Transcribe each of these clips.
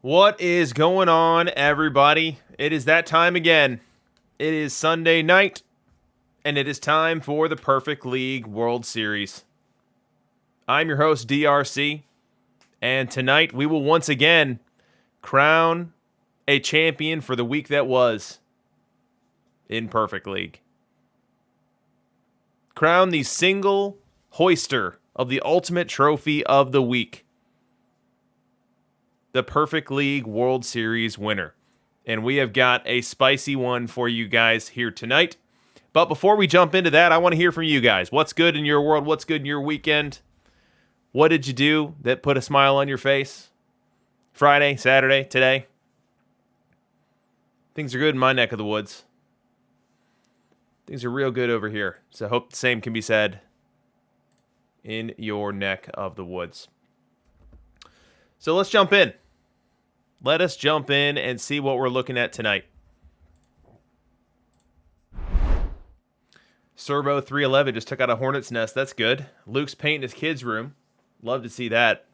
What is going on, everybody? It is that time again. It is Sunday night, and it is time for the Perfect League World Series. I'm your host, DRC, and tonight we will once again crown a champion for the week that was in Perfect League. Crown the single hoister of the ultimate trophy of the week. The Perfect League World Series winner. And we have got a spicy one for you guys here tonight. But before we jump into that, I want to hear from you guys. What's good in your world? What's good in your weekend? What did you do that put a smile on your face? Friday, Saturday, today? Things are good in my neck of the woods. Things are real good over here. So I hope the same can be said in your neck of the woods. So let's jump in. Let us jump in and see what we're looking at tonight. Servo 311 just took out a hornet's nest. That's good. Luke's painting his kid's room. Love to see that.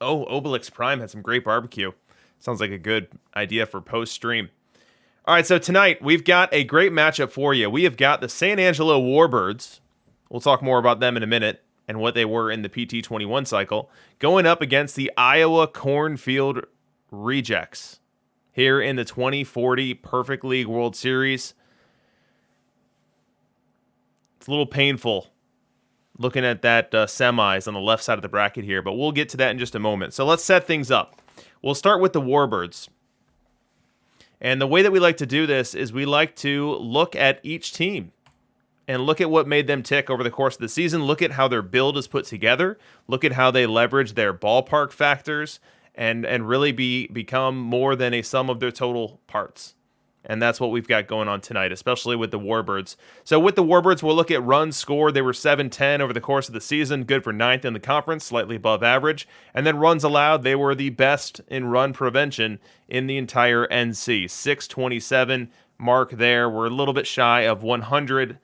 Oh, Obelix Prime had some great barbecue. Sounds like a good idea for post-stream. All right, so tonight we've got a great matchup for you. We have got the San Angelo Warbirds. We'll talk more about them in a minute and what they were in the PT21 cycle, going up against the Iowa Cornfield Rejects here in the 2040 Perfect League World Series. It's a little painful looking at that semis on the left side of the bracket here, but we'll get to that in just a moment. So let's set things up. We'll start with the Warbirds. And the way that we like to do this is we like to look at each team and look at what made them tick over the course of the season. Look at how their build is put together. Look at how they leverage their ballpark factors and really become more than a sum of their total parts. And that's what we've got going on tonight, especially with the Warbirds. So with the Warbirds, we'll look at runs scored. They were 710 over the course of the season, good for 9th in the conference, slightly above average. And then runs allowed, they were the best in run prevention in the entire NC. 627 mark there. We're a little bit shy of 100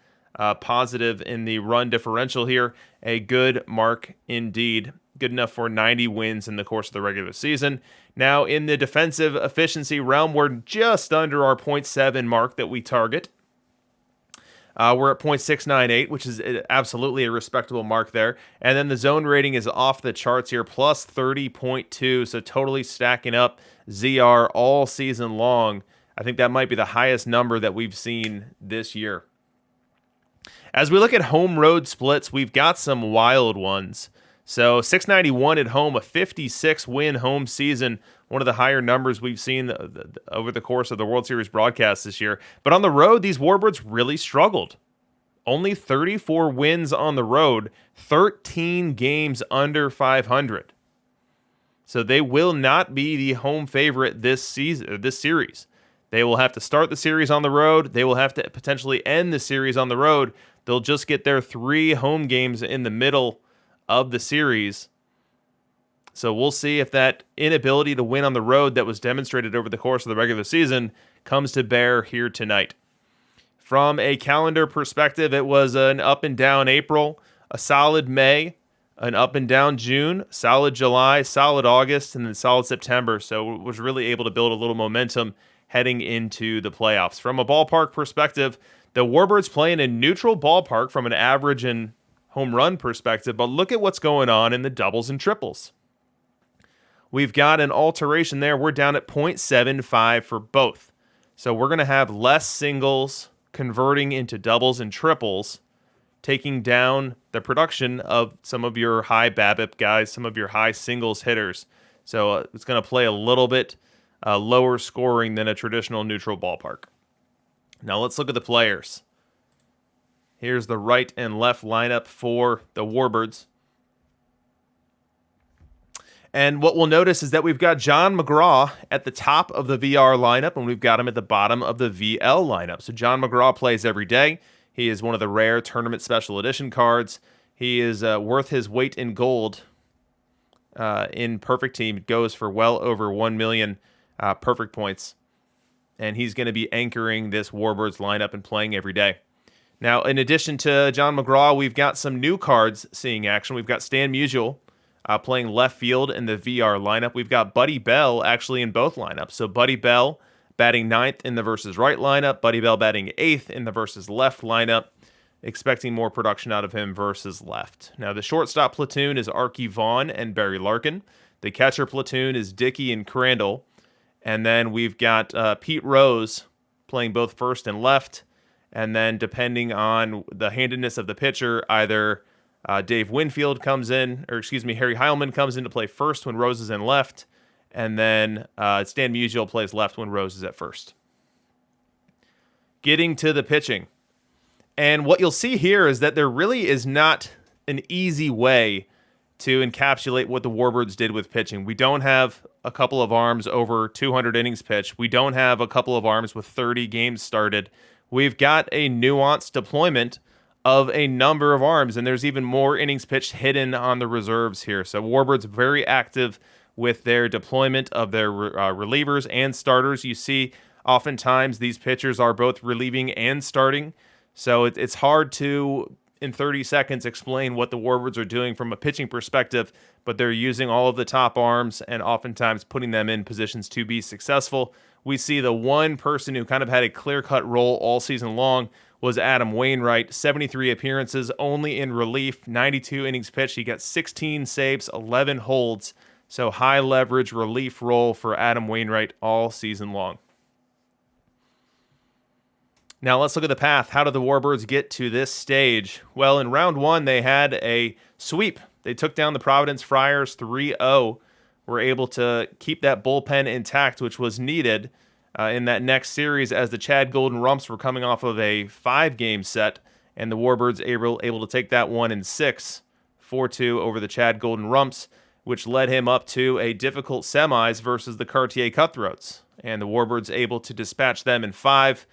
positive in the run differential here. A good mark indeed. Good enough for 90 wins in the course of the regular season. Now, in the defensive efficiency realm, we're just under our .7 mark that we target. We're at .698, which is absolutely a respectable mark there. And then the zone rating is off the charts here, plus 30.2, so totally stacking up ZR all season long. I think that might be the highest number that we've seen this year. As we look at home road splits, we've got some wild ones. So 691 at home, a 56-win home season, one of the higher numbers we've seen over the course of the World Series broadcast this year. But on the road, these Warbirds really struggled. Only 34 wins on the road, 13 games under 500. So they will not be the home favorite this series. They will have to start the series on the road. They will have to potentially end the series on the road. They'll just get their 3 home games in the middle of the series. So we'll see if that inability to win on the road that was demonstrated over the course of the regular season comes to bear here tonight. From a calendar perspective, it was an up and down April, a solid May, an up and down June, solid July, solid August, and then solid September. So it was really able to build a little momentum heading into the playoffs. From a ballpark perspective, the Warbirds play in a neutral ballpark from an average and home run perspective, but look at what's going on in the doubles and triples. We've got an alteration there. We're down at .75 for both. So we're going to have less singles converting into doubles and triples, taking down the production of some of your high BABIP guys, some of your high singles hitters. So it's going to play a little bit lower scoring than a traditional neutral ballpark. Now let's look at the players. Here's the right and left lineup for the Warbirds. And what we'll notice is that we've got John Mcgraw at the top of the VR lineup, and we've got him at the bottom of the VL lineup. So John Mcgraw plays every day. He is one of the rare tournament special edition cards. He is worth his weight in gold in Perfect Team. It goes for well over 1 million perfect points. And he's going to be anchoring this Warbirds lineup and playing every day. Now, in addition to John Mcgraw, we've got some new cards seeing action. We've got Stan Musial playing left field in the VR lineup. We've got Buddy Bell actually in both lineups. So Buddy Bell batting ninth in the versus right lineup, Buddy Bell batting eighth in the versus left lineup. Expecting more production out of him versus left. Now, the shortstop platoon is Arky Vaughn and Barry Larkin. The catcher platoon is Dickey and Crandall. And then we've got Pete Rose playing both first and left. And then depending on the handedness of the pitcher, either Dave Winfield comes in, or excuse me, Harry Heilman comes in to play first when Rose is in left. And then Stan Musial plays left when Rose is at first. Getting to the pitching. And what you'll see here is that there really is not an easy way to encapsulate what the Warbirds did with pitching. We don't have a couple of arms over 200 innings pitched. We don't have a couple of arms with 30 games started. We've got a nuanced deployment of a number of arms, and there's even more innings pitched hidden on the reserves here. So Warbirds very active with their deployment of their relievers and starters. You see oftentimes these pitchers are both relieving and starting. So it's hard to, in 30 seconds, explain what the Warbirds are doing from a pitching perspective, but they're using all of the top arms and oftentimes putting them in positions to be successful. We see the one person who kind of had a clear-cut role all season long was Adam Wainwright. 73 appearances, only in relief, 92 innings pitched. He got 16 saves, 11 holds. So high-leverage relief role for Adam Wainwright all season long. Now let's look at the path. How did the Warbirds get to this stage? Well, in round one, they had a sweep. They took down the Providence Friars 3-0. Were able to keep that bullpen intact, which was needed in that next series as the Chad Golden Rumps were coming off of a 5-game set, and the Warbirds able to take that one in 6, 4-2 over the Chad Golden Rumps, which led him up to a difficult semis versus the Cartier Cutthroats. And the Warbirds able to dispatch them in 5,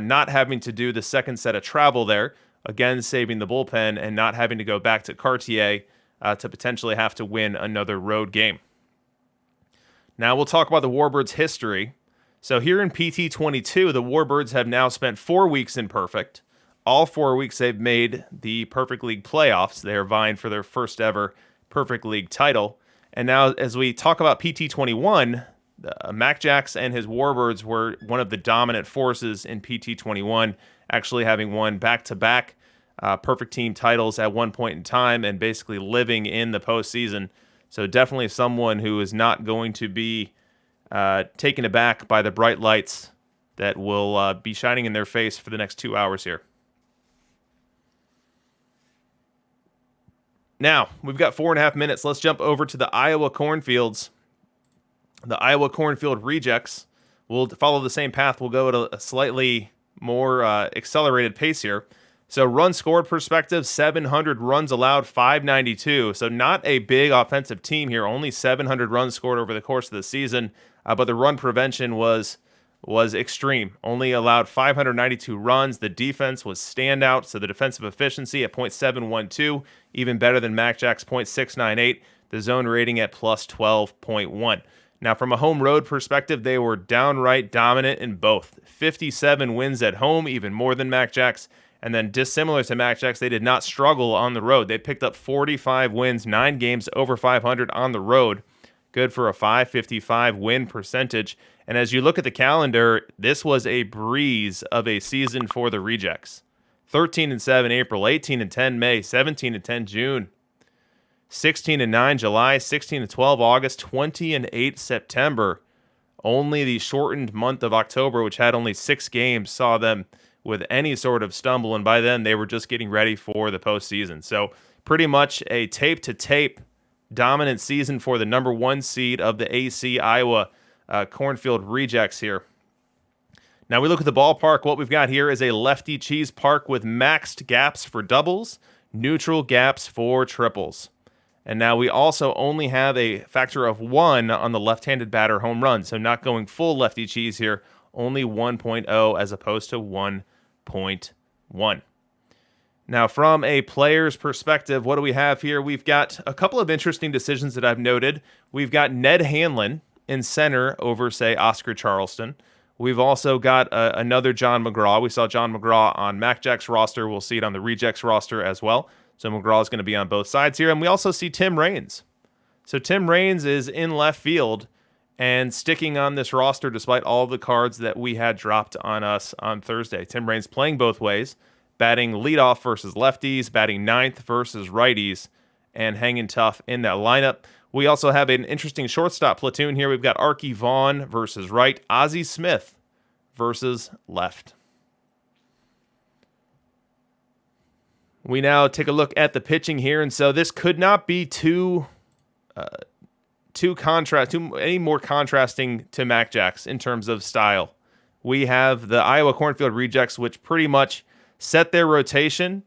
not having to do the second set of travel there, again saving the bullpen and not having to go back to Cartier to potentially have to win another road game. Now we'll talk about the Warbirds' history. So here in PT22, the Warbirds have now spent 4 weeks in Perfect. All 4 weeks they've made the Perfect League playoffs. They are vying for their first ever Perfect League title. And now as we talk about PT21, Mac Jacks and his Warbirds were one of the dominant forces in PT21, actually having won back-to-back perfect team titles at one point in time and basically living in the postseason. So definitely someone who is not going to be taken aback by the bright lights that will be shining in their face for the next 2 hours here. Now, we've got 4.5 minutes. Let's jump over to the Iowa Cornfields. The Iowa Cornfield Rejects will follow the same path. We'll go at a slightly more accelerated pace here. So run scored perspective, 700 runs allowed, 592. So not a big offensive team here, only 700 runs scored over the course of the season. But the run prevention was extreme. Only allowed 592 runs. The defense was standout, so the defensive efficiency at .712, even better than Mac Jack's .698. The zone rating at plus 12.1. Now, from a home road perspective, they were downright dominant in both. 57 wins at home, even more than Mac Jacks. And then dissimilar to Mac Jacks, they did not struggle on the road. They picked up 45 wins, 9 games over 500 on the road. Good for a .555 win percentage. And as you look at the calendar, this was a breeze of a season for the Rejects. 13-7 April, 18-10 May, 17-10 June, 16-9 July, 16-12 August, 20-8 September. Only the shortened month of October, which had only 6 games, saw them with any sort of stumble, and by then they were just getting ready for the postseason. So pretty much a tape-to-tape dominant season for the number 1 seed of the AC Iowa Cornfield Rejects here. Now we look at the ballpark. What we've got here is a Lefty Cheese Park with maxed gaps for doubles, neutral gaps for triples. And now we also only have a factor of 1 on the left-handed batter home run, so not going full Lefty Cheese here, only 1.0 as opposed to 1.1. Now, from a player's perspective, what do we have here? We've got a couple of interesting decisions that I've noted. We've got Ned Hanlon in center over, say, Oscar Charleston. We've also got another John Mcgraw. We saw John Mcgraw on Mac Jack's roster. We'll see it on the Rejects roster as well. So Mcgraw is going to be on both sides here. And we also see Tim Raines So Tim Raines is in left field and sticking on this roster despite all the cards that we had dropped on us on Thursday. Tim Raines playing both ways, batting leadoff versus lefties, batting ninth versus righties, and hanging tough in that lineup. We also have an interesting shortstop platoon here. We've got Arky Vaughn versus right, Ozzie Smith versus left. We now take a look at the pitching here, and so this could not be any more contrasting to Mac Jacks in terms of style. We have the Iowa Cornfield Rejects, which pretty much set their rotation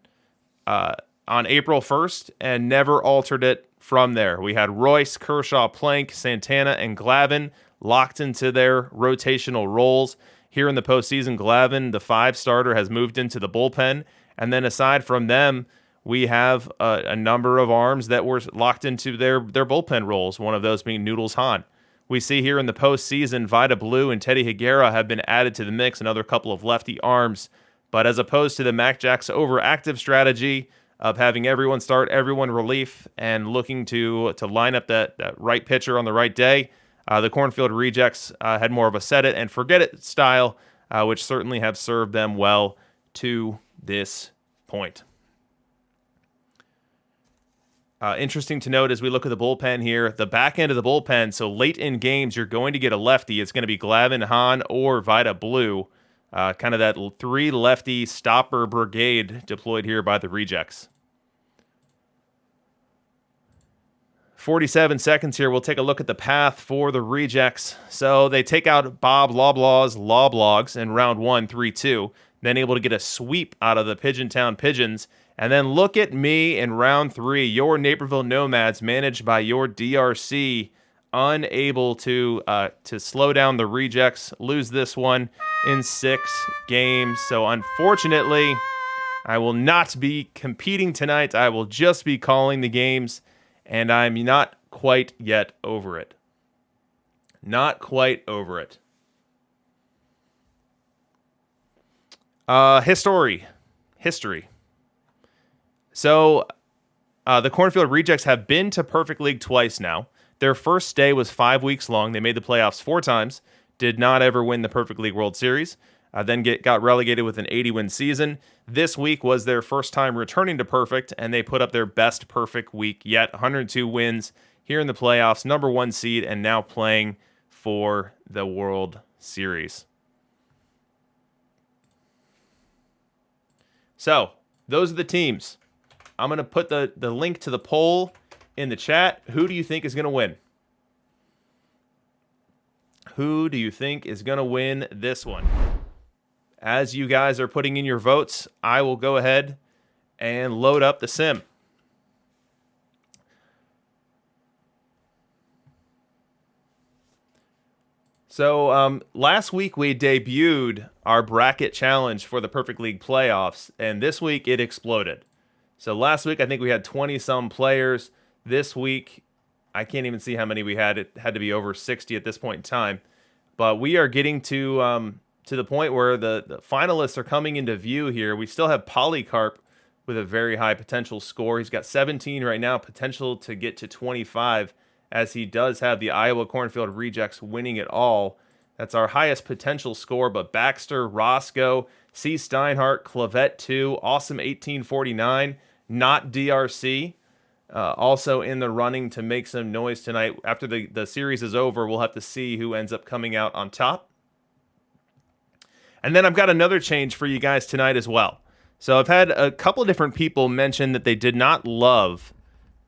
on April 1st and never altered it from there. We had Royce, Kershaw, Plank, Santana, and Glavine locked into their rotational roles. Here in the postseason, Glavine, the 5-starter, has moved into the bullpen. And then aside from them, we have a number of arms that were locked into their bullpen roles, one of those being Noodles Hahn. We see here in the postseason, Vida Blue and Teddy Haguera have been added to the mix, another couple of lefty arms. But as opposed to the Mac Jacks overactive strategy of having everyone start, everyone relief, and looking to line up that right pitcher on the right day, the Cornfield Rejects had more of a set it and forget it style, which certainly have served them well to this point. Interesting to note as we look at the bullpen here, the back end of the bullpen, so late in games, you're going to get a lefty. It's going to be Glavine, Hahn, or Vida Blue. Kind of that 3 lefty stopper brigade deployed here by the Rejects. 47 seconds here. We'll take a look at the path for the Rejects. So they take out Bob Loblogs in round 1, 3-2. Then able to get a sweep out of the Pigeontown Pigeons. And then look at me in round 3, your Naperville Nomads, managed by your DRC, unable to slow down the Rejects, lose this one in 6 games. So unfortunately, I will not be competing tonight. I will just be calling the games, and I'm not quite yet over it. Not quite over it. History. So, the Cornfield Rejects have been to Perfect League twice now. Their first stay was 5 weeks long. They made the playoffs 4 times. Did not ever win the Perfect League World Series. Then got relegated with an 80-win season. This week was their first time returning to Perfect, and they put up their best Perfect week yet. 102 wins here in the playoffs, number 1 seed, and now playing for the World Series. So, those are the teams. I'm going to put the link to the poll in the chat. Who do you think is going to win? Who do you think is going to win this one? As you guys are putting in your votes, I will go ahead and load up the sim. So last week we debuted our bracket challenge for the Perfect League playoffs, and this week it exploded. So last week I think we had 20-some players. This week I can't even see how many we had. It had to be over 60 at this point in time. But we are getting to the point where the finalists are coming into view here. We still have Polycarp with a very high potential score. He's got 17 right now, potential to get to 25, as he does have the Iowa Cornfield Rejects winning it all. That's our highest potential score, but Baxter, Roscoe, C. Steinhardt, Clavette 2, Awesome 1849, not DRC, also in the running to make some noise tonight. After the series is over, we'll have to see who ends up coming out on top. And then I've got another change for you guys tonight as well. So I've had a couple of different people mention that they did not love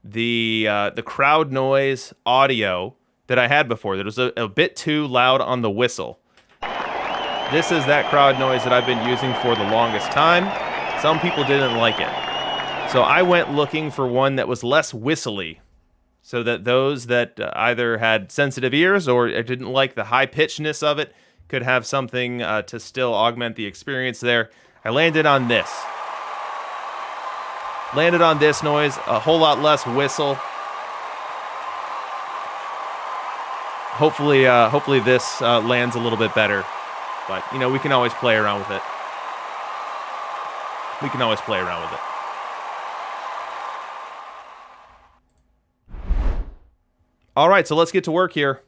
the crowd noise audio that I had before. That was a bit too loud on the whistle. This is that crowd noise that I've been using for the longest time. Some people didn't like it. So I went looking for one that was less whistly, so that those that either had sensitive ears or didn't like the high-pitchedness of it could have something to still augment the experience there. I landed on this. Landed on this noise, a whole lot less whistle. Hopefully this lands a little bit better. But, you know, we can always play around with it. We can always play around with it. All right, so let's get to work here.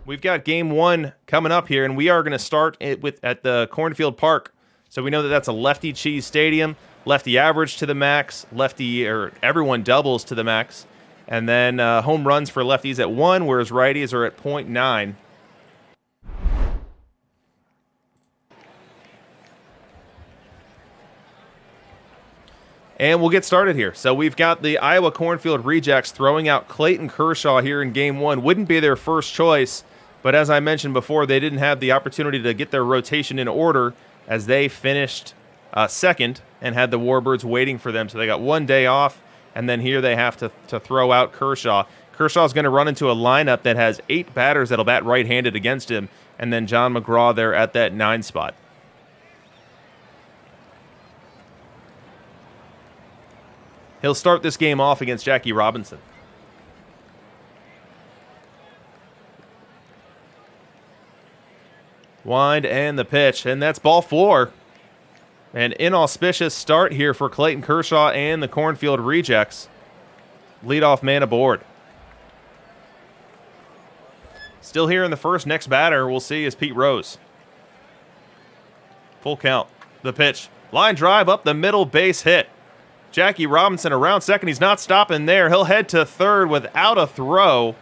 We've got game 1 coming up here, and we are going to start it at the Cornfield Park. So we know that that's a lefty cheese stadium. Lefty average to the max. Everyone doubles to the max. And then home runs for lefties at 1, whereas righties are at 0.9. And we'll get started here. So we've got the Iowa Cornfield Rejects throwing out Clayton Kershaw here in game 1. Wouldn't be their first choice, but as I mentioned before, they didn't have the opportunity to get their rotation in order as they finished second and had the Warbirds waiting for them. So they got 1 day off, and then here they have to throw out Kershaw. Kershaw's going to run into a lineup that has 8 batters that'll bat right-handed against him, and then John Mcgraw there at that 9 spot. He'll start this game off against Jackie Robinson. Wind and the pitch, and that's ball 4. An inauspicious start here for Clayton Kershaw and the Cornfield Rejects. Leadoff man aboard. Still here in the first. Next batter we'll see is Pete Rose. Full count. The pitch. Line drive up the middle, base hit. Jackie Robinson around second. He's not stopping there. He'll head to third without a throw.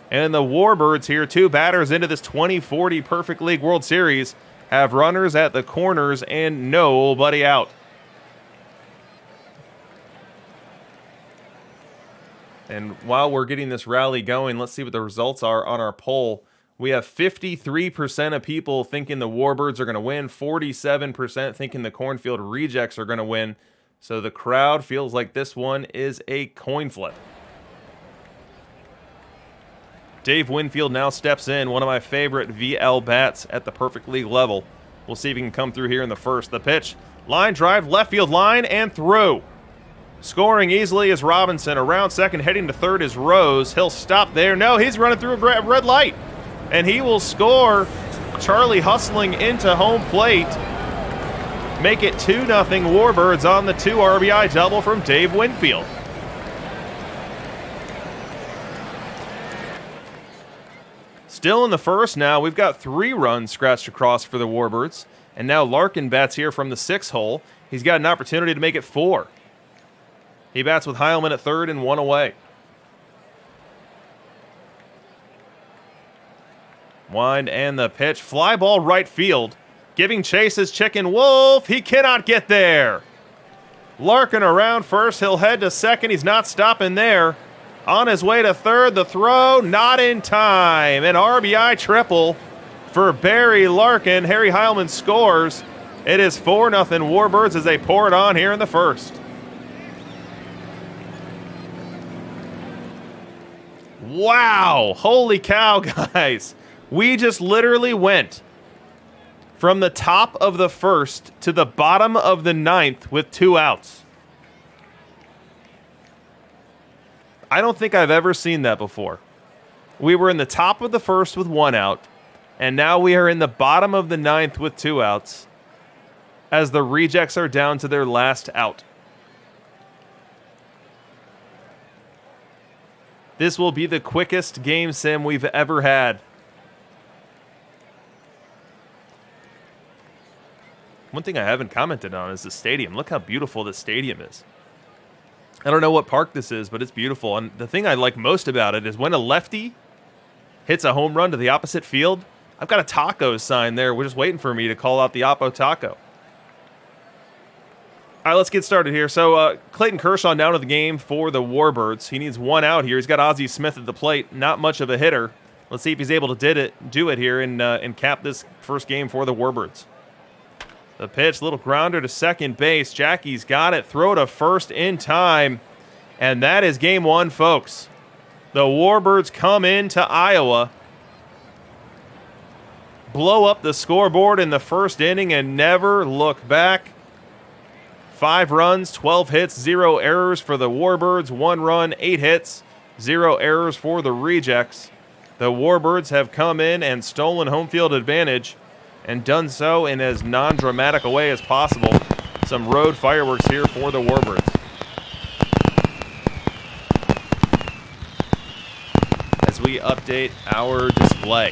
And the Warbirds here, 2 batters into this 2040 Perfect League World Series, have runners at the corners and nobody out. And while we're getting this rally going, let's see what the results are on our poll. We have 53% of people thinking the Warbirds are going to win, 47% thinking the Cornfield Rejects are going to win. So the crowd feels like this one is a coin flip. Dave Winfield now steps in, one of my favorite VL bats at the Perfect League level. We'll see if he can come through here in the first. The pitch, line drive, left field line, and through. Scoring easily is Robinson. Around second, heading to third is Rose. He'll stop there. No, he's running through a red light. And he will score. Charlie hustling into home plate. Make it 2-0 Warbirds on the 2 RBI double from Dave Winfield. Still in the first now, we've got 3 runs scratched across for the Warbirds. And now Larkin bats here from the 6th hole. He's got an opportunity to make it 4. He bats with Heilman at third and 1 away. Wind and the pitch. Fly ball right field. Giving chase is Chicken Wolf. He cannot get there. Larkin around first. He'll head to second. He's not stopping there. On his way to third. The throw not in time. An RBI triple for Barry Larkin. Harry Heilman scores. It is 4-0 Warbirds as they pour it on here in the first. Wow. Holy cow, guys. We just literally went from the top of the first to the bottom of the 9th with 2 outs. I don't think I've ever seen that before. We were in the top of the first with 1 out, and now we are in the bottom of the 9th with 2 outs as the Rejects are down to their last out. This will be the quickest game sim we've ever had. One thing I haven't commented on is the stadium. Look how beautiful this stadium is. I don't know what park this is, but it's beautiful. And the thing I like most about it is when a lefty hits a home run to the opposite field, I've got a taco sign there. We're just waiting for me to call out the Oppo Taco. All right, let's get started here. So Clayton Kershaw down to the game for the Warbirds. He needs 1 out here. He's got Ozzie Smith at the plate. Not much of a hitter. Let's see if he's able to do it here and cap this first game for the Warbirds. The pitch, little grounder to second base. Jackie's got it. Throw to first in time. And that is game 1, folks. The Warbirds come into Iowa, blow up the scoreboard in the first inning, and never look back. 5 runs, 12 hits, 0 errors for the Warbirds. 1 run, 8 hits, 0 errors for the Rejects. The Warbirds have come in and stolen home field advantage and done so in as non-dramatic a way as possible. Some road fireworks here for the Warbirds. as we update our display.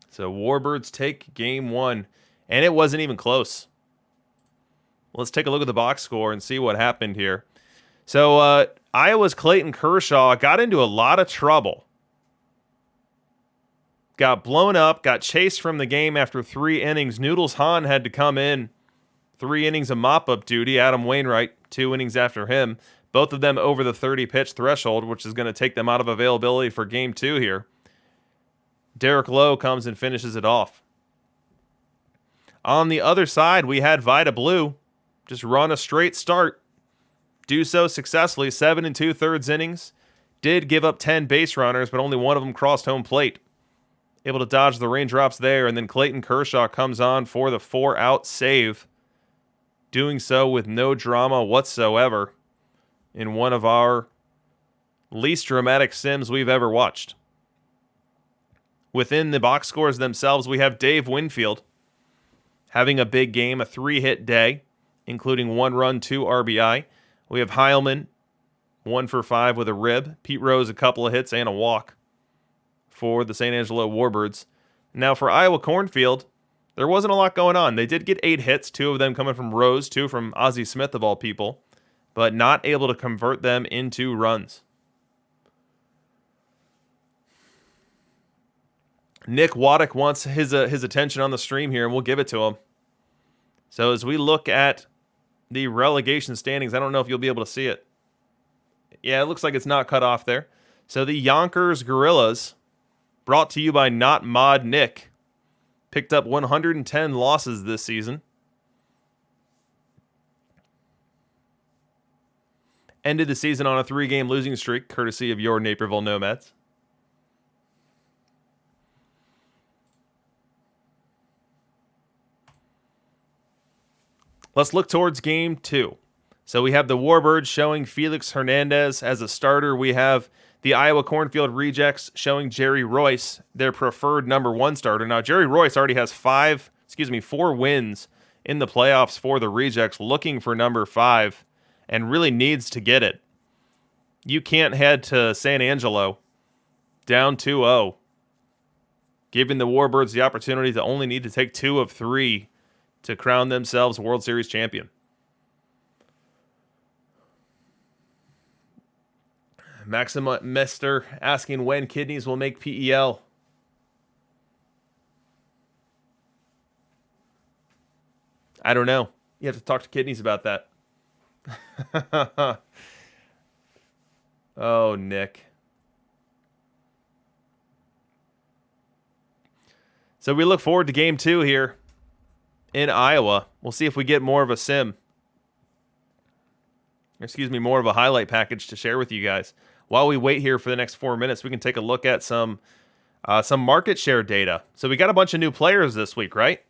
So Warbirds take game 1, and it wasn't even close. Let's take a look at the box score and see what happened here. So Iowa's Clayton Kershaw got into a lot of trouble. Got blown up, got chased from the game after 3 innings. Noodles Hahn had to come in. 3 innings of mop-up duty. Adam Wainwright, 2 innings after him. Both of them over the 30-pitch threshold, which is going to take them out of availability for game 2 here. Derek Lowe comes and finishes it off. On the other side, we had Vida Blue just run a straight start. Do so successfully, 7 2/3 innings. Did give up 10 base runners, but only one of them crossed home plate. Able to dodge the raindrops there, and then Clayton Kershaw comes on for the 4-out save. Doing so with no drama whatsoever in one of our least dramatic sims we've ever watched. Within the box scores themselves, we have Dave Winfield having a big game, a 3-hit day, including 1 run, 2 RBI. We have Heilman, 1 for 5 with a rib. Pete Rose, a couple of hits and a walk for the San Angelo Warbirds. Now for Iowa Cornfield, there wasn't a lot going on. They did get 8 hits, 2 of them coming from Rose, 2 from Ozzie Smith of all people, but not able to convert them into runs. Nick Waddick wants his attention on the stream here, and we'll give it to him. So as we look at the relegation standings, I don't know if you'll be able to see it. Yeah, it looks like it's not cut off there. So the Yonkers Gorillas, brought to you by Not Mod Nick, picked up 110 losses this season. Ended the season on a 3-game losing streak, courtesy of your Naperville Nomads. Let's look towards game 2. So we have the Warbirds showing Felix Hernandez as a starter. We have the Iowa Cornfield Rejects showing Jerry Royce, their preferred number 1 starter. Now, Jerry Royce already has 4 wins in the playoffs for the Rejects, looking for number 5, and really needs to get it. You can't head to San Angelo down 2-0, giving the Warbirds the opportunity to only need to take 2 of 3 to crown themselves World Series champion. Maxim Mester asking when kidneys will make PEL. I don't know. You have to talk to kidneys about that. Oh, Nick. So we look forward to game 2 here in Iowa. We'll see if we get more of a sim. More of a highlight package to share with you guys. While we wait here for the next 4 minutes, we can take a look at some market share data. So we got a bunch of new players this week, right?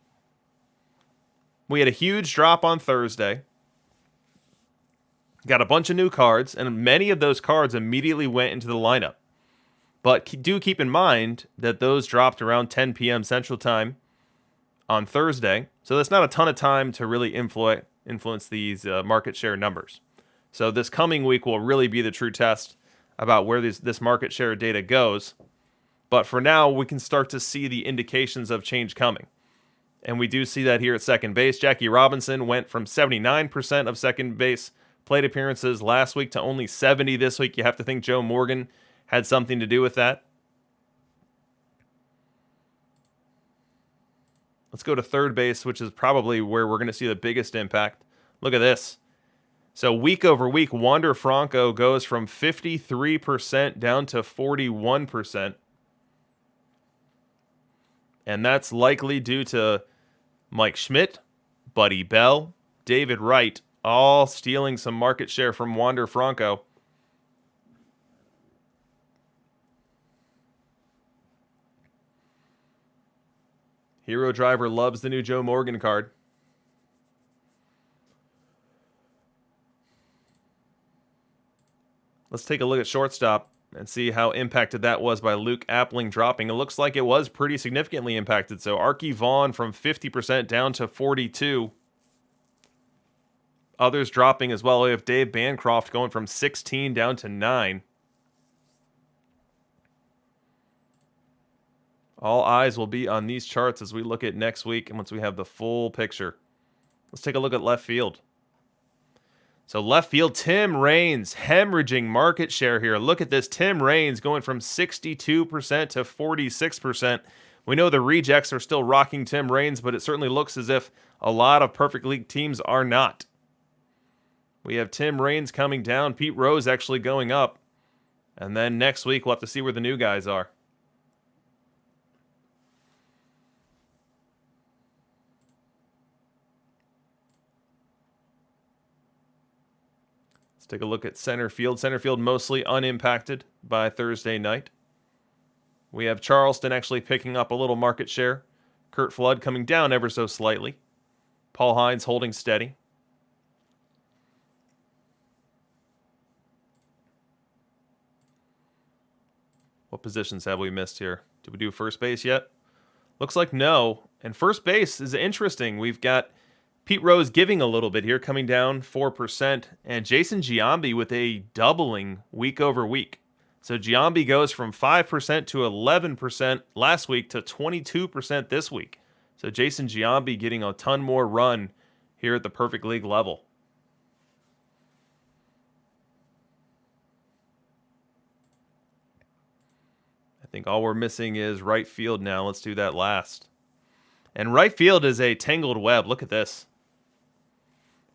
We had a huge drop on Thursday. Got a bunch of new cards, and many of those cards immediately went into the lineup. But do keep in mind that those dropped around 10 p.m. Central Time on Thursday, so that's not a ton of time to really influence these market share numbers. So this coming week will really be the true test about where this market share data goes. But for now, we can start to see the indications of change coming. And we do see that here at second base. Jackie Robinson went from 79% of second base plate appearances last week to only 70 this week. You have to think Joe Morgan had something to do with that. Let's go to third base, which is probably where we're going to see the biggest impact. Look at this. So week over week, Wander Franco goes from 53% down to 41%. And that's likely due to Mike Schmidt, Buddy Bell, David Wright, all stealing some market share from Wander Franco. Hero Driver loves the new Joe Morgan card. Let's take a look at shortstop and see how impacted that was by Luke Appling dropping. It looks like it was pretty significantly impacted. So Archie Vaughn from 50% down to 42%. Others dropping as well. We have Dave Bancroft going from 16 down to 9. All eyes will be on these charts as we look at next week and once we have the full picture. Let's take a look at left field. So left field, Tim Raines hemorrhaging market share here. Look at this. Tim Raines going from 62% to 46%. We know the rejects are still rocking Tim Raines, but it certainly looks as if a lot of Perfect League teams are not. We have Tim Raines coming down, Pete Rose actually going up. And then next week, we'll have to see where the new guys are. Let's take a look at center field. Center field mostly unimpacted by Thursday night. We have Charleston actually picking up a little market share. Curt Flood coming down ever so slightly. Paul Hines holding steady. What positions have we missed here? Did we do first base yet? Looks like no. And first base is interesting. We've got Pete Rose giving a little bit here, coming down 4%. And Jason Giambi with a doubling week over week. So Giambi goes from 5% to 11% last week to 22% this week. So Jason Giambi getting a ton more run here at the Perfect League level. I think all we're missing is right field now. Let's do that last. And right field is a tangled web. Look at this.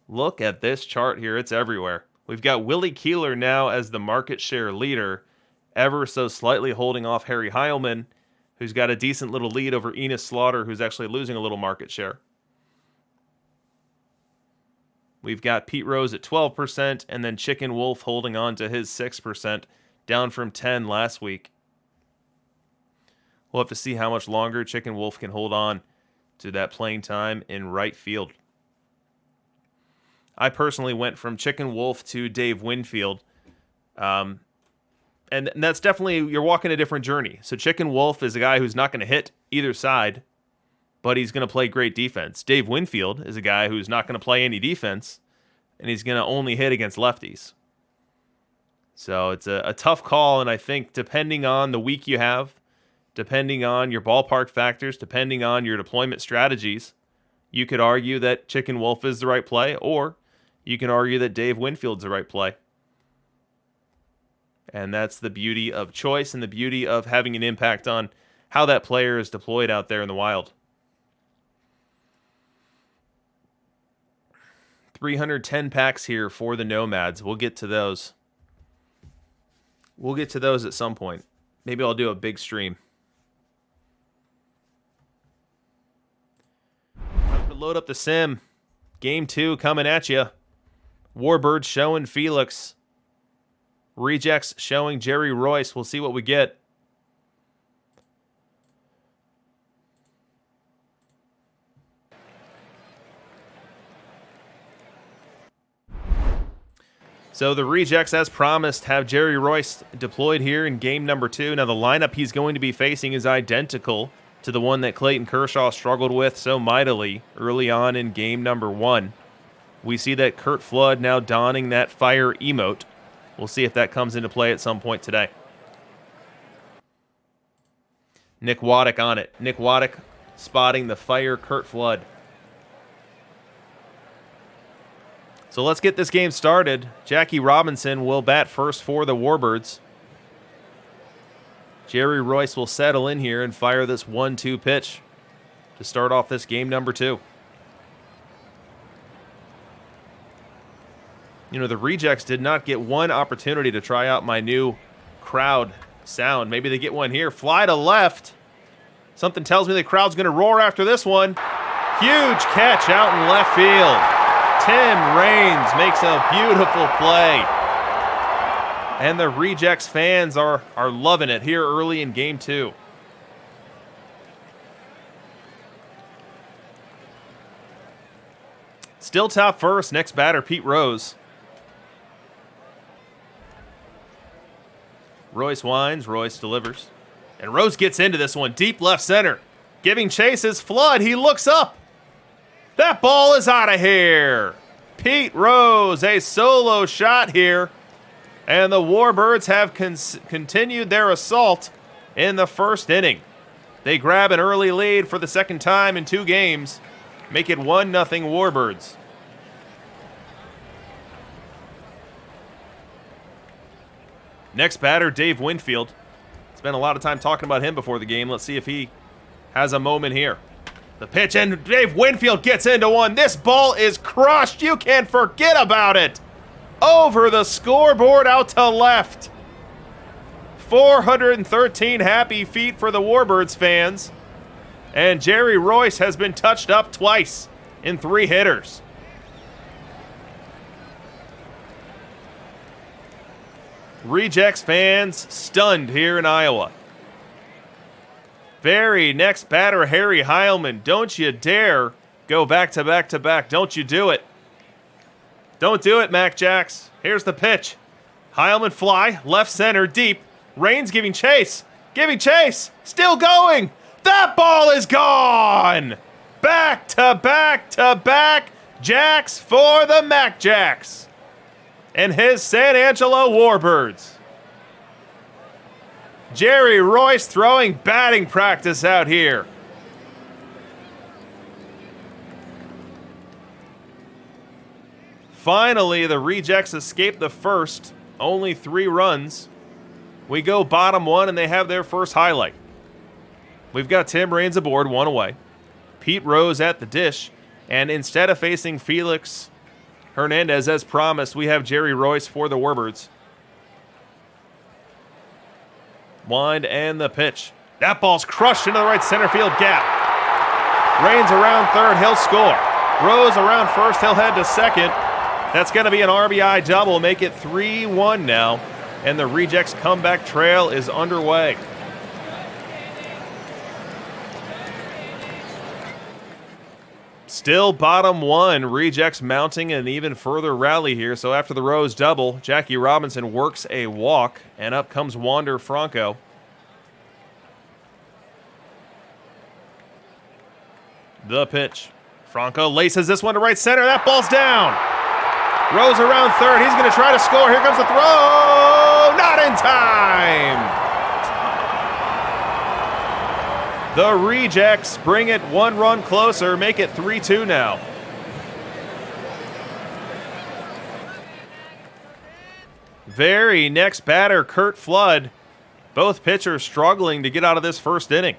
Look at this chart here. It's everywhere. We've got Willie Keeler now as the market share leader, ever so slightly holding off Harry Heilman, who's got a decent little lead over Enos Slaughter, who's actually losing a little market share. We've got Pete Rose at 12%, and then Chicken Wolf holding on to his 6%, down from 10 last week. We'll have to see how much longer Chicken Wolf can hold on to that playing time in right field. I personally went from Chicken Wolf to Dave Winfield. And that's definitely, you're walking a different journey. So Chicken Wolf is a guy who's not going to hit either side, but he's going to play great defense. Dave Winfield is a guy who's not going to play any defense, and he's going to only hit against lefties. So it's a tough call, and I think depending on the week you have, depending on your ballpark factors, depending on your deployment strategies, you could argue that Chicken Wolf is the right play, or you can argue that Dave Winfield's the right play. And that's the beauty of choice and the beauty of having an impact on how that player is deployed out there in the wild. 310 packs here for the Nomads. We'll get to those. We'll get to those at some point. Maybe I'll do a big stream. Time to load up the sim. Game 2 coming at you. Warbirds showing Felix. Rejects showing Jerry Royce. We'll see what we get. So the rejects, as promised, have Jerry Royce deployed here in game number 2. Now the lineup he's going to be facing is identical to the one that Clayton Kershaw struggled with so mightily early on in game number 1. We see that Curt Flood now donning that fire emote. We'll see if that comes into play at some point today. Nick Waddick on it. Nick Waddick spotting the fire Curt Flood. So let's get this game started. Jackie Robinson will bat first for the Warbirds. Jerry Royce will settle in here and fire this 1-2 pitch to start off this game number 2. You know, the rejects did not get one opportunity to try out my new crowd sound. Maybe they get one here. Fly to left. Something tells me the crowd's going to roar after this one. Huge catch out in left field. Tim Raines makes a beautiful play. And the rejects fans are loving it here early in game 2. Still top first. Next batter, Pete Rose. Royce winds, Royce delivers. And Rose gets into this one, deep left center. Giving chase is Flood, he looks up. That ball is out of here. Pete Rose, a solo shot here. And the Warbirds have continued their assault in the first inning. They grab an early lead for the second time in 2 games. Make it 1-0 Warbirds. Next batter, Dave Winfield. Spent a lot of time talking about him before the game. Let's see if he has a moment here. The pitch, and Dave Winfield gets into one. This ball is crushed. You can't forget about it. Over the scoreboard out to left. 413 happy feet for the Warbirds fans. And Jerry Royce has been touched up twice in 3 hitters. Rejects fans stunned here in Iowa. Very next batter, Harry Heilman. Don't you dare go back to back to back. Don't you do it. Don't do it, Mac Jacks. Here's the pitch. Heilman fly, left center, deep. Raines giving chase. Still going. That ball is gone. Back to back to back. Jacks for the Mac Jacks and his San Angelo Warbirds. Jerry Royce throwing batting practice out here. Finally, the Rejects escape the first. Only 3 runs. We go bottom 1, and they have their first highlight. We've got Tim Raines aboard, 1 away. Pete Rose at the dish. And instead of facing Felix Hernandez as promised, we have Jerry Royce for the Warbirds. Wind and the pitch. That ball's crushed into the right center field gap. Raines around third, he'll score. Rose around first, he'll head to second. That's going to be an RBI double, make it 3-1 now. And the Rejects comeback trail is underway. Still bottom 1, Rejects mounting an even further rally here. So after the Rose double, Jackie Robinson works a walk, and up comes Wander Franco. The pitch. Franco laces this one to right center. That ball's down. Rose around third. He's going to try to score. Here comes the throw. Not in time. The Rejects bring it 1 run closer, make it 3-2 now. Very next batter, Curt Flood. Both pitchers struggling to get out of this first inning.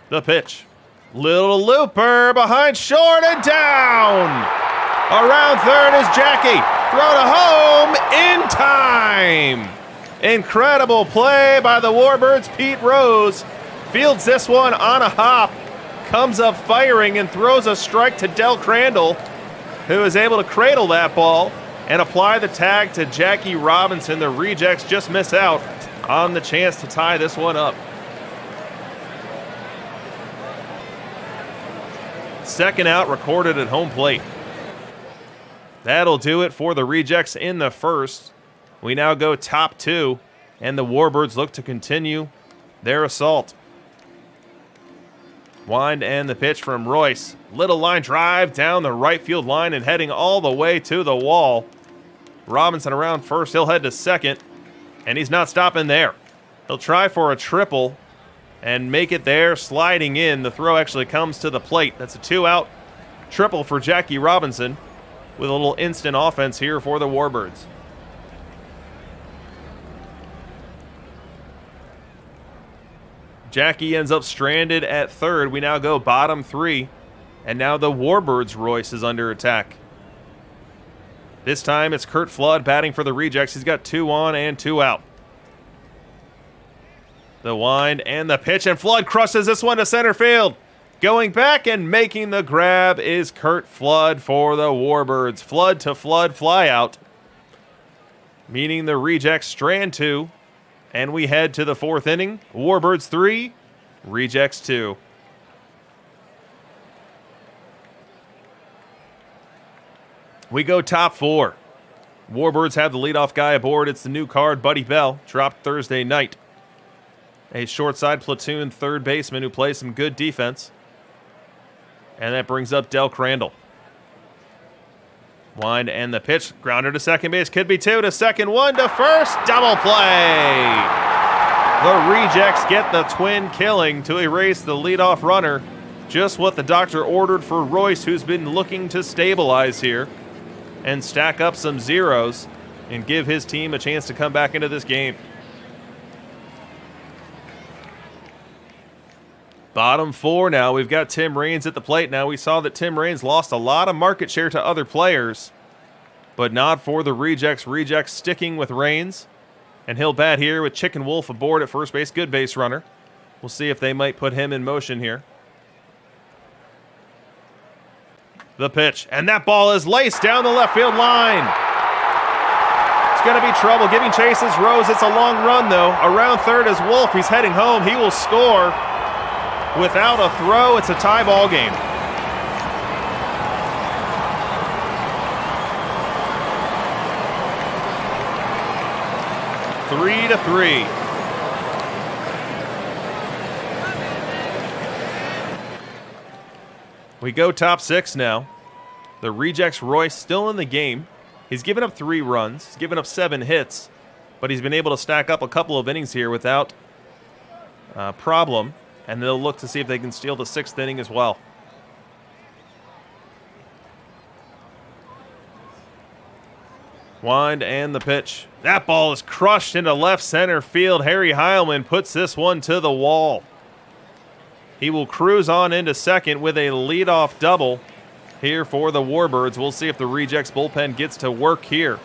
The pitch. Little looper behind short and down. Around third is Jackie. Throw to home in time. Incredible play by the Warbirds. Pete Rose fields this one on a hop, comes up firing and throws a strike to Del Crandall, who is able to cradle that ball and apply the tag to Jackie Robinson. The Rejects just miss out on the chance to tie this one up. Second out recorded at home plate. That'll do it for the Rejects in the first. We now go top 2, and the Warbirds look to continue their assault. Wind and the pitch from Royce. Little line drive down the right field line and heading all the way to the wall. Robinson around first. He'll head to second, and he's not stopping there. He'll try for a triple and make it there, sliding in. The throw actually comes to the plate. That's a 2-out triple for Jackie Robinson with a little instant offense here for the Warbirds. Jackie ends up stranded at third. We now go bottom 3. And now the Warbirds' Royce is under attack. This time it's Curt Flood batting for the Rejects. He's got 2 on and 2 out. The wind and the pitch, and Flood crushes this one to center field. Going back and making the grab is Curt Flood for the Warbirds. Flood to Flood fly out, meaning the Rejects strand 2. And we head to the 4th inning. Warbirds 3, Rejects 2. We go top 4. Warbirds have the leadoff guy aboard. It's the new card, Buddy Bell, dropped Thursday night. A short side platoon third baseman who plays some good defense. And that brings up Del Crandall. Wind and the pitch. Grounder to second base. Could be two to second. One to first. Double play. The Rejects get the twin killing to erase the leadoff runner. Just what the doctor ordered for Royce, who's been looking to stabilize here and stack up some zeros and give his team a chance to come back into this game. Bottom four now. We've got Tim Raines at the plate now. We saw that Tim Raines lost a lot of market share to other players, but not for the Rejects. Rejects sticking with Raines, and he'll bat here with Chicken Wolf aboard at first base. Good base runner. We'll see if they might put him in motion here. The pitch, and that ball is laced down the left field line. It's going to be trouble. Giving chase is Rose. It's a long run, though. Around third is Wolf. He's heading home. He will score. Without a throw, it's a tie ball game. Three to three. We go top six now. The Rejects Royce still in the game. He's given up 3 runs. He's given up 7 hits, but he's been able to stack up a couple of innings here without problem. And they'll look to see if they can steal the 6th inning as well. Wind and the pitch. That ball is crushed into left center field. Harry Heilman puts this one to the wall. He will cruise on into second with a leadoff double here for the Warbirds. We'll see if the Rejects bullpen gets to work here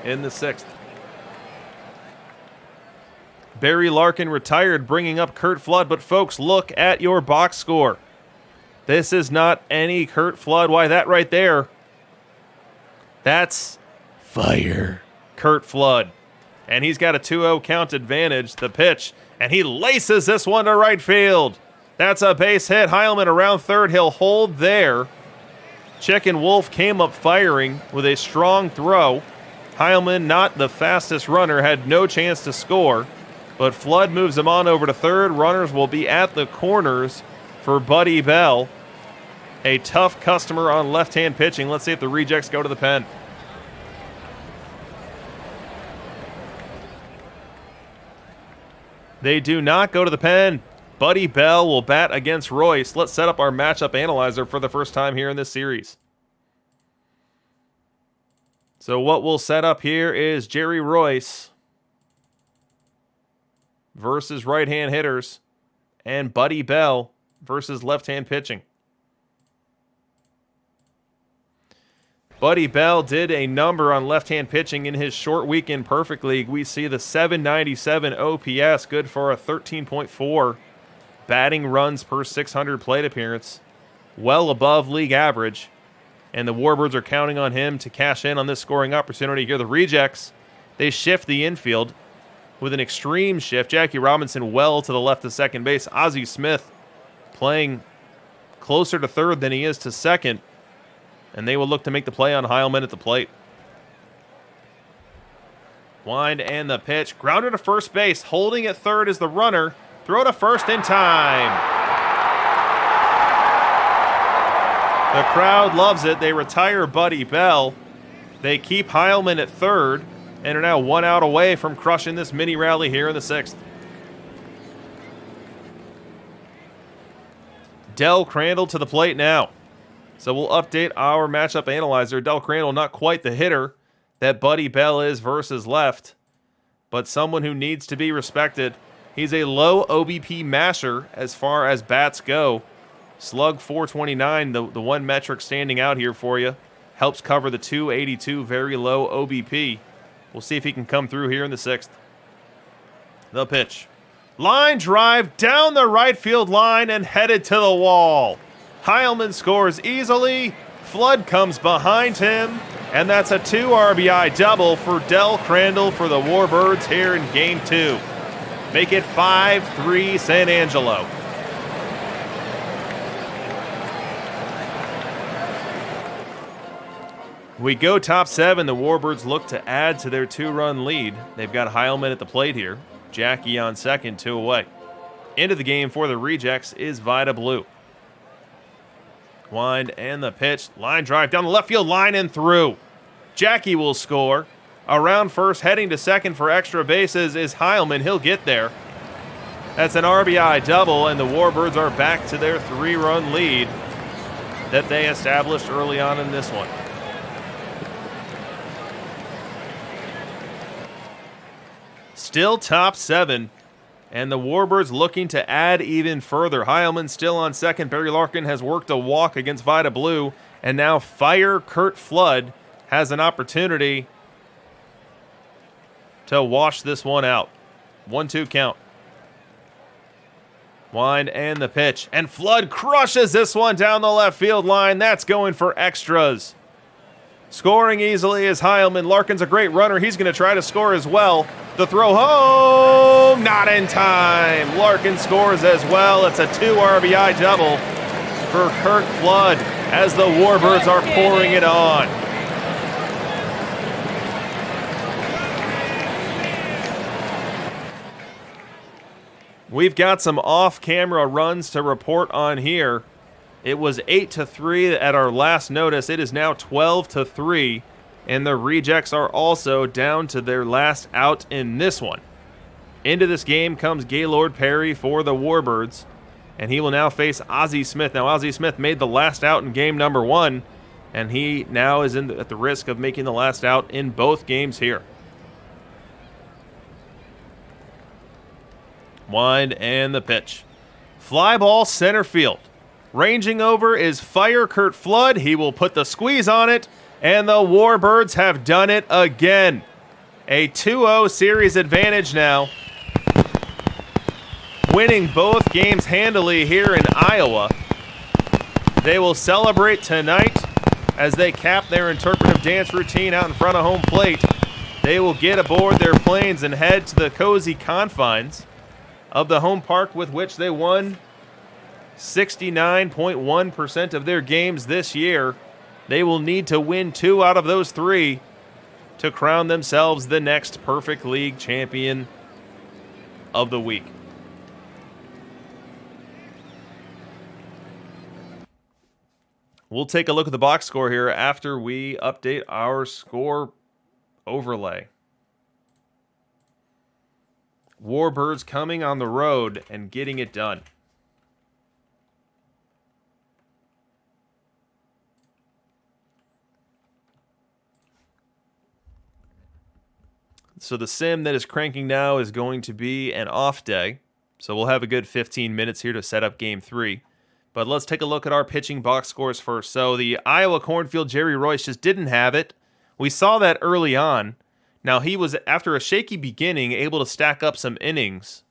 in the 6th. Barry Larkin retired, bringing up Curt Flood. But, folks, look at your box score. This is not any Curt Flood. Why, that right there, that's fire. Curt Flood. And he's got a 2-0 count advantage. The pitch, and he laces this one to right field. That's a base hit. Heilman around third. He'll hold there. Chicken Wolf came up firing with a strong throw. Heilman, not the fastest runner, had no chance to score. But Flood moves him on over to third. Runners will be at the corners for Buddy Bell. A tough customer on left-hand pitching. Let's see if the Rejects go to the pen. They do not go to the pen. Buddy Bell will bat against Royce. Let's set up our matchup analyzer for the first time here in this series. So what we'll set up here is Jerry Royce versus right-hand hitters, and Buddy Bell versus left-hand pitching. Buddy Bell did a number on left-hand pitching in his short week in Perfect League. We see the 797 OPS, good for a 13.4 batting runs per 600 plate appearance, well above league average, and the Warbirds are counting on him to cash in on this scoring opportunity here. The Rejects, they shift the infield with an extreme shift. Jackie Robinson well to the left of second base. Ozzie Smith playing closer to third than he is to second. And they will look to make the play on Heilman at the plate. Wind and the pitch. Grounder to first base. Holding at third is the runner. Throw to first in time. The crowd loves it. They retire Buddy Bell. They keep Heilman at third and are now 1 out away from crushing this mini rally here in the 6th. Del Crandall to the plate now. So we'll update our matchup analyzer. Del Crandall, not quite the hitter that Buddy Bell is versus left, but someone who needs to be respected. He's a low OBP masher as far as bats go. Slug 429, the one metric standing out here for you. Helps cover the 282 very low OBP. We'll see if he can come through here in the 6th. The pitch. Line drive down the right field line and headed to the wall. Heilman scores easily. Flood comes behind him. And that's a 2 RBI double for Del Crandall for the Warbirds here in Game 2. Make it 5-3 San Angelo. We go top 7. The Warbirds look to add to their 2-run lead. They've got Heilman at the plate here. Jackie on second, 2 away. Into the game for the Rejects is Vida Blue. Wind and the pitch. Line drive down the left field line and through. Jackie will score. Around first, heading to second for extra bases is Heilman. He'll get there. That's an RBI double, and the Warbirds are back to their 3-run lead that they established early on in this one. Still top 7, and the Warbirds looking to add even further. Heilman still on second. Barry Larkin has worked a walk against Vida Blue, and now Fire Kurt Flood has an opportunity to wash this one out. 1-2 count. Wind and the pitch. And Flood crushes this one down the left field line. That's going for extras. Scoring easily is Heilman. Larkin's a great runner. He's going to try to score as well. The throw home, not in time. Larkin scores as well. It's a 2 RBI double for Kurt Flood as the Warbirds are pouring it on. We've got some off-camera runs to report on here. It was 8-3 at our last notice. It is now 12-3, and the Rejects are also down to their last out in this one. Into this game comes Gaylord Perry for the Warbirds, and he will now face Ozzie Smith. Now, Ozzie Smith made the last out in game number 1, and he now is at the risk of making the last out in both games here. Wind and the pitch. Fly ball center field. Ranging over is Fire Kurt Flood. He will put the squeeze on it, and the Warbirds have done it again. A 2-0 series advantage now. Winning both games handily here in Iowa. They will celebrate tonight as they cap their interpretive dance routine out in front of home plate. They will get aboard their planes and head to the cozy confines of the home park with which they won 69.1% of their games this year. They will need to win 2 out of those 3 to crown themselves the next Perfect League champion of the week. We'll take a look at the box score here after we update our score overlay. Warbirds coming on the road and getting it done. So the sim that is cranking now is going to be an off day. So we'll have a good 15 minutes here to set up game 3. But let's take a look at our pitching box scores first. So the Iowa Cornfield, Jerry Royce just didn't have it. We saw that early on. Now, he was, after a shaky beginning, able to stack up some innings,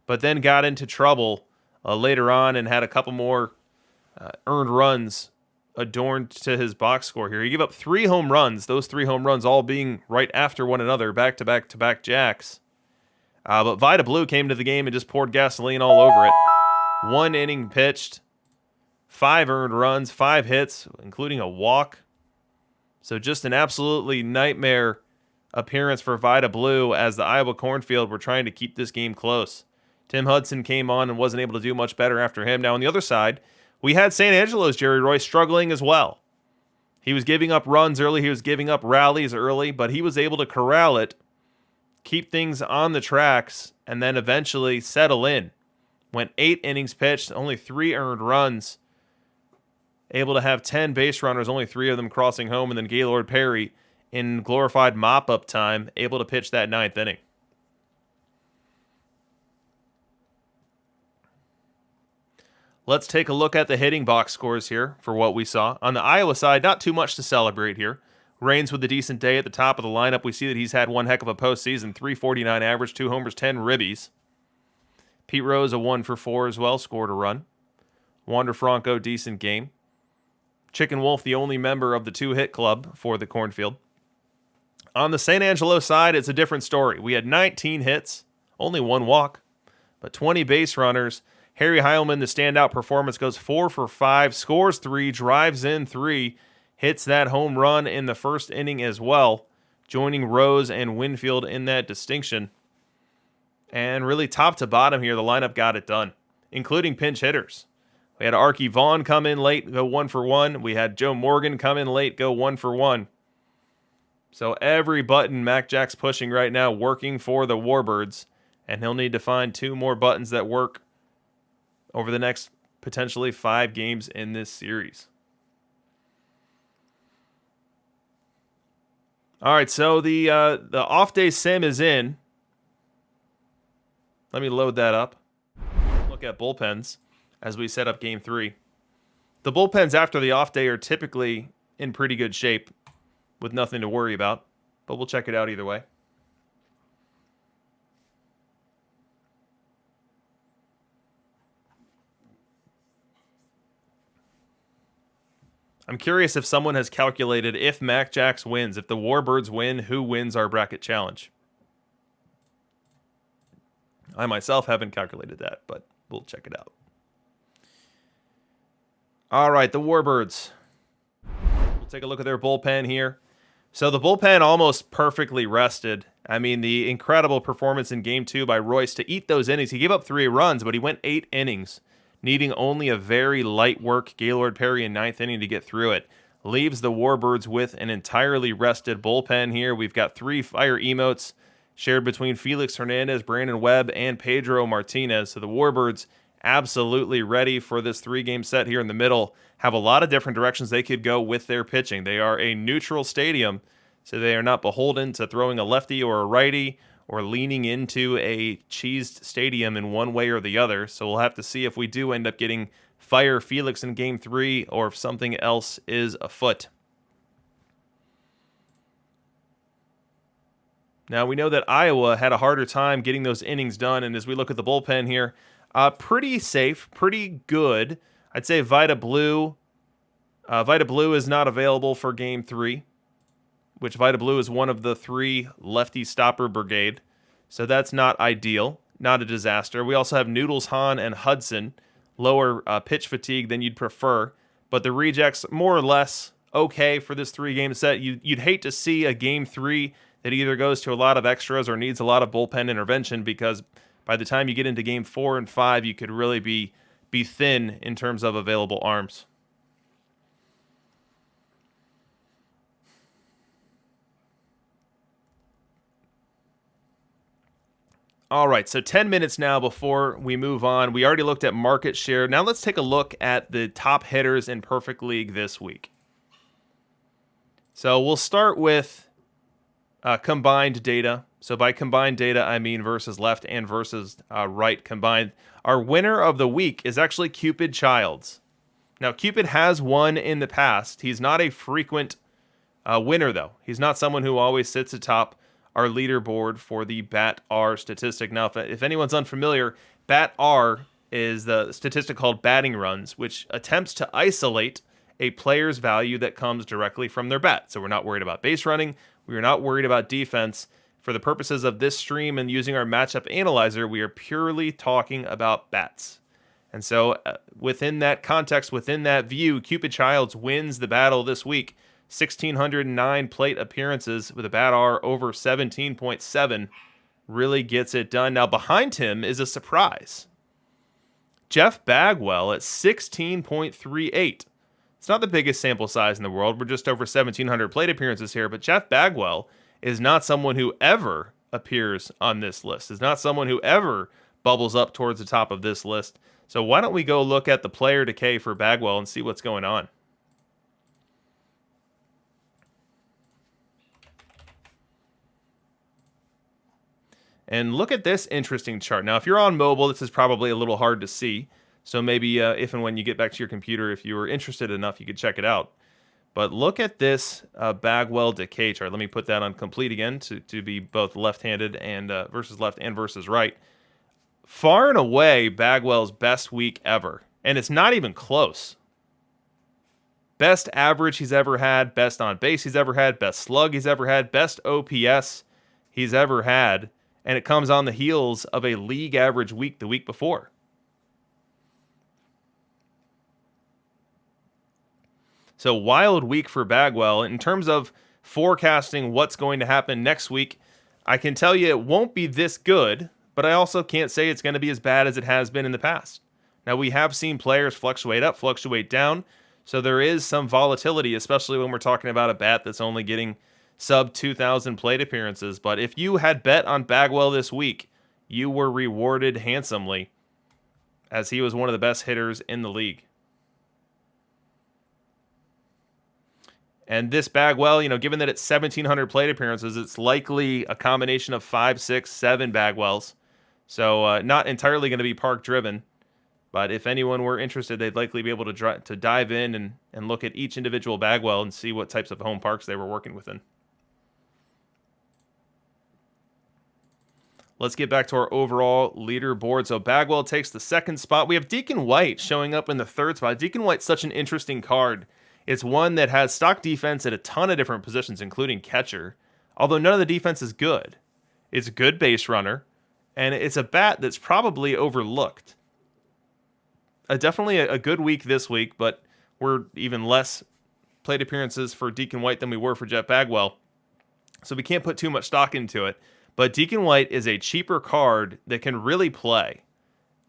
but then got into trouble later on and had a couple more earned runs adorned to his box score here. He gave up 3 home runs, those 3 home runs all being right after one another, back-to-back jacks. But Vida Blue came to the game and just poured gasoline all over it. 1 inning pitched, 5 earned runs, 5 hits, including a walk. So just an absolutely nightmare appearance for Vida Blue as the Iowa Cornfield were trying to keep this game close. Tim Hudson came on and wasn't able to do much better after him. Now on the other side, we had San Angelo's Jerry Royce struggling as well. He was giving up runs early, he was giving up rallies early, but he was able to corral it, keep things on the tracks, and then eventually settle in. Went 8 innings pitched, only 3 earned runs. Able to have 10 base runners, only 3 of them crossing home, and then Gaylord Perry in glorified mop-up time, able to pitch that 9th inning. Let's take a look at the hitting box scores here for what we saw. On the Iowa side, not too much to celebrate here. Raines with a decent day at the top of the lineup. We see that he's had one heck of a postseason, 349 average, 2 homers, 10 ribbies. Pete Rose, a 1 for 4 as well, scored a run. Wander Franco, decent game. Chicken Wolf, the only member of the 2-hit club for the Cornfield. On the San Angelo side, it's a different story. We had 19 hits, only 1 walk, but 20 base runners. Harry Heilman, the standout performance, goes 4 for 5, scores 3, drives in 3, hits that home run in the first inning as well, joining Rose and Winfield in that distinction. And really top to bottom here, the lineup got it done, including pinch hitters. We had Arky Vaughn come in late, go 1 for 1. We had Joe Morgan come in late, go 1 for 1. So every button Mac Jack's pushing right now working for the Warbirds, and he'll need to find 2 more buttons that work over the next potentially 5 games in this series. All right, so the off-day sim is in. Let me load that up. Look at bullpens as we set up Game 3. The bullpens after the off day are typically in pretty good shape with nothing to worry about, but we'll check it out either way. I'm curious if someone has calculated if Mac Jacks wins, if the Warbirds win, who wins our bracket challenge. I myself haven't calculated that, but we'll check it out. All right, the Warbirds. We'll take a look at their bullpen here. So the bullpen almost perfectly rested. I mean, the incredible performance in Game 2 by Royce to eat those innings. He gave up 3 runs, but he went 8 innings, needing only a very light work Gaylord Perry in 9th inning to get through it. Leaves the Warbirds with an entirely rested bullpen here. We've got 3 fire emotes shared between Felix Hernandez, Brandon Webb, and Pedro Martinez. So the Warbirds absolutely ready for this 3-game set here in the middle. Have a lot of different directions they could go with their pitching. They are a neutral stadium, so they are not beholden to throwing a lefty or a righty or leaning into a cheesed stadium in one way or the other. So we'll have to see if we do end up getting fire Felix in Game 3 or if something else is afoot. Now, we know that Iowa had a harder time getting those innings done, and as we look at the bullpen here, pretty safe, pretty good. I'd say Vida Blue is not available for Game 3, which Vida Blue is one of the 3 lefty stopper brigade, so that's not ideal, not a disaster. We also have Noodles, Hahn, and Hudson, lower pitch fatigue than you'd prefer, but the rejects more or less okay for this 3-game set. You'd hate to see a Game 3 that either goes to a lot of extras or needs a lot of bullpen intervention, because by the time you get into Game 4 and 5, you could really be thin in terms of available arms. All right, so 10 minutes now before we move on. We already looked at market share. Now let's take a look at the top hitters in Perfect League this week. So we'll start with combined data. So by combined data, I mean versus left and versus right combined. Our winner of the week is actually Cupid Childs. Now, Cupid has won in the past. He's not a frequent winner, though. He's not someone who always sits atop our leaderboard for the BAT-R statistic. Now, if anyone's unfamiliar, BAT-R is the statistic called batting runs, which attempts to isolate a player's value that comes directly from their bat. So we're not worried about base running. We're not worried about defense. For the purposes of this stream and using our matchup analyzer, we are purely talking about bats. And so within that context, within that view, Cupid Childs wins the battle this week. 1,609 plate appearances with a BAT-R over 17.7. Really gets it done. Now behind him is a surprise. Jeff Bagwell at 16.38. It's not the biggest sample size in the world. We're just over 1,700 plate appearances here, but Jeff Bagwell is not someone who ever appears on this list, is not someone who ever bubbles up towards the top of this list. So why don't we go look at the player decay for Bagwell and see what's going on. And look at this interesting chart. Now, if you're on mobile, this is probably a little hard to see. So maybe if and when you get back to your computer, if you were interested enough, you could check it out. But look at this Bagwell decay chart. Let me put that on complete again to be both left-handed and versus left and versus right. Far and away, Bagwell's best week ever. And it's not even close. Best average he's ever had, best on base he's ever had, best slug he's ever had, best OPS he's ever had. And it comes on the heels of a league average week the week before. So wild week for Bagwell. In terms of forecasting what's going to happen next week, I can tell you it won't be this good, but I also can't say it's going to be as bad as it has been in the past. Now, we have seen players fluctuate up, fluctuate down, so there is some volatility, especially when we're talking about a bat that's only getting sub 2,000 plate appearances. But if you had bet on Bagwell this week, you were rewarded handsomely, as he was one of the best hitters in the league. And this Bagwell, given that it's 1,700 plate appearances, it's likely a combination of 5, 6, 7 Bagwells. So not entirely going to be park driven. But if anyone were interested, they'd likely be able to dive in and look at each individual Bagwell and see what types of home parks they were working within. Let's get back to our overall leaderboard. So Bagwell takes the second spot. We have Deacon White showing up in the third spot. Deacon White's such an interesting card. It's one that has stock defense at a ton of different positions, including catcher, although none of the defense is good. It's a good base runner, and it's a bat that's probably overlooked. Definitely a good week this week, but we're even less plate appearances for Deacon White than we were for Jeff Bagwell, so we can't put too much stock into it. But Deacon White is a cheaper card that can really play.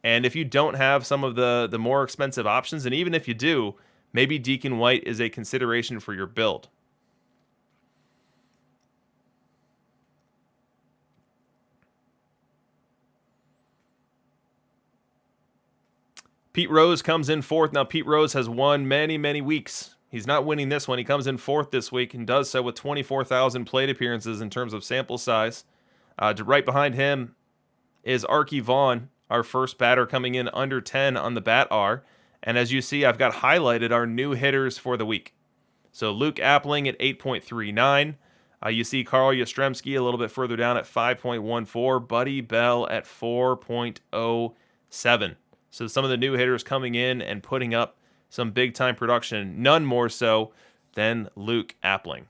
And if you don't have some of the more expensive options, and even if you do, maybe Deacon White is a consideration for your build. Pete Rose comes in fourth. Now, Pete Rose has won many, many weeks. He's not winning this one. He comes in fourth this week and does so with 24,000 plate appearances in terms of sample size. Right behind him is Archie Vaughn, our first batter coming in under 10 on the bat R. And as you see, I've got highlighted our new hitters for the week. So Luke Appling at 8.39. You see Carl Yastrzemski a little bit further down at 5.14. Buddy Bell at 4.07. So some of the new hitters coming in and putting up some big-time production, none more so than Luke Appling.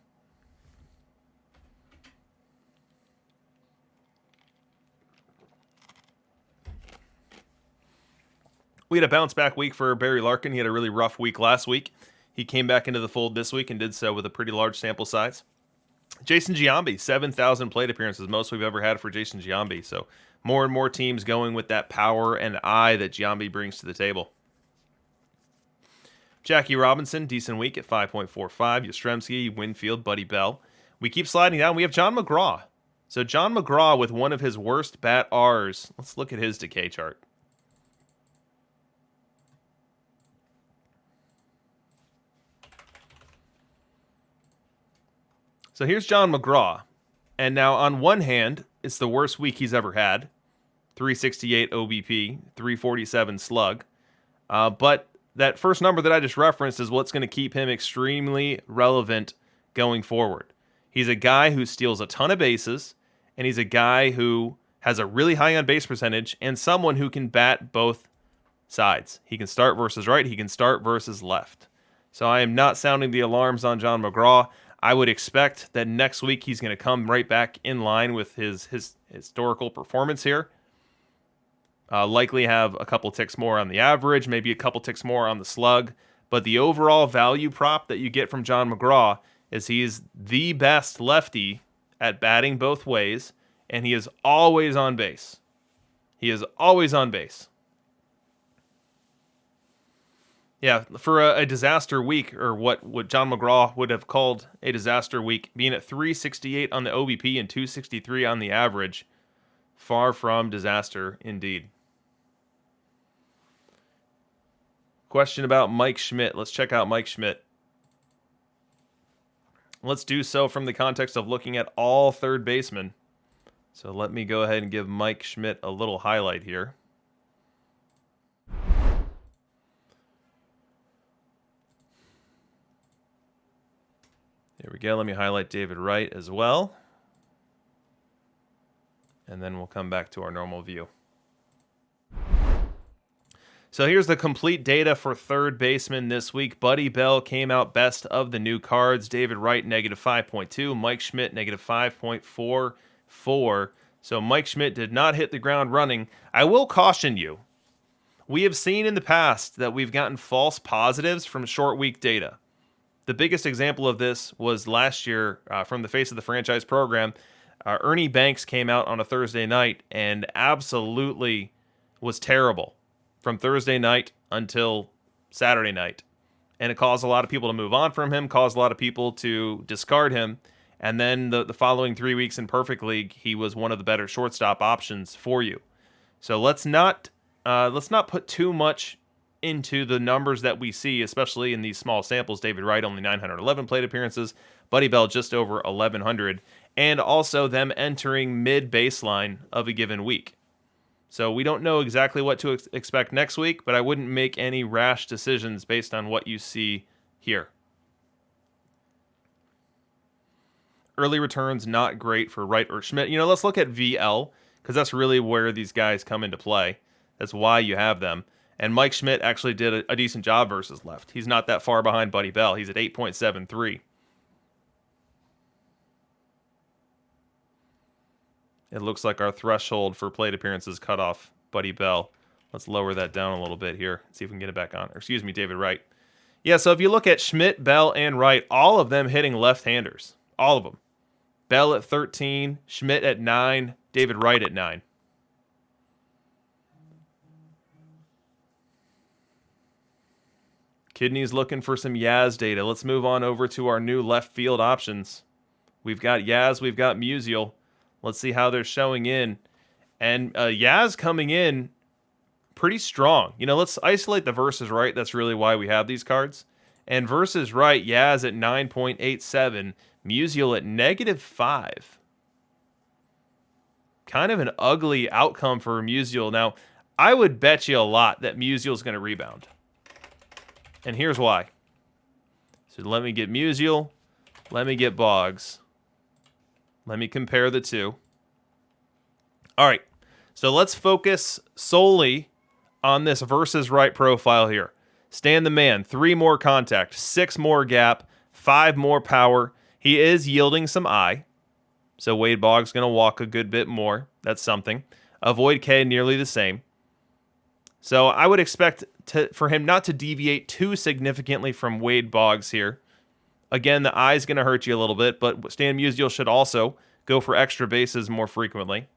We had a bounce-back week for Barry Larkin. He had a really rough week last week. He came back into the fold this week and did so with a pretty large sample size. Jason Giambi, 7,000 plate appearances, most we've ever had for Jason Giambi. So more and more teams going with that power and eye that Giambi brings to the table. Jackie Robinson, decent week at 5.45. Yastrzemski, Winfield, Buddy Bell. We keep sliding down. We have John Mcgraw. So John Mcgraw with one of his worst bat Rs. Let's look at his decay chart. So here's John Mcgraw. And now on one hand, it's the worst week he's ever had. 368 OBP, 347 slug. But that first number that I just referenced is what's going to keep him extremely relevant going forward. He's a guy who steals a ton of bases, and he's a guy who has a really high on-base percentage and someone who can bat both sides. He can start versus right, he can start versus left. So I am not sounding the alarms on John Mcgraw. I would expect that next week he's going to come right back in line with his historical performance here. Likely have a couple ticks more on the average, maybe a couple ticks more on the slug. But the overall value prop that you get from John Mcgraw is he's the best lefty at batting both ways, and he is always on base. He is always on base. Yeah, for a disaster week, or what John Mcgraw would have called a disaster week, being at 368 on the OBP and 263 on the average, far from disaster indeed. Question about Mike Schmidt. Let's check out Mike Schmidt. Let's do so from the context of looking at all third basemen. So let me go ahead and give Mike Schmidt a little highlight here. There we go. Let me highlight David Wright as well. And then we'll come back to our normal view. So here's the complete data for third baseman this week. Buddy Bell came out best of the new cards. David Wright, negative 5.2. Mike Schmidt, negative 5.44. So Mike Schmidt did not hit the ground running. I will caution you. We have seen in the past that we've gotten false positives from short week data. The biggest example of this was last year from the face of the franchise program. Ernie Banks came out on a Thursday night and absolutely was terrible. from Thursday night until Saturday night. And it caused a lot of people to move on from him, caused a lot of people to discard him. And then the following 3 weeks in Perfect League, he was one of the better shortstop options for you. So let's not put too much into the numbers that we see, especially in these small samples. David Wright, only 911 plate appearances. Buddy Bell, just over 1,100. And also them entering mid-baseline of a given week. So we don't know exactly what to expect next week, but I wouldn't make any rash decisions based on what you see here. Early returns, not great for Wright or Schmidt. Let's look at VL, because that's really where these guys come into play. That's why you have them. And Mike Schmidt actually did a decent job versus left. He's not that far behind Buddy Bell. He's at 8.73. It looks like our threshold for plate appearances cut off Buddy Bell. Let's lower that down a little bit here. See if we can get it back on. Or excuse me, David Wright. Yeah, so if you look at Schmidt, Bell, and Wright, all of them hitting left-handers. All of them. Bell at 13, Schmidt at 9, David Wright at 9. Kidney's looking for some Yaz data. Let's move on over to our new left field options. We've got Yaz, we've got Musial. Let's see how they're showing in. And Yaz coming in pretty strong. Let's isolate the versus right. That's really why we have these cards. And versus right, Yaz at 9.87. Musial at -5. Kind of an ugly outcome for Musial. Now, I would bet you a lot that Musial's going to rebound. And here's why. So let me get Musial. Let me get Boggs. Let me compare the two. All right. So let's focus solely on this versus right profile here. Stan the man, 3 more contact, 6 more gap, 5 more power. He is yielding some I. So Wade Boggs going to walk a good bit more. That's something. Avoid K, nearly the same. So I would expect for him not to deviate too significantly from Wade Boggs here. Again, the I is going to hurt you a little bit, but Stan Musial should also go for extra bases more frequently.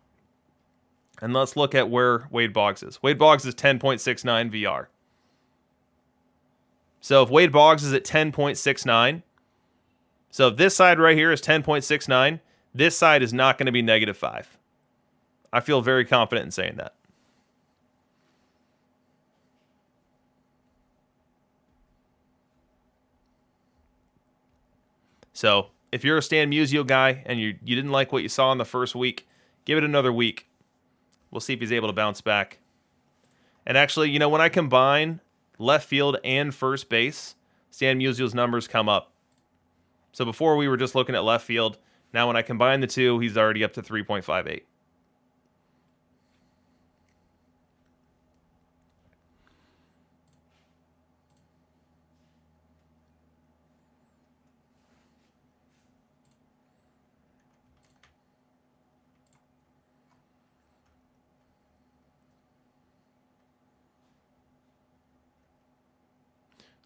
And let's look at where Wade Boggs is. Wade Boggs is 10.69 VR. So if Wade Boggs is at 10.69, so if this side right here is 10.69, this side is not going to be -5. I feel very confident in saying that. So if you're a Stan Musial guy and you didn't like what you saw in the first week, give it another week. We'll see if he's able to bounce back. And actually, when I combine left field and first base, Stan Musial's numbers come up. So before we were just looking at left field. Now when I combine the two, he's already up to 3.58.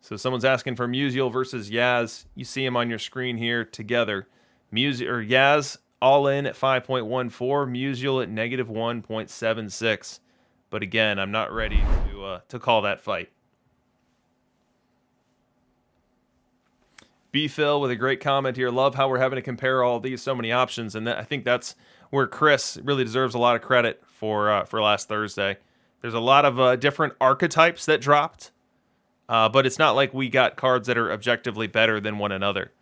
So someone's asking for Musial versus Yaz. You see him on your screen here together. Yaz all in at 5.14, Musial at -1.76. But again, I'm not ready to call that fight. B-Phil with a great comment here. Love how we're having to compare all these, so many options, and I think that's where Chris really deserves a lot of credit for last Thursday. There's a lot of different archetypes that dropped. But it's not like we got cards that are objectively better than one another.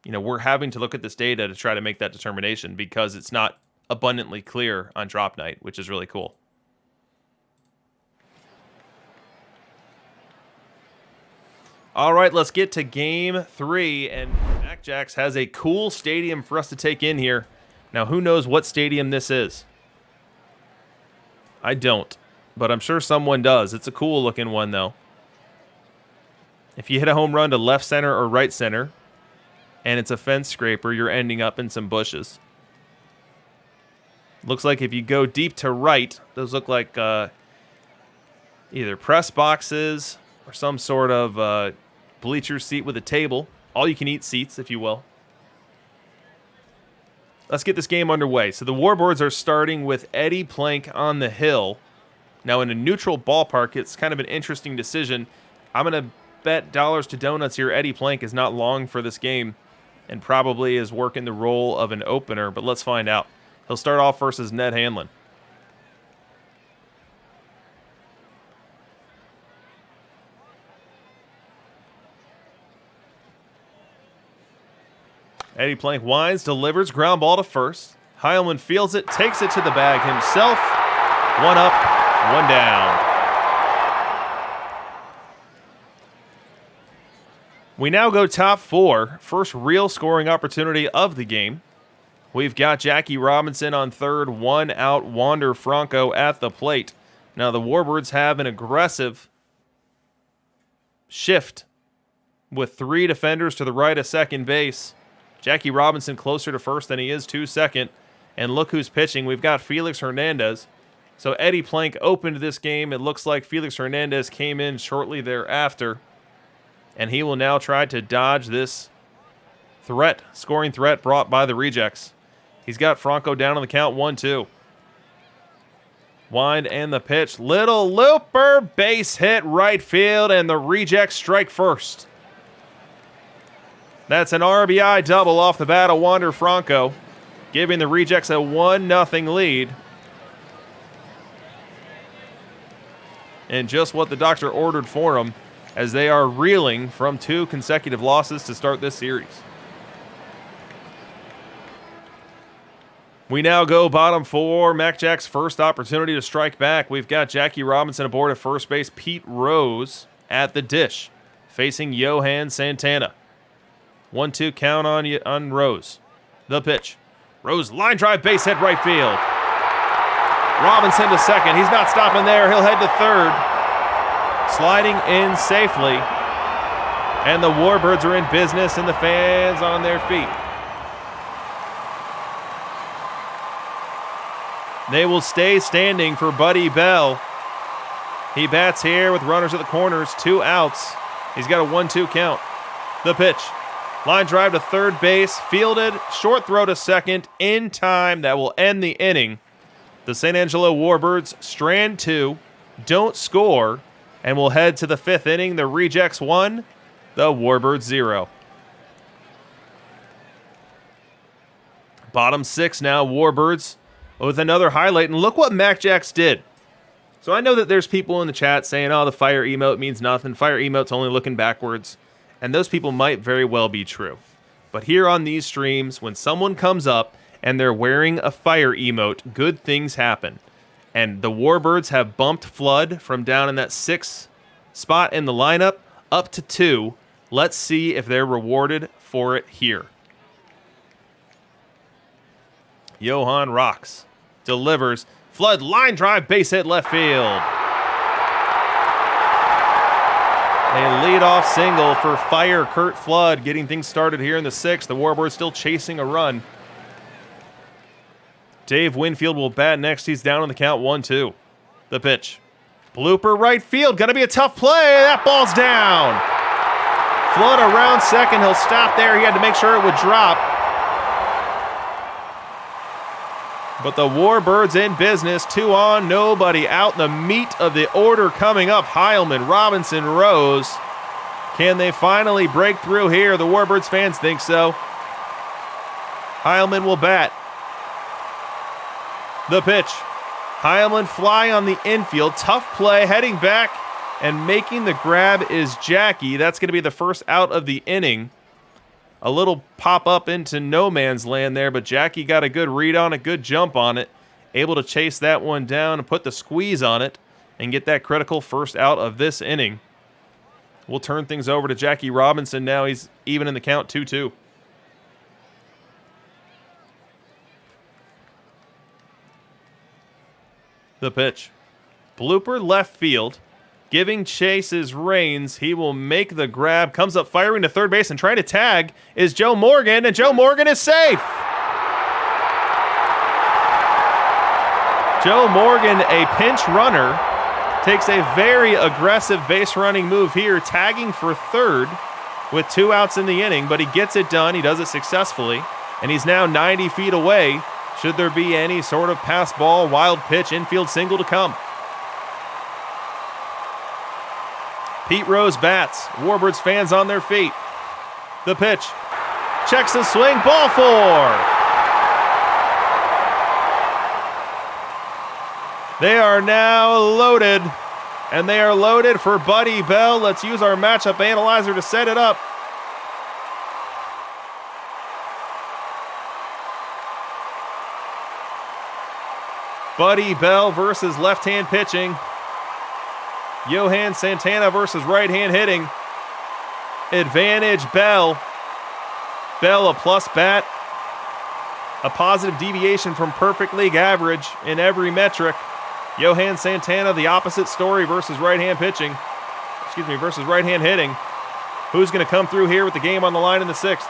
We're having to look at this data to try to make that determination because it's not abundantly clear on drop night, which is really cool. All right, let's get to game 3. And Mac Jacks has a cool stadium for us to take in here. Now, who knows what stadium this is? I don't, but I'm sure someone does. It's a cool looking one, though. If you hit a home run to left center or right center, and it's a fence scraper, you're ending up in some bushes. Looks like if you go deep to right, those look like either press boxes or some sort of bleacher seat with a table. All-you-can-eat seats, if you will. Let's get this game underway. So the Warboards are starting with Eddie Plank on the hill. Now, in a neutral ballpark, it's kind of an interesting decision. I'm going to bet dollars to donuts here. Eddie Plank is not long for this game and probably is working the role of an opener, but let's find out. He'll start off versus Ned Hanlon. Eddie Plank winds, delivers, ground ball to first. Heilman fields it, takes it to the bag himself. One up, one down. We now go top four. First real scoring opportunity of the game. We've got Jackie Robinson on third, 1 out, Wander Franco at the plate. Now the Warbirds have an aggressive shift with 3 defenders to the right of second base. Jackie Robinson closer to first than he is to second. And look who's pitching. We've got Felix Hernandez. So Eddie Plank opened this game. It looks like Felix Hernandez came in shortly thereafter. And he will now try to dodge this scoring threat brought by the rejects. He's got Franco down on the count, 1-2. Wind and the pitch. Little looper, base hit right field, and the rejects strike first. That's an RBI double off the bat of Wander Franco, giving the rejects a 1-0 lead. And just what the doctor ordered for them, as they are reeling from 2 consecutive losses to start this series. We now go bottom 4. Mac Jack's first opportunity to strike back. We've got Jackie Robinson aboard at first base. Pete Rose at the dish, facing Johan Santana. 1-2 count on Rose. The pitch. Rose line drive, base hit right field. Robinson to second. He's not stopping there. He'll head to third. Sliding in safely. And the Warbirds are in business and the fans on their feet. They will stay standing for Buddy Bell. He bats here with runners at the corners, 2 outs. He's got a 1-2 count. The pitch. Line drive to third base, fielded, short throw to second, in time. That will end the inning. The San Angelo Warbirds strand 2, don't score, and will head to the 5th inning. The Rejects 1, the Warbirds 0. Bottom 6 now, Warbirds with another highlight, and look what Mac Jacks did. So I know that there's people in the chat saying, oh, the fire emote means nothing. Fire emote's only looking backwards. And those people might very well be true. But here on these streams, when someone comes up and they're wearing a fire emote, good things happen. And the Warbirds have bumped Flood from down in that 6th spot in the lineup up to 2. Let's see if they're rewarded for it here. Johan rocks, delivers. Flood line drive, base hit left field. A leadoff single for Fire Kurt Flood, getting things started here in the 6th. The Warbirds still chasing a run. Dave Winfield will bat next. He's down on the count, 1-2. The pitch. Blooper right field. Going to be a tough play. That ball's down. Flood around second. He'll stop there. He had to make sure it would drop. But the Warbirds in business. 2 on, nobody out. The meat of the order coming up. Heilman, Robinson, Rose. Can they finally break through here? The Warbirds fans think so. Heilman will bat. The pitch. Heilman fly on the infield. Tough play, heading back and making the grab is Jackie. That's going to be the first out of the inning. A little pop up into no man's land there, but Jackie got a good read on it, good jump on it. Able to chase that one down and put the squeeze on it and get that critical first out of this inning. We'll turn things over to Jackie Robinson now. He's even in the count, 2-2. The pitch. Blooper left field. Giving Chase his reins. He will make the grab. Comes up firing to third base and trying to tag is Joe Morgan, and Joe Morgan is safe. Joe Morgan, a pinch runner, takes a very aggressive base running move here, tagging for third with 2 outs in the inning, but he gets it done. He does it successfully, and he's now 90 feet away should there be any sort of pass ball, wild pitch, infield single to come. Pete Rose bats. Warbirds fans on their feet. The pitch. Checks and swing. Ball 4. They are now loaded. And they are loaded for Buddy Bell. Let's use our matchup analyzer to set it up. Buddy Bell versus left-hand pitching. Johan Santana versus right-hand hitting. Advantage Bell. Bell a plus bat. A positive deviation from perfect league average in every metric. Johan Santana, the opposite story versus right-hand pitching. Versus right-hand hitting. Who's going to come through here with the game on the line in the 6th?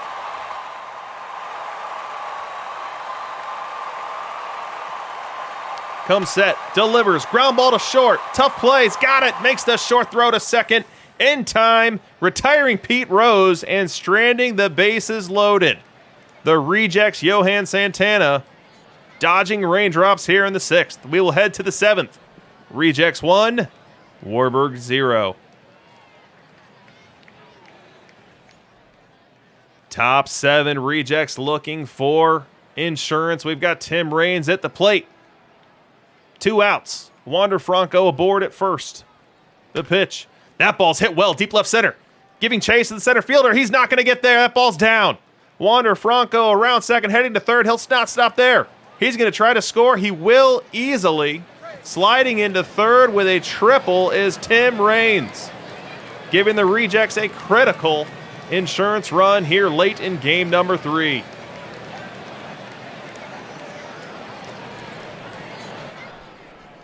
Comes set, delivers, ground ball to short, tough plays, got it, makes the short throw to second, in time, retiring Pete Rose and stranding the bases loaded. The rejects Johan Santana, dodging raindrops here in the 6th. We will head to the 7th. Rejects 1, Warburg 0. Top 7 rejects looking for insurance. We've got Tim Raines at the plate. 2 outs. Wander Franco aboard at first. The pitch. That ball's hit well, deep left center. Giving chase to the center fielder. He's not going to get there. That ball's down. Wander Franco around second, heading to third. He'll not stop there. He's going to try to score. He will easily. Sliding into third with a triple is Tim Raines, giving the rejects a critical insurance run here late in game number 3.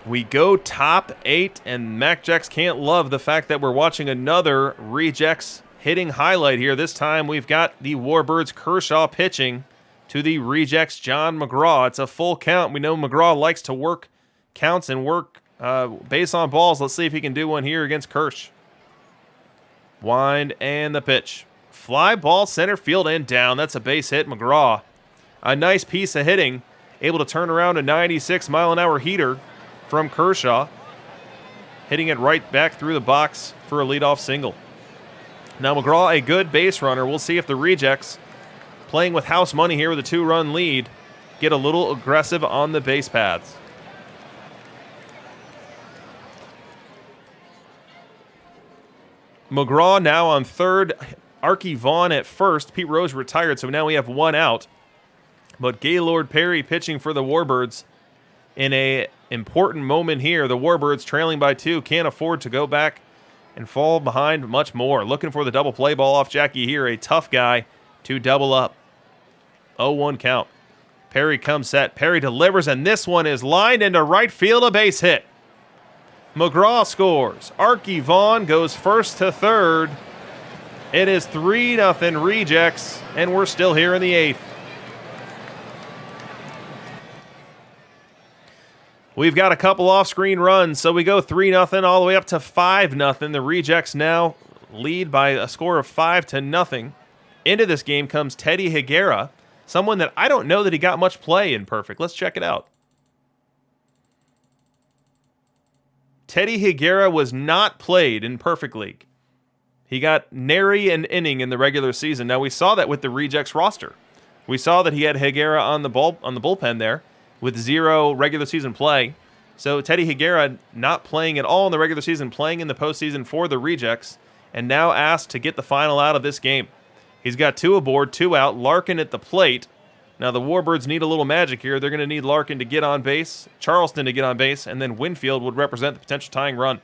We go top 8, and MacJacks can't love the fact that we're watching another rejects hitting highlight here. This time we've got the Warbirds Kershaw pitching to the rejects John Mcgraw. It's a full count. We know Mcgraw likes to work counts and work base on balls. Let's see if he can do one here against Kersh. Wind and the pitch. Fly ball center field and down. That's a base hit. Mcgraw, a nice piece of hitting, able to turn around a 96-mile-an-hour heater from Kershaw, hitting it right back through the box for a leadoff single. Now Mcgraw, a good base runner. We'll see if the rejects, playing with house money here with a 2-run lead, get a little aggressive on the base paths. Mcgraw now on third. Archie Vaughn at first. Pete Rose retired, so now we have 1 out. But Gaylord Perry pitching for the Warbirds in a important moment here. The Warbirds trailing by 2, can't afford to go back and fall behind much more. Looking for the double play ball off Jackie here, a tough guy to double up. 0-1 count. Perry comes set. Perry delivers, and this one is lined into right field, a base hit. Mcgraw scores. Archie Vaughn goes first to third. It is 3-0 rejects, and we're still here in the 8th. We've got a couple off-screen runs, so we go 3-0 all the way up to 5-0. The rejects now lead by a score of 5-0. Into this game comes Teddy Haguera, someone that I don't know that he got much play in Perfect. Let's check it out. Teddy Haguera was not played in Perfect League. He got nary an inning in the regular season. Now, we saw that with the rejects roster. We saw that he had Haguera on the bullpen there, with 0 regular season play. So Teddy Haguera not playing at all in the regular season, playing in the postseason for the rejects, and now asked to get the final out of this game. He's got 2 aboard, 2 out, Larkin at the plate. Now the Warbirds need a little magic here. They're going to need Larkin to get on base, Charleston to get on base, and then Winfield would represent the potential tying run.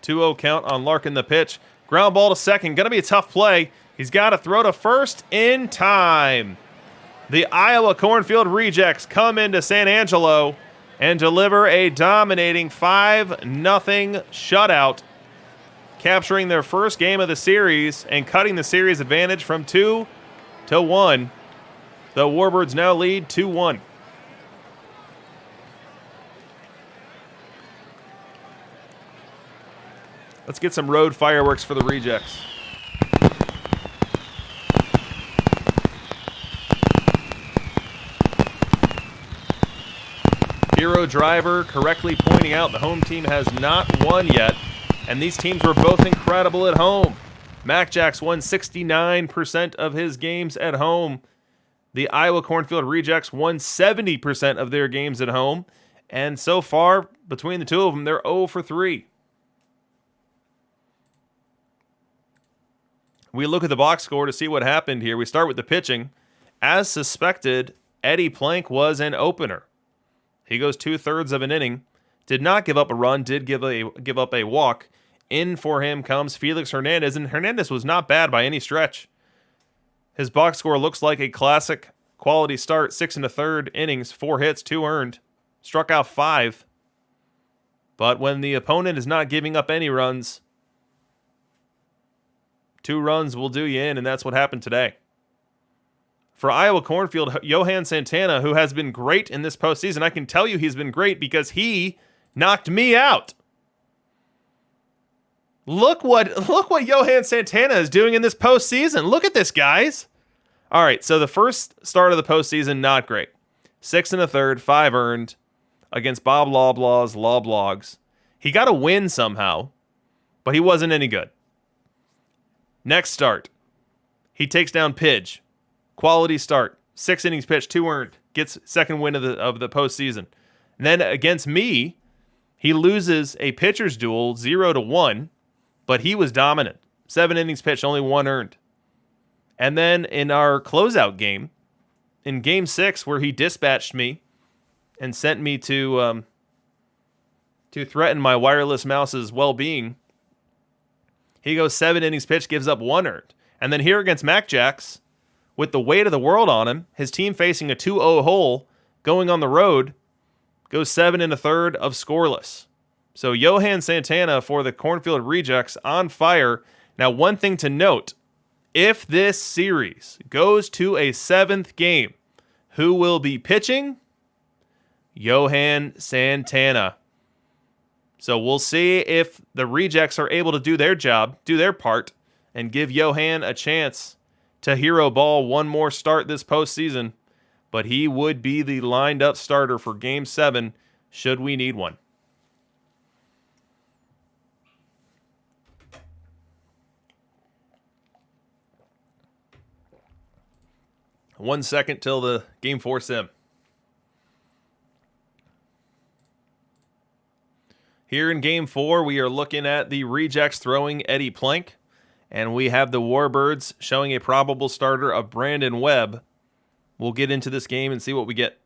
2-0 count on Larkin the pitch. Ground ball to second, going to be a tough play. He's got to throw to first in time. The Iowa Cornfield Rejects come into San Angelo and deliver a dominating 5-0 shutout, capturing their first game of the series and cutting the series advantage from 2-1. The Warbirds now lead 2-1. Let's get some road fireworks for the Rejects. Hero Driver correctly pointing out the home team has not won yet And these teams were both incredible at home. MacJacks won 69% of his games at home. The Iowa Cornfield Rejects won 70% of their games at home. And so far, between the two of them, they're 0 for 3. We look at the box score to see what happened here. We start with the pitching. As suspected, Eddie Plank was an opener. He goes 2/3 of an inning. Did not give up a run, did give up a walk. In for him comes Felix Hernandez, and Hernandez was not bad by any stretch. His box score looks like a classic quality start. 6 1/3 innings, 4 hits, 2 earned. Struck out 5. But when the opponent is not giving up any runs, 2 runs will do you in, and that's what happened today. For Iowa Cornfield, Johan Santana, who has been great in this postseason, I can tell you he's been great because he knocked me out. Look what Johan Santana is doing in this postseason. Look at this, guys. All right, so the first start of the postseason, not great. 6 1/3, 5 earned against Bob Loblaw's Loblogs. He got a win somehow, but he wasn't any good. Next start, he takes down Pidge. Quality start. 6 innings pitched, 2 earned. Gets second win of the postseason. And then against me, he loses a pitcher's duel 0-1, but he was dominant. 7 innings pitched, only 1 earned. And then in our closeout game, in Game 6, where he dispatched me and sent me to threaten my wireless mouse's well-being, he goes 7 innings pitched, gives up 1 earned. And then here against MacJacks, with the weight of the world on him, his team facing a 2-0 hole, going on the road, goes 7 1/3 of scoreless. So Johan Santana for the Cornfield Rejects on fire. Now, one thing to note, if this series goes to a 7th game, who will be pitching? Johan Santana. So we'll see if the Rejects are able to do their job, do their part, and give Johan a chance to hero ball one more start this postseason. But he would be the lined up starter for Game 7 should we need one. One second till the Game 4 sim. Here in Game 4, we are looking at the Rejects throwing Eddie Plank, and we have the Warbirds showing a probable starter of Brandon Webb. We'll get into this game and see what we get.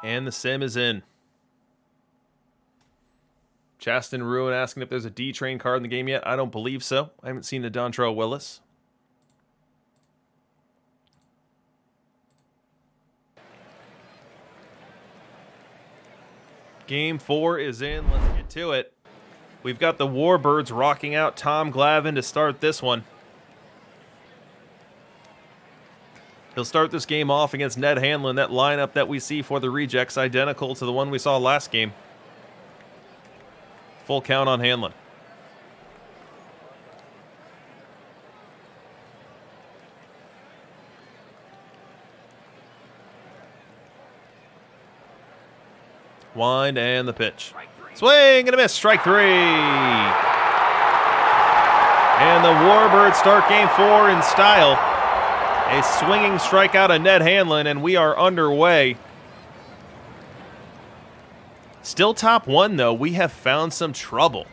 And the sim is in. Chaston Ruin asking if there's a D-Train card in the game yet. I don't believe so. I haven't seen a Dontrell Willis. Game 4 is in. Let's get to it. We've got the Warbirds rocking out Tom Glavine to start this one. He'll start this game off against Ned Hanlon. That lineup that we see for the Rejects, identical to the one we saw last game. Full count on Hanlon. Wind and the pitch. Swing and a miss. Strike 3. And the Warbirds start Game 4 in style. A swinging strikeout of Ned Hanlon, and we are underway. Still top 1, though. We have found some trouble.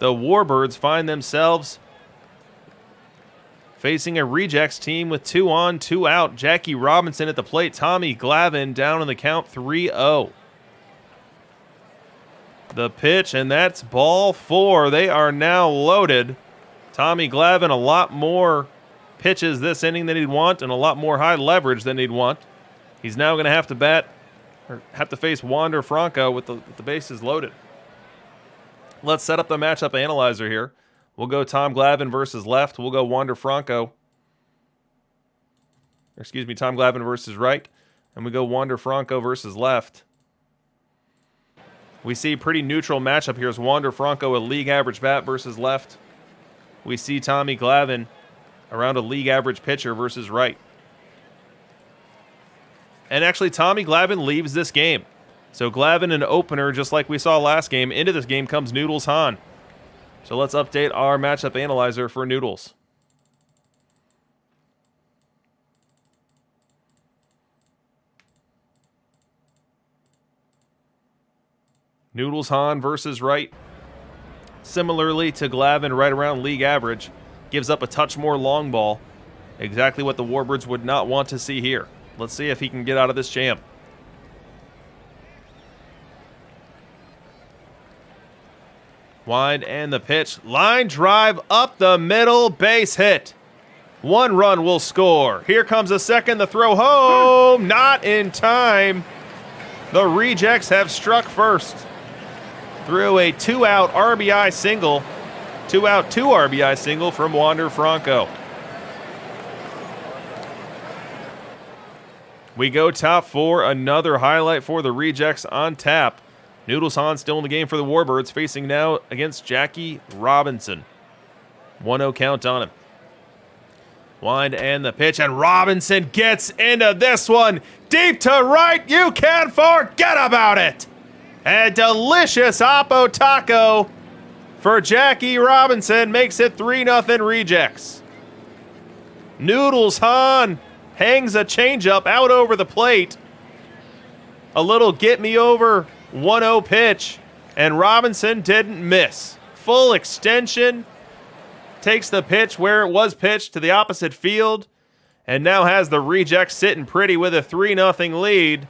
The Warbirds find themselves facing a Rejects team with 2 on, 2 out. Jackie Robinson at the plate. Tommy Glavine down in the count 3-0. The pitch, and that's ball 4. They are now loaded. Tommy Glavine, a lot more pitches this inning than he'd want, and a lot more high leverage than he'd want. He's now going to have to face Wander Franco with the bases loaded. Let's set up the matchup analyzer here. We'll go Tom Glavine versus left. We'll go Wander Franco excuse me, Tom Glavine versus right. And we go Wander Franco versus left. We see pretty neutral matchup here as Wander Franco, a league average bat versus left. We see Tommy Glavine around a league average pitcher versus right. And actually, Tommy Glavine leaves this game. So Glavine an opener, just like we saw last game. Into this game comes Noodles Hahn. So let's update our matchup analyzer for Noodles. Noodles Hahn versus right. Similarly to Glavine, right around league average. Gives up a touch more long ball. Exactly what the Warbirds would not want to see here. Let's see if he can get out of this jam. Wide and the pitch. Line drive up the middle. Base hit. 1 run will score. Here comes a second. The throw home. Not in time. The Rejects have struck first. Through a 2-out RBI single. 2-out, 2 RBI single from Wander Franco. We go top 4. Another highlight for the Rejects on tap. Noodles Hahn still in the game for the Warbirds, facing now against Jackie Robinson. 1-0 count on him. Wind and the pitch, and Robinson gets into this one. Deep to right, you can't forget about it. A delicious Oppo taco for Jackie Robinson makes it 3-0 Rejects. Noodles Hahn hangs a changeup out over the plate. A little get-me-over 1-0 pitch, and Robinson didn't miss. Full extension, takes the pitch where it was pitched to the opposite field, and now has the Rejects sitting pretty with a 3-0 lead.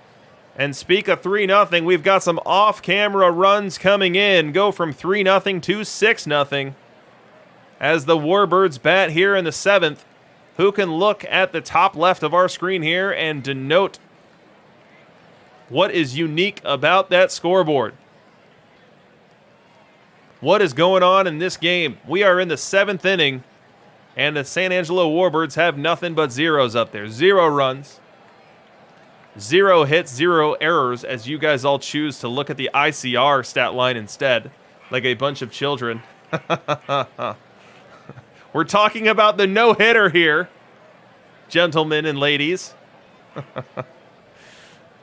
And speak of 3-0, we've got some off-camera runs coming in. Go from 3-0 to 6-0 as the Warbirds bat here in the 7th. Who can look at the top left of our screen here and denote what is unique about that scoreboard? What is going on in this game? We are in the 7th inning, and the San Angelo Warbirds have nothing but zeros up there. 0 runs, 0 hits, 0 errors, as you guys all choose to look at the ICR stat line instead, like a bunch of children. We're talking about the no-hitter here, gentlemen and ladies.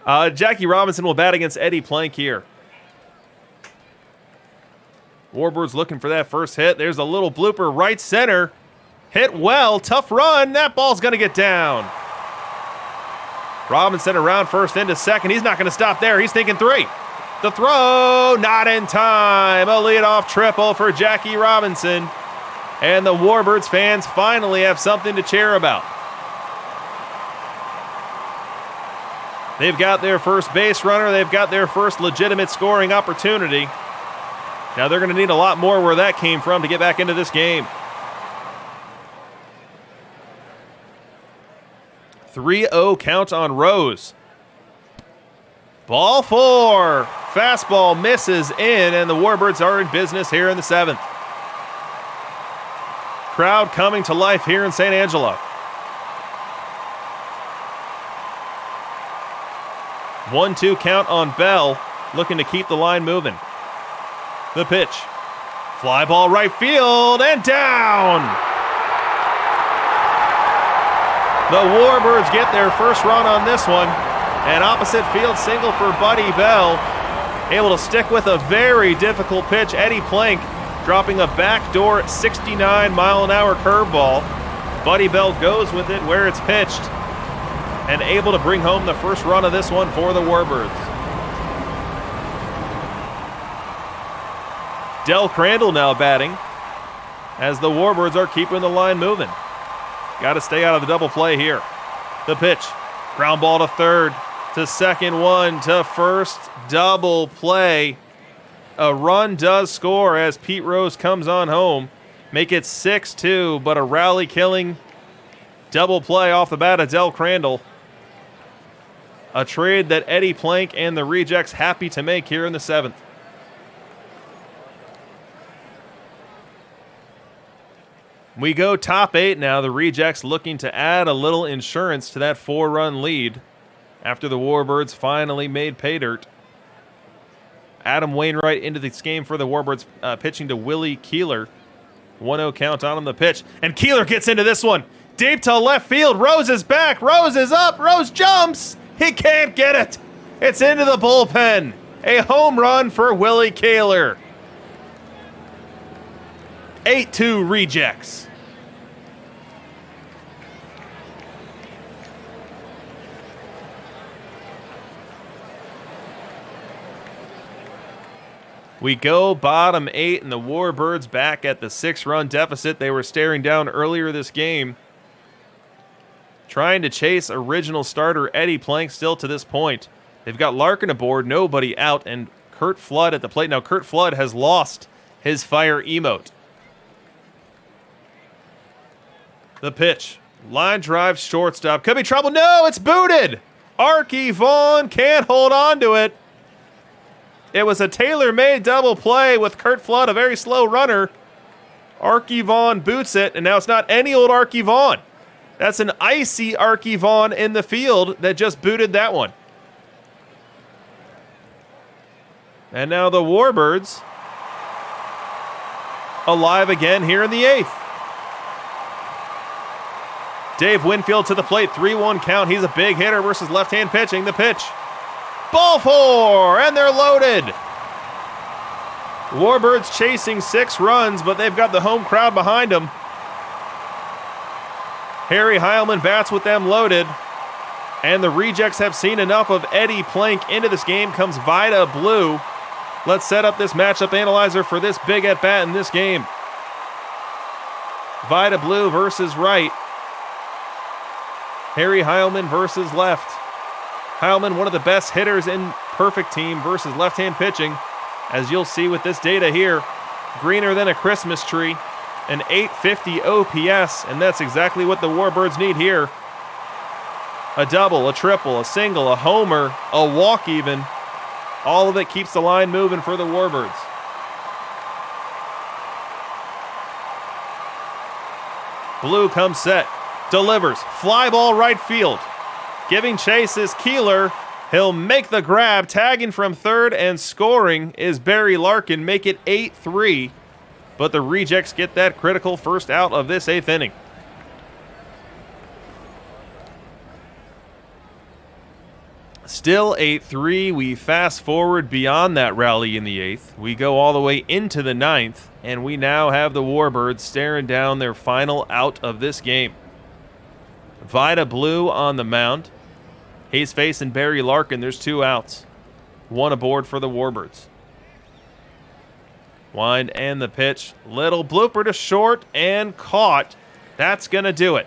Jackie Robinson will bat against Eddie Plank here. Warbirds looking for that first hit. There's a little blooper right center. Hit well. Tough run. That ball's going to get down. Robinson around first into second. He's not going to stop there. He's thinking 3. The throw, not in time. A leadoff triple for Jackie Robinson. And the Warbirds fans finally have something to cheer about. They've got their first base runner. They've got their first legitimate scoring opportunity. Now they're going to need a lot more where that came from to get back into this game. 3-0 count on Rose. Ball 4. Fastball misses in, and the Warbirds are in business here in the 7th. Crowd coming to life here in San Angelo. 1-2 count on Bell, looking to keep the line moving. The pitch. Fly ball right field and down. The Warbirds get their first run on this one. An opposite field single for Buddy Bell. Able to stick with a very difficult pitch. Eddie Plank dropping a backdoor 69-mile-an-hour curveball. Buddy Bell goes with it where it's pitched and able to bring home the first run of this one for the Warbirds. Del Crandall now batting as the Warbirds are keeping the line moving. Got to stay out of the double play here. The pitch. Ground ball to third, to second, 1 to first. Double play. A run does score as Pete Rose comes on home. Make it 6-2, but a rally-killing double play off the bat of Del Crandall. A trade that Eddie Plank and the Rejects happy to make here in the 7th. We go top 8 now. The Rejects looking to add a little insurance to that 4-run lead after the Warbirds finally made pay dirt. Adam Wainwright into this game for the Warbirds, pitching to Willie Keeler. 1-0 count on him, the pitch. And Keeler gets into this one. Deep to left field. Rose is back. Rose is up. Rose jumps. He can't get it. It's into the bullpen. A home run for Willie Keeler. 8-2 Rejects. We go bottom 8, and the Warbirds back at the 6-run deficit they were staring down earlier this game. Trying to chase original starter Eddie Plank still to this point. They've got Larkin aboard, nobody out, and Curt Flood at the plate. Now, Curt Flood has lost his fire emote. The pitch. Line drive, shortstop. Could be trouble. No, it's booted. Arky Vaughn can't hold on to it. It was a tailor-made double play with Curt Flood, a very slow runner. Arky Vaughn boots it, and now it's not any old Arky Vaughn. That's an icy Arky Vaughn in the field that just booted that one. And now the Warbirds alive again here in the 8th. Dave Winfield to the plate, 3-1 count. He's a big hitter versus left-hand pitching. The pitch. Ball 4, and they're loaded. Warbirds chasing 6 runs, but they've got the home crowd behind them. Harry Heilman bats with them loaded, and the Rejects have seen enough of Eddie Plank. Into this game comes Vida Blue. Let's set up this matchup analyzer for this big at-bat in this game. Vida Blue versus right. Harry Heilman versus left. Heilman, one of the best hitters in perfect team versus left-hand pitching. As you'll see with this data here, greener than a Christmas tree, an 850 OPS, and that's exactly what the Warbirds need here. A double, a triple, a single, a homer, a walk even. All of it keeps the line moving for the Warbirds. Blue comes set, delivers, fly ball right field. Giving chase is Keeler. He'll make the grab, tagging from third, and scoring is Barry Larkin. Make it 8-3, but the Rejects get that critical first out of this 8th inning. Still 8-3. We fast forward beyond that rally in the 8th. We go all the way into the 9th, and we now have the Warbirds staring down their final out of this game. Vida Blue on the mound. He's facing Barry Larkin. There's 2 outs. 1 aboard for the Warbirds. Wind and the pitch. Little blooper to short and caught. That's going to do it.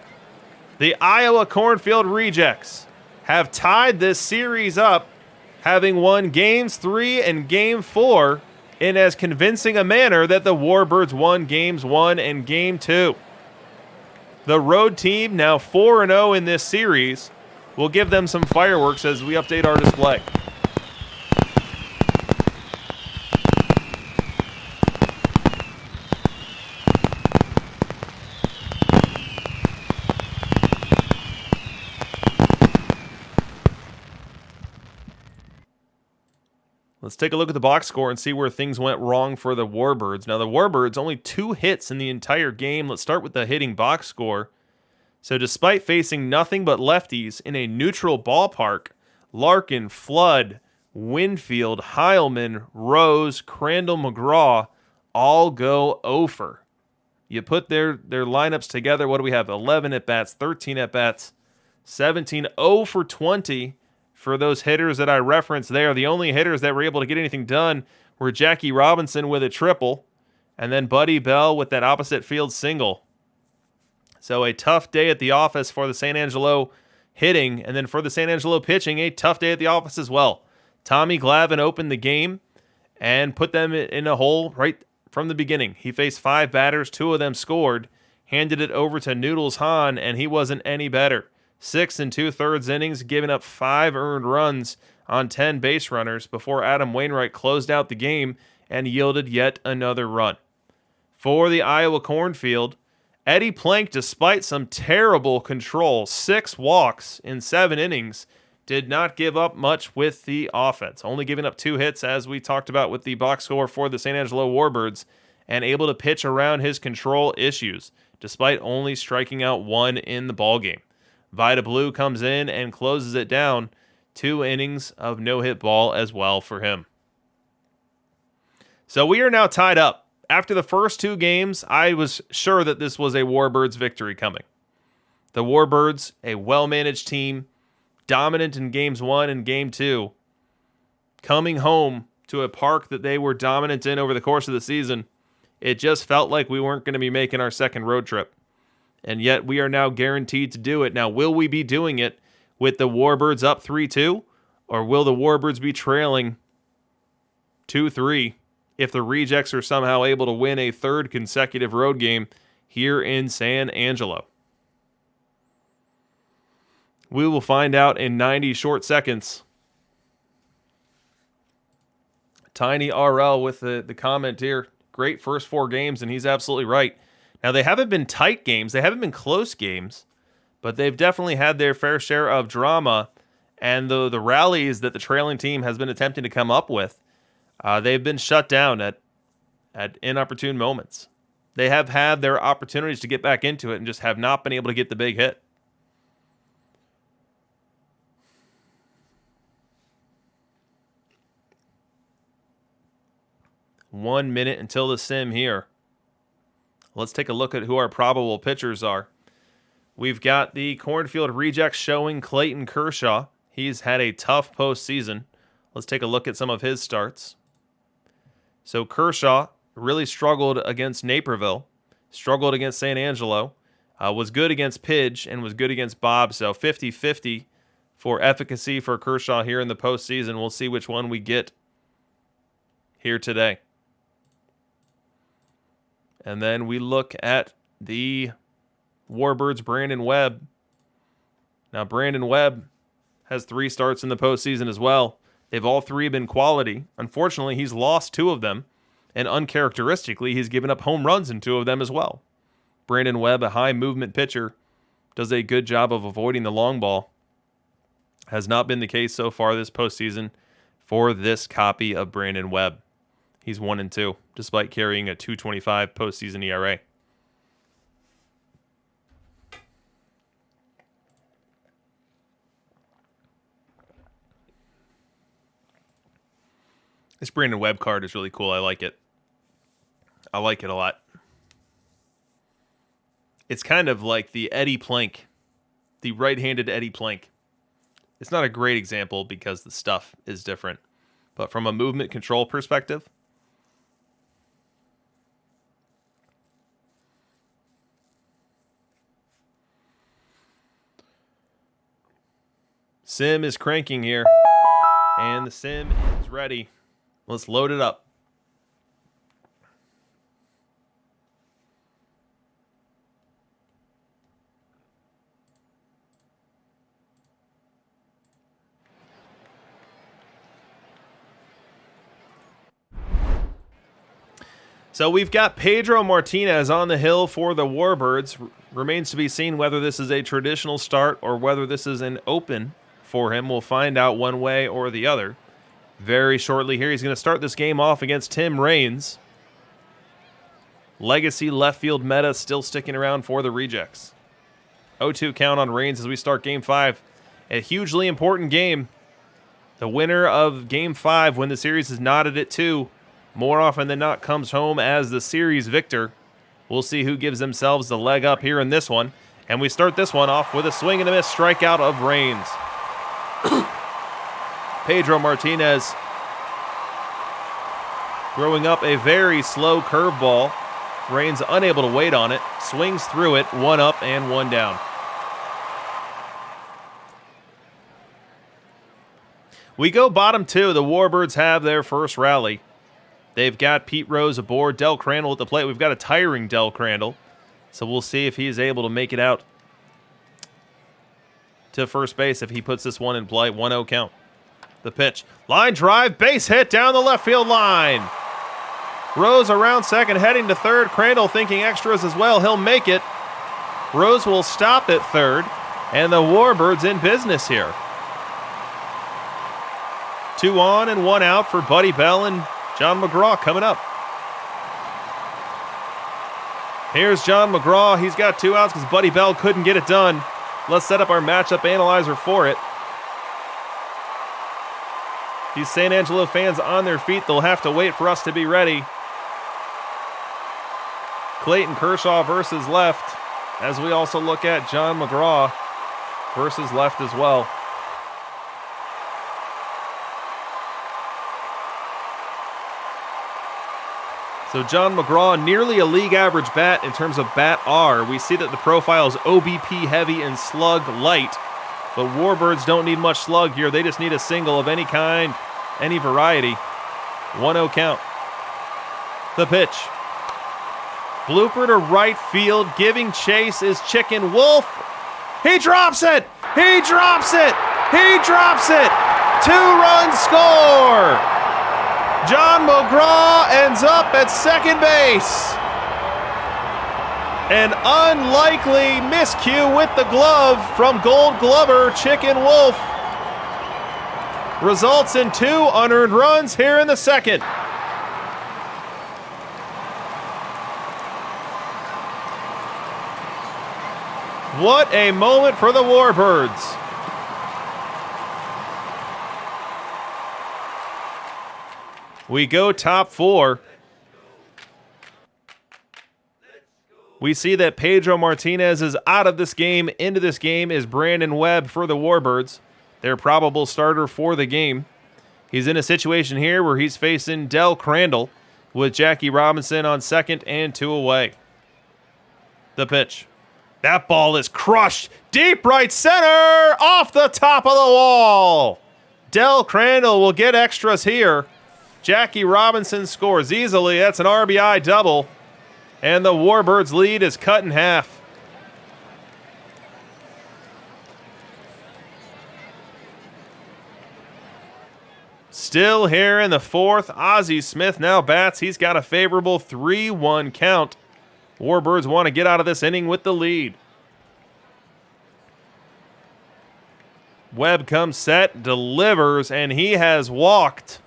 The Iowa Cornfield Rejects have tied this series up, having won Games 3 and Game 4 in as convincing a manner that the Warbirds won Games 1 and Game 2. The road team now 4-0 in this series. We'll give them some fireworks as we update our display. Let's take a look at the box score and see where things went wrong for the Warbirds. Now, the Warbirds, only 2 hits in the entire game. Let's start with the hitting box score. So despite facing nothing but lefties in a neutral ballpark, Larkin, Flood, Winfield, Heilman, Rose, Crandall, Mcgraw all go over. You put their lineups together, what do we have? 11 at-bats, 13 at-bats, 17, 0 for 20 for those hitters that I referenced there. The only hitters that were able to get anything done were Jackie Robinson with a triple, and then Buddy Bell with that opposite field single. So a tough day at the office for the San Angelo hitting, and then for the San Angelo pitching, a tough day at the office as well. Tommy Glavine opened the game and put them in a hole right from the beginning. He faced 5 batters, 2 of them scored, handed it over to Noodles Hahn, and he wasn't any better. 6 2/3 innings, giving up 5 earned runs on 10 base runners before Adam Wainwright closed out the game and yielded yet another run. For the Iowa Cornfield, Eddie Plank, despite some terrible control, 6 walks in 7 innings, did not give up much with the offense. Only giving up 2 hits, as we talked about with the box score for the San Angelo Warbirds, and able to pitch around his control issues, despite only striking out 1 in the ballgame. Vida Blue comes in and closes it down. 2 innings of no-hit ball as well for him. So we are now tied up. After the first 2 games, I was sure that this was a Warbirds victory coming. The Warbirds, a well-managed team, dominant in games 1 and game 2, coming home to a park that they were dominant in over the course of the season. It just felt like we weren't going to be making our second road trip. And yet we are now guaranteed to do it. Now, will we be doing it with the Warbirds up 3-2? Or will the Warbirds be trailing 2-3 if the Rejects are somehow able to win a 3rd consecutive road game here in San Angelo? We will find out in 90 short seconds. Tiny RL with the comment here. Great first 4 games, and he's absolutely right. Now, they haven't been tight games. They haven't been close games, but they've definitely had their fair share of drama, and the rallies that the trailing team has been attempting to come up with, they've been shut down at inopportune moments. They have had their opportunities to get back into it and just have not been able to get the big hit. One minute until the sim here. Let's take a look at who our probable pitchers are. We've got the Cornfield Rejects showing Clayton Kershaw. He's had a tough postseason. Let's take a look at some of his starts. So Kershaw really struggled against Naperville, struggled against San Angelo, was good against Pidge, and was good against Bob. So 50-50 for efficacy for Kershaw here in the postseason. We'll see which one we get here today. And then we look at the Warbirds' Brandon Webb. Now, Brandon Webb has 3 starts in the postseason as well. They've all 3 been quality. Unfortunately, he's lost 2 of them, and uncharacteristically, he's given up home runs in 2 of them as well. Brandon Webb, a high-movement pitcher, does a good job of avoiding the long ball. Has not been the case so far this postseason for this copy of Brandon Webb. He's 1-2, despite carrying a 2.25 postseason ERA. This Brandon Webb card is really cool. I like it. I like it a lot. It's kind of like the Eddie Plank, the right-handed Eddie Plank. It's not a great example because the stuff is different. But from a movement control perspective, sim is cranking here, and the sim is ready. Let's load it up. So we've got Pedro Martinez on the hill for the Warbirds. Remains to be seen whether this is a traditional start or whether this is an open for him. We'll find out one way or the other very shortly here. He's going to start this game off against Tim Raines. Legacy left field meta still sticking around for the Rejects. 0-2 count on Raines as we start Game 5. A hugely important game. The winner of Game 5, when the series is knotted at 2, more often than not comes home as the series victor. We'll see who gives themselves the leg up here in this one. And we start this one off with a swing and a miss strikeout of Raines. Pedro Martinez throwing up a very slow curveball. Raines unable to wait on it. Swings through it, 1 up and 1 down. We go bottom 2. The Warbirds have their first rally. They've got Pete Rose aboard, Del Crandall at the plate. We've got a tiring Del Crandall, so we'll see if he is able to make it out to first base if he puts this one in play. 1-0 count. The pitch. Line drive, base hit down the left field line. Rose around second, heading to third. Crandall thinking extras as well. He'll make it. Rose will stop at third, and the Warbirds in business here. 2 on and 1 out for Buddy Bell and John Mcgraw coming up. Here's John Mcgraw. He's got 2 outs because Buddy Bell couldn't get it done. Let's set up our matchup analyzer for it. These San Angelo fans on their feet, they'll have to wait for us to be ready. Clayton Kershaw versus left, as we also look at John Mcgraw versus left as well. So John Mcgraw, nearly a league average bat in terms of bat R. We see that the profile is OBP heavy and slug light. But Warbirds don't need much slug here. They just need a single of any kind, any variety. 1-0 count. The pitch. Blooper to right field. Giving chase is Chicken Wolf. He drops it! He drops it! He drops it! 2-run score! John Mcgraw ends up at second base. An unlikely miscue with the glove from Gold Glover Chicken Wolf results in 2 unearned runs here in the second. What a moment for the Warbirds. We go top 4. We see that Pedro Martinez is out of this game. Into this game is Brandon Webb for the Warbirds, their probable starter for the game. He's in a situation here where he's facing Del Crandall with Jackie Robinson on second and 2 away. The pitch. That ball is crushed. Deep right center, off the top of the wall. Del Crandall will get extras here. Jackie Robinson scores easily. That's an RBI double. And the Warbirds' lead is cut in half. Still here in the fourth, Ozzie Smith now bats. He's got a favorable 3-1 count. Warbirds want to get out of this inning with the lead. Webb comes set, delivers, and he has walked.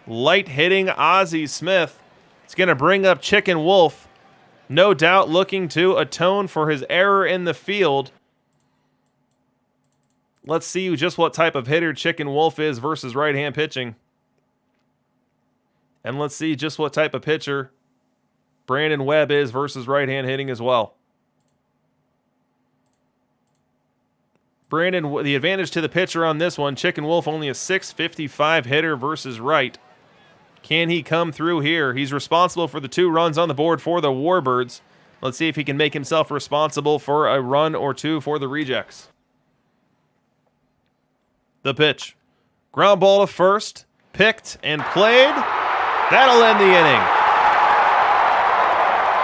Light hitting Ozzie Smith. It's going to bring up Chicken Wolf. No doubt looking to atone for his error in the field. Let's see just what type of hitter Chicken Wolf is versus right-hand pitching. And let's see just what type of pitcher Brandon Webb is versus right-hand hitting as well. Brandon, the advantage to the pitcher on this one, Chicken Wolf only a .655 hitter versus right. Can he come through here? He's responsible for the 2 runs on the board for the Warbirds. Let's see if he can make himself responsible for a run or 2 for the Rejects. The pitch. Ground ball to first. Picked and played. That'll end the inning.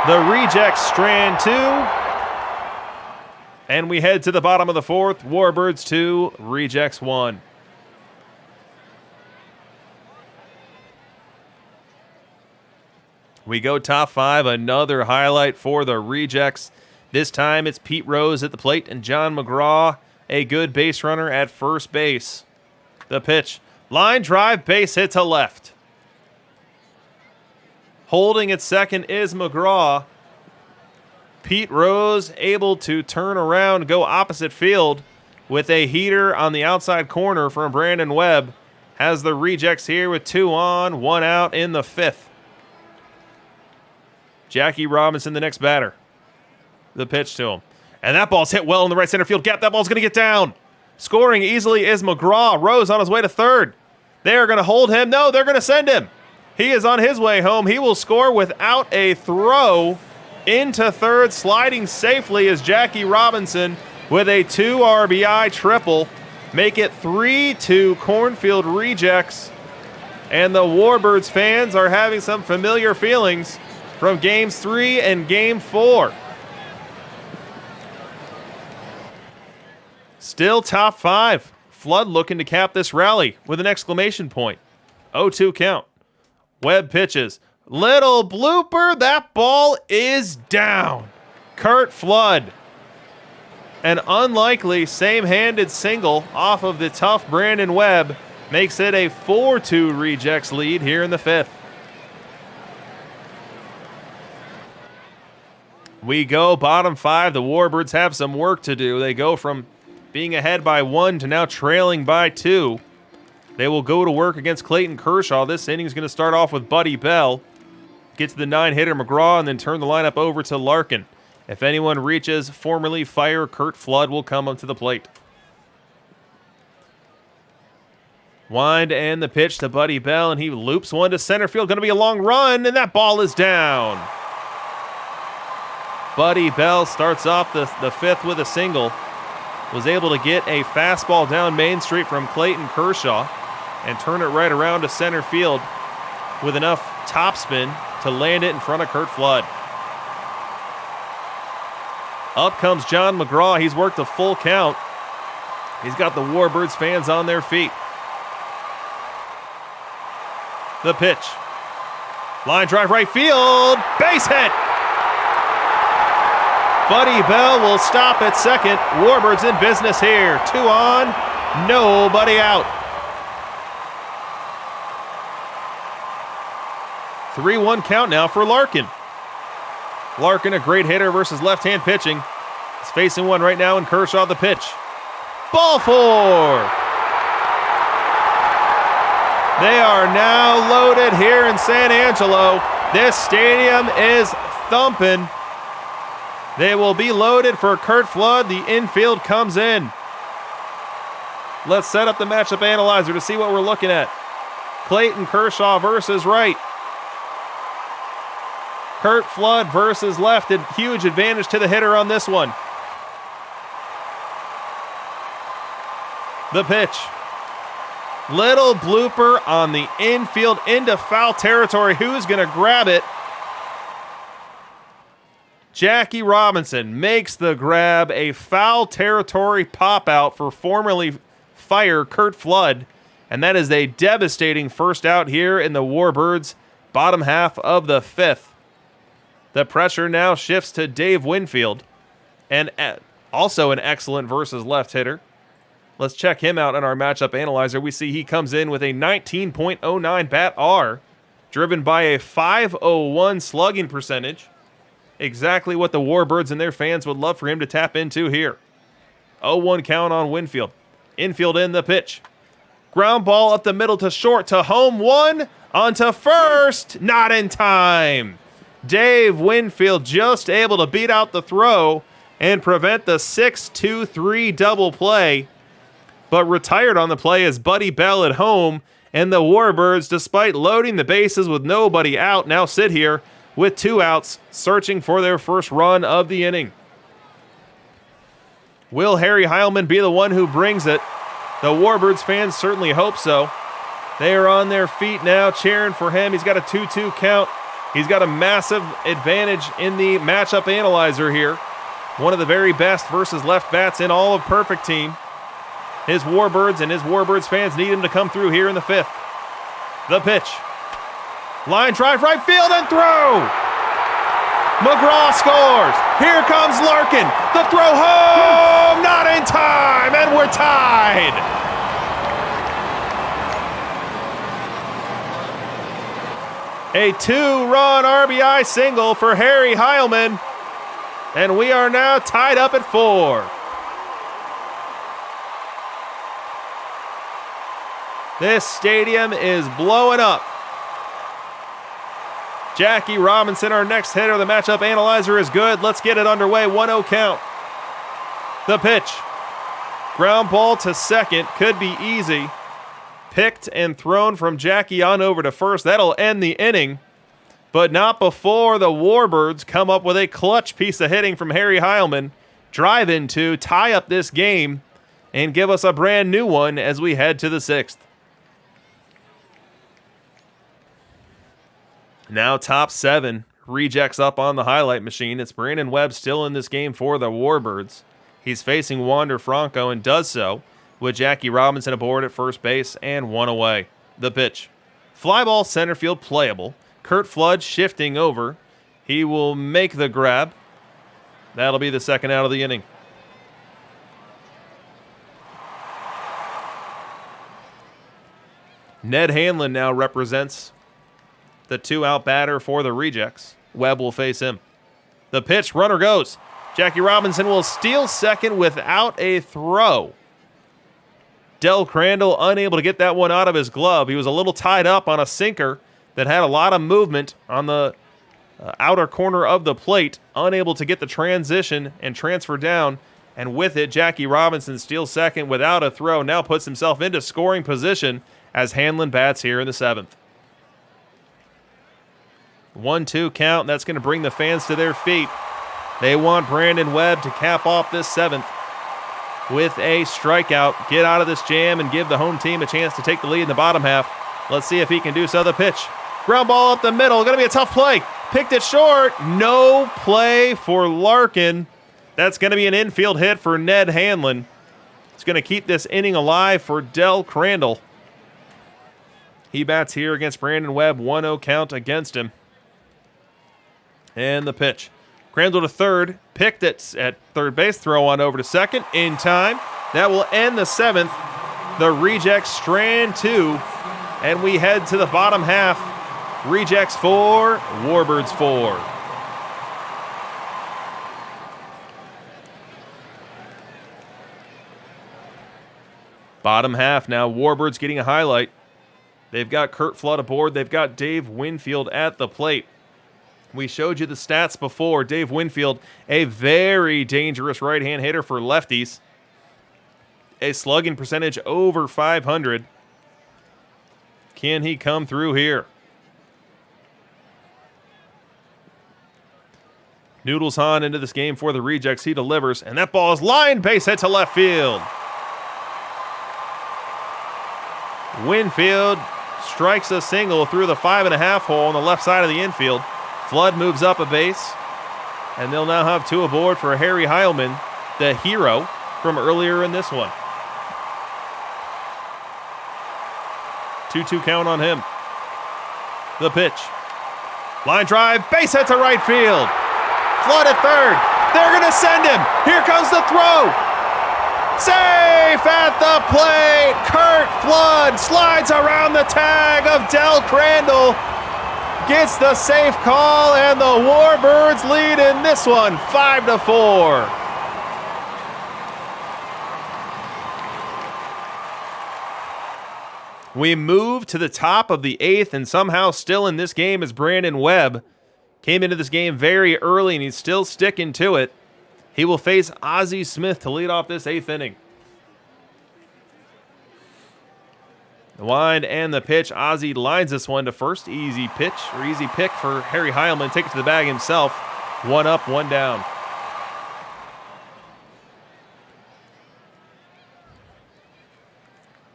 The Rejects strand 2. And we head to the bottom of the fourth. Warbirds 2, Rejects 1. We go top 5. Another highlight for the Rejects. This time it's Pete Rose at the plate and John Mcgraw, a good base runner at first base. The pitch. Line drive, base hit to left. Holding at second is Mcgraw. Pete Rose able to turn around, go opposite field with a heater on the outside corner from Brandon Webb. Has the Rejects here with 2 on, 1 out in the 5th. Jackie Robinson, the next batter. The pitch to him. And that ball's hit well in the right center field gap. That ball's going to get down. Scoring easily is Mcgraw. Rose on his way to third. They are going to hold him. No, they're going to send him. He is on his way home. He will score without a throw. Into third, sliding safely is Jackie Robinson with a 2 RBI triple. Make it 3-2 Cornfield Rejects. And the Warbirds fans are having some familiar feelings from Games 3 and Game 4. Still top 5. Flood looking to cap this rally with an exclamation point. 0-2 count. Webb pitches. Little blooper. That ball is down. Curt Flood. An unlikely same-handed single off of the tough Brandon Webb makes it a 4-2 rejects lead here in the 5th. We go bottom 5. The Warbirds have some work to do. They go from being ahead by 1 to now trailing by 2. They will go to work against Clayton Kershaw. This inning is going to start off with Buddy Bell. Get to the 9-hitter Mcgraw and then turn the lineup over to Larkin. If anyone reaches formerly fire, Curt Flood will come up to the plate. Wind and the pitch to Buddy Bell, and he loops one to center field. Going to be a long run, and that ball is down. Buddy Bell starts off the 5th with a single. Was able to get a fastball down Main Street from Clayton Kershaw and turn it right around to center field with enough topspin to land it in front of Curt Flood. Up comes John Mcgraw. He's worked a full count. He's got the Warbirds fans on their feet. The pitch. Line drive right field. Base hit. Buddy Bell will stop at second. Warbirds in business here. 2 on, nobody out. 3-1 count now for Larkin. Larkin, a great hitter versus left-hand pitching. He's facing one right now in Kershaw, the pitch. Ball 4. They are now loaded here in San Angelo. This stadium is thumping. They will be loaded for Curt Flood. The infield comes in. Let's set up the matchup analyzer to see what we're looking at. Clayton Kershaw versus right. Curt Flood versus left. A huge advantage to the hitter on this one. The pitch. Little blooper on the infield into foul territory. Who's going to grab it? Jackie Robinson makes the grab. A foul territory pop out for formerly fire Curt Flood. And that is a devastating first out here in the Warbirds' bottom half of the 5th. The pressure now shifts to Dave Winfield, and also an excellent versus left hitter. Let's check him out in our matchup analyzer. We see he comes in with a 19.09 bat R, driven by a 501 slugging percentage. Exactly what the Warbirds and their fans would love for him to tap into here. 0-1 count on Winfield. Infield in the pitch. Ground ball up the middle to short to home. 1 onto first. Not in time. Dave Winfield just able to beat out the throw and prevent the 6-2-3 double play, but retired on the play is Buddy Bell at home, and the Warbirds, despite loading the bases with nobody out, now sit here with 2 outs, searching for their first run of the inning. Will Harry Heilman be the one who brings it? The Warbirds fans certainly hope so. They are on their feet now, cheering for him. He's got a 2-2 count. He's got a massive advantage in the matchup analyzer here. One of the very best versus left bats in all of Perfect Team. His Warbirds and his Warbirds fans need him to come through here in the 5th. The pitch. Line drive right field and throw. Mcgraw scores. Here comes Larkin. The throw home. Not in time, and we're tied. A 2-run RBI single for Harry Heilman. And we are now tied up at 4. This stadium is blowing up. Jackie Robinson, our next hitter. The matchup analyzer is good. Let's get it underway. 1-0 count. The pitch. Ground ball to second. Could be easy. Picked and thrown from Jackie on over to first. That'll end the inning, but not before the Warbirds come up with a clutch piece of hitting from Harry Heilman, drive in to tie up this game and give us a brand new one as we head to the 6th. Now top 7. Rejects up on the highlight machine. It's Brandon Webb still in this game for the Warbirds. He's facing Wander Franco and does so with Jackie Robinson aboard at first base and 1 away. The pitch. Fly ball center field playable. Curt Flood shifting over. He will make the grab. That'll be the second out of the inning. Ned Hanlon now represents the 2-out batter for the Rejects. Webb will face him. The pitch, runner goes. Jackie Robinson will steal second without a throw. Del Crandall unable to get that one out of his glove. He was a little tied up on a sinker that had a lot of movement on the outer corner of the plate, unable to get the transition and transfer down. And with it, Jackie Robinson steals second without a throw. Now puts himself into scoring position as Hanlon bats here in the 7th. 1-2 count, and that's going to bring the fans to their feet. They want Brandon Webb to cap off this 7th with a strikeout, get out of this jam, and give the home team a chance to take the lead in the bottom half. Let's see if he can do so. The pitch. Ground ball up the middle. Going to be a tough play. Picked it short. No play for Larkin. That's going to be an infield hit for Ned Hanlon. It's going to keep this inning alive for Del Crandall. He bats here against Brandon Webb. 1-0 count against him. And the pitch. Crandall to third. Picked it at third base. Throw on over to second. In time. That will end the 7th. The Rejects strand 2. And we head to the bottom half. Rejects 4, Warbirds 4. Bottom half now. Warbirds getting a highlight. They've got Curt Flood aboard. They've got Dave Winfield at the plate. We showed you the stats before. Dave Winfield, a very dangerous right-hand hitter for lefties. A slugging percentage over 500. Can he come through here? Noodles Hahn into this game for the Rejects. He delivers, and that ball is lined base hit to left field. Winfield strikes a single through the 5.5 hole on the left side of the infield. Flood moves up a base, and they'll now have 2 aboard for Harry Heilman, the hero from earlier in this one. 2-2 count on him. The pitch. Line drive, base hit to right field. Flood at third. They're going to send him. Here comes the throw. Safe at the plate. Curt Flood slides around the tag of Del Crandall. Gets the safe call, and the Warbirds lead in this one, 5-4. We move to the top of the 8th, and somehow still in this game is Brandon Webb. Came into this game very early, and he's still sticking to it. He will face Ozzie Smith to lead off this 8th inning. The wind and the pitch. Ozzie lines this one to first. Easy pitch, or easy pick for Harry Heilman. Take it to the bag himself. 1 up, 1 down.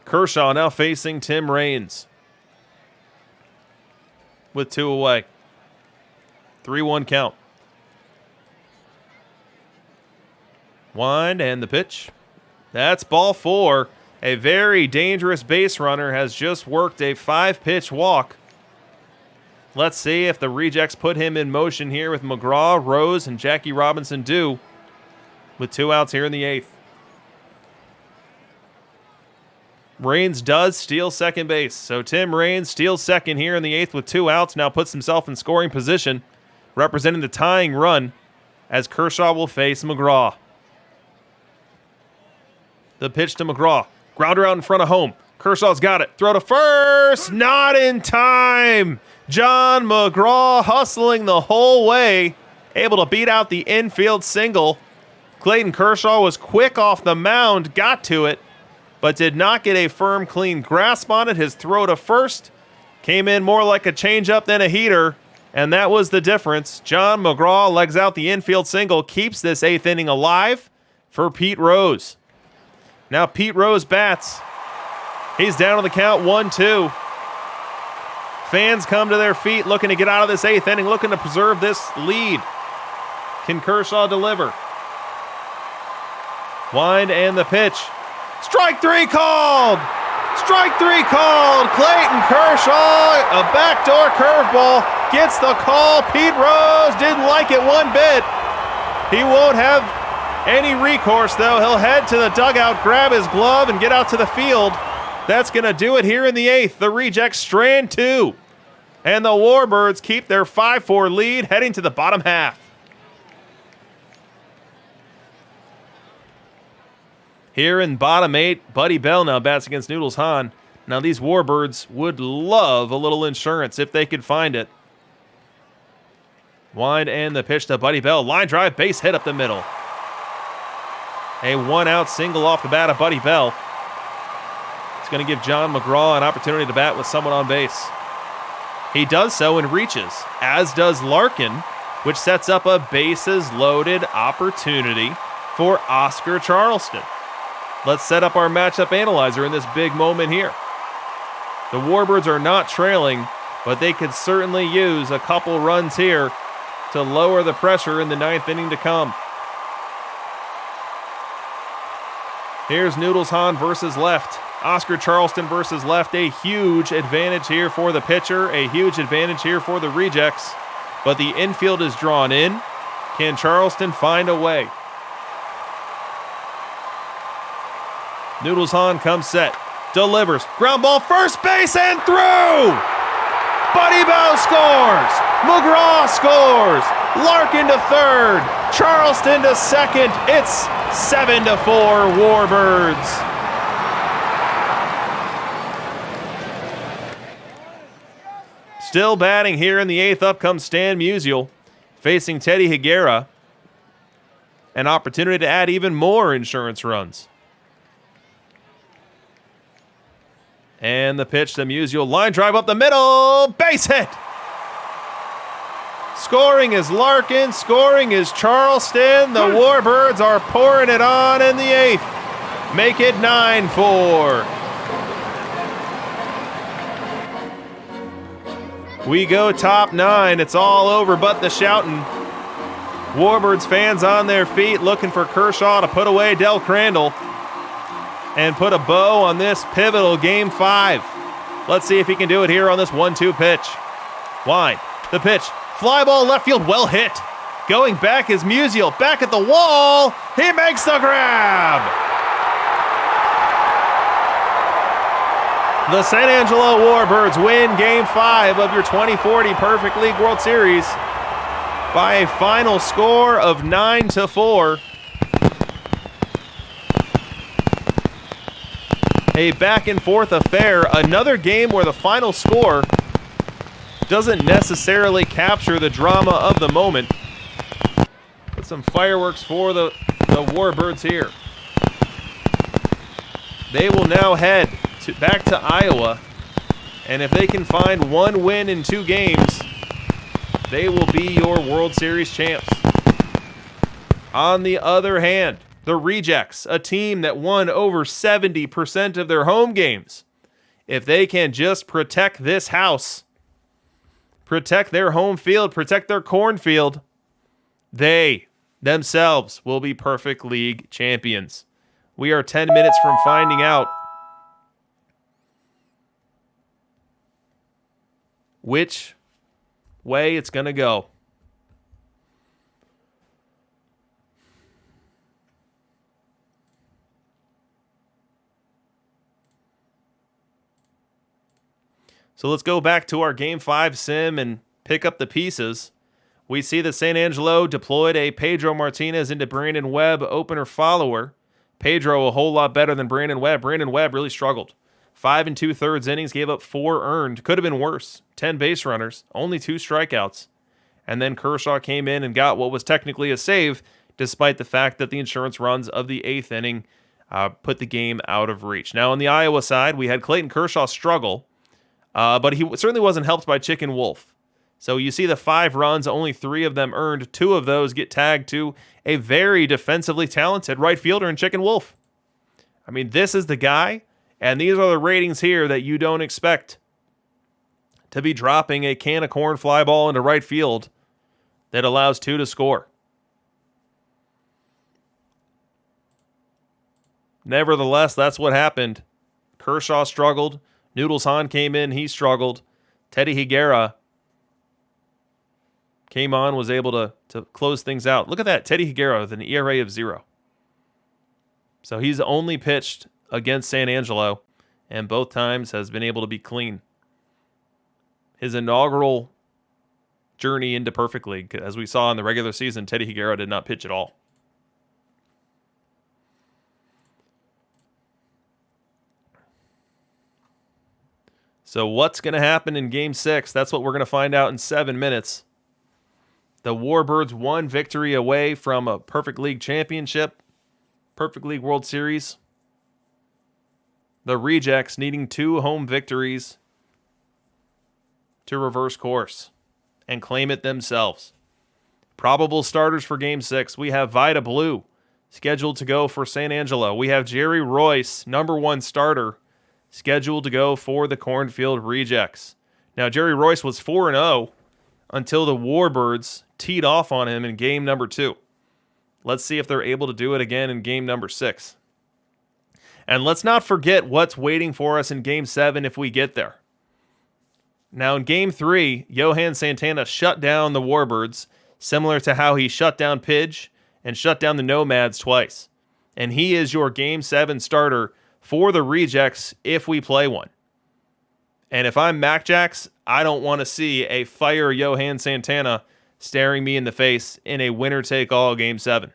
Kershaw now facing Tim Raines with 2 away. 3-1 count. Wind and the pitch. That's ball 4. A very dangerous base runner has just worked a 5-pitch walk. Let's see if the Rejects put him in motion here with Mcgraw, Rose, and Jackie Robinson do with 2 outs here in the 8th. Raines does steal second base. So Tim Raines steals second here in the 8th with 2 outs. Now puts himself in scoring position, representing the tying run as Kershaw will face Mcgraw. The pitch to Mcgraw. Grounder out in front of home. Kershaw's got it. Throw to first. Not in time. John Mcgraw hustling the whole way. Able to beat out the infield single. Clayton Kershaw was quick off the mound. Got to it, but did not get a firm, clean grasp on it. His throw to first came in more like a changeup than a heater, and that was the difference. John Mcgraw legs out the infield single. Keeps this 8th inning alive for Pete Rose. Now Pete Rose bats. He's down on the count, 1-2. Fans come to their feet looking to get out of this 8th inning, looking to preserve this lead. Can Kershaw deliver? Wind and the pitch. Strike 3 called! Strike 3 called! Clayton Kershaw, a backdoor curveball, gets the call. Pete Rose didn't like it one bit. He won't have any recourse, though. He'll head to the dugout, grab his glove, and get out to the field. That's going to do it here in the 8th. The Rejects strand 2. And the Warbirds keep their 5-4 lead heading to the bottom half. Here in bottom 8, Buddy Bell now bats against Noodles Hahn. Now these Warbirds would love a little insurance if they could find it. Wind and the pitch to Buddy Bell. Line drive, base hit up the middle. A 1-out single off the bat of Buddy Bell. It's going to give John Mcgraw an opportunity to bat with someone on base. He does so and reaches, as does Larkin, which sets up a bases-loaded opportunity for Oscar Charleston. Let's set up our matchup analyzer in this big moment here. The Warbirds are not trailing, but they could certainly use a couple runs here to lower the pressure in the 9th inning to come. Here's Noodles Hahn versus left. Oscar Charleston versus left. A huge advantage here for the pitcher. A huge advantage here for the Rejects. But the infield is drawn in. Can Charleston find a way? Noodles Hahn comes set. Delivers. Ground ball first base and through! Buddy Bell scores! Mcgraw scores! Larkin to third. Charleston to second. It's 7-4 Warbirds. Still batting here in the 8th. Up comes Stan Musial, facing Teddy Haguera. An opportunity to add even more insurance runs. And the pitch to Musial. Line drive up the middle. Base hit. Scoring is Larkin. Scoring is Charleston. The Warbirds are pouring it on in the 8th. Make it 9-4. We go top 9. It's all over but the shouting. Warbirds fans on their feet looking for Kershaw to put away Del Crandall and put a bow on this pivotal Game 5. Let's see if he can do it here on this 1-2 pitch. Wind. The pitch. Fly ball left field. Well hit. Going back is Musial. Back at the wall. He makes the grab. The San Angelo Warbirds win Game 5 of your 2040 Perfect League World Series by a final score of 9-4. A back-and-forth affair. Another game where the final score doesn't necessarily capture the drama of the moment. Put some fireworks for the Warbirds here. They will now head back to Iowa, and if they can find one win in 2 games, they will be your World Series champs. On the other hand, the Rejects, a team that won over 70% of their home games, if they can just protect this house, protect their home field, protect their cornfield, they themselves will be Perfect League champions. We are 10 minutes from finding out which way it's going to go. So let's go back to our Game 5 sim and pick up the pieces. We see that San Angelo deployed a Pedro Martinez into Brandon Webb opener-follower. Pedro a whole lot better than Brandon Webb. Brandon Webb really struggled. 5 2/3 innings, gave up 4 earned. Could have been worse. 10 base runners, only 2 strikeouts. And then Kershaw came in and got what was technically a save, despite the fact that the insurance runs of the 8th inning put the game out of reach. Now, on the Iowa side, we had Clayton Kershaw struggle, but he certainly wasn't helped by Chicken Wolf. So you see the 5 runs, only 3 of them earned. 2 of those get tagged to a very defensively talented right fielder in Chicken Wolf. I mean, this is the guy. And these are the ratings here that you don't expect to be dropping a can of corn fly ball into right field that allows 2 to score. Nevertheless, that's what happened. Kershaw struggled. Noodles Hahn came in. He struggled. Teddy Haguera Came on, was able to close things out. Look at that. Teddy Haguera with an ERA of 0. So he's only pitched against San Angelo, and both times has been able to be clean. His inaugural journey into Perfect League, as we saw in the regular season, Teddy Haguera did not pitch at all. So what's going to happen in Game 6? That's what we're going to find out in 7 minutes. The Warbirds 1 victory away from a Perfect League championship, Perfect League World Series. The Rejects needing 2 home victories to reverse course and claim it themselves. Probable starters for Game 6. We have Vida Blue scheduled to go for San Angelo. We have Jerry Royce, number 1 starter, scheduled to go for the Cornfield Rejects. Now, Jerry Royce was 4-0 until the Warbirds teed off on him in game number 2. Let's see if they're able to do it again in game number 6. And let's not forget what's waiting for us in Game 7 if we get there. Now, in Game 3, Johan Santana shut down the Warbirds, similar to how he shut down Pidge and shut down the Nomads twice. And he is your Game 7 starter for the Rejects if we play one. And if I'm MacJax, I don't want to see a fire Johan Santana staring me in the face in a winner-take-all Game 7.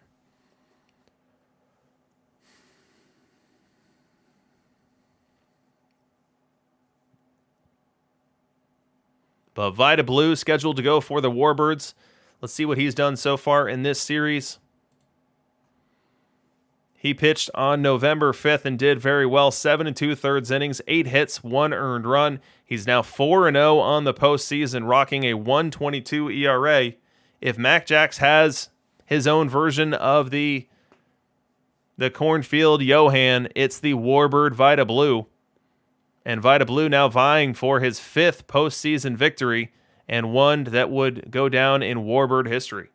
But Vida Blue scheduled to go for the Warbirds. Let's see what he's done so far in this series. He pitched on November 5th and did very well. 7 2/3 innings, 8 hits, 1 earned run. He's now 4-0 on the postseason, rocking a 1.22 ERA. If MacJax has his own version of the Cornfield Johan, it's the Warbird Vida Blue. And Vida Blue now vying for his 5th postseason victory and one that would go down in Warbird history.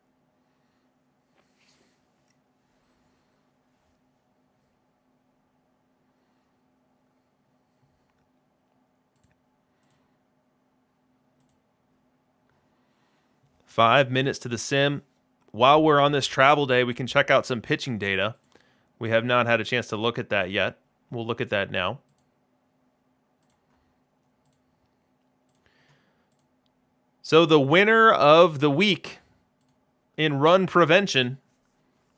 Five minutes to the sim. While we're on this travel day, we can check out some pitching data. We have not had a chance to look at that yet. We'll look at that now. So the winner of the week in run prevention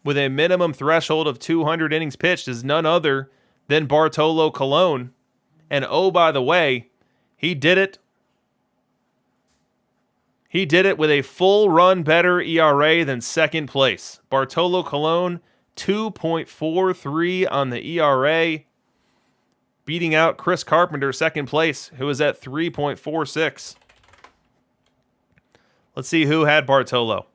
with a minimum threshold of 200 innings pitched is none other than Bartolo Colon. And oh, by the way, he did it. He did it with a full run better ERA than second place. Bartolo Colon, 2.43 on the ERA, beating out Chris Carpenter, second place, who was at 3.46. Let's see who had Bartolo.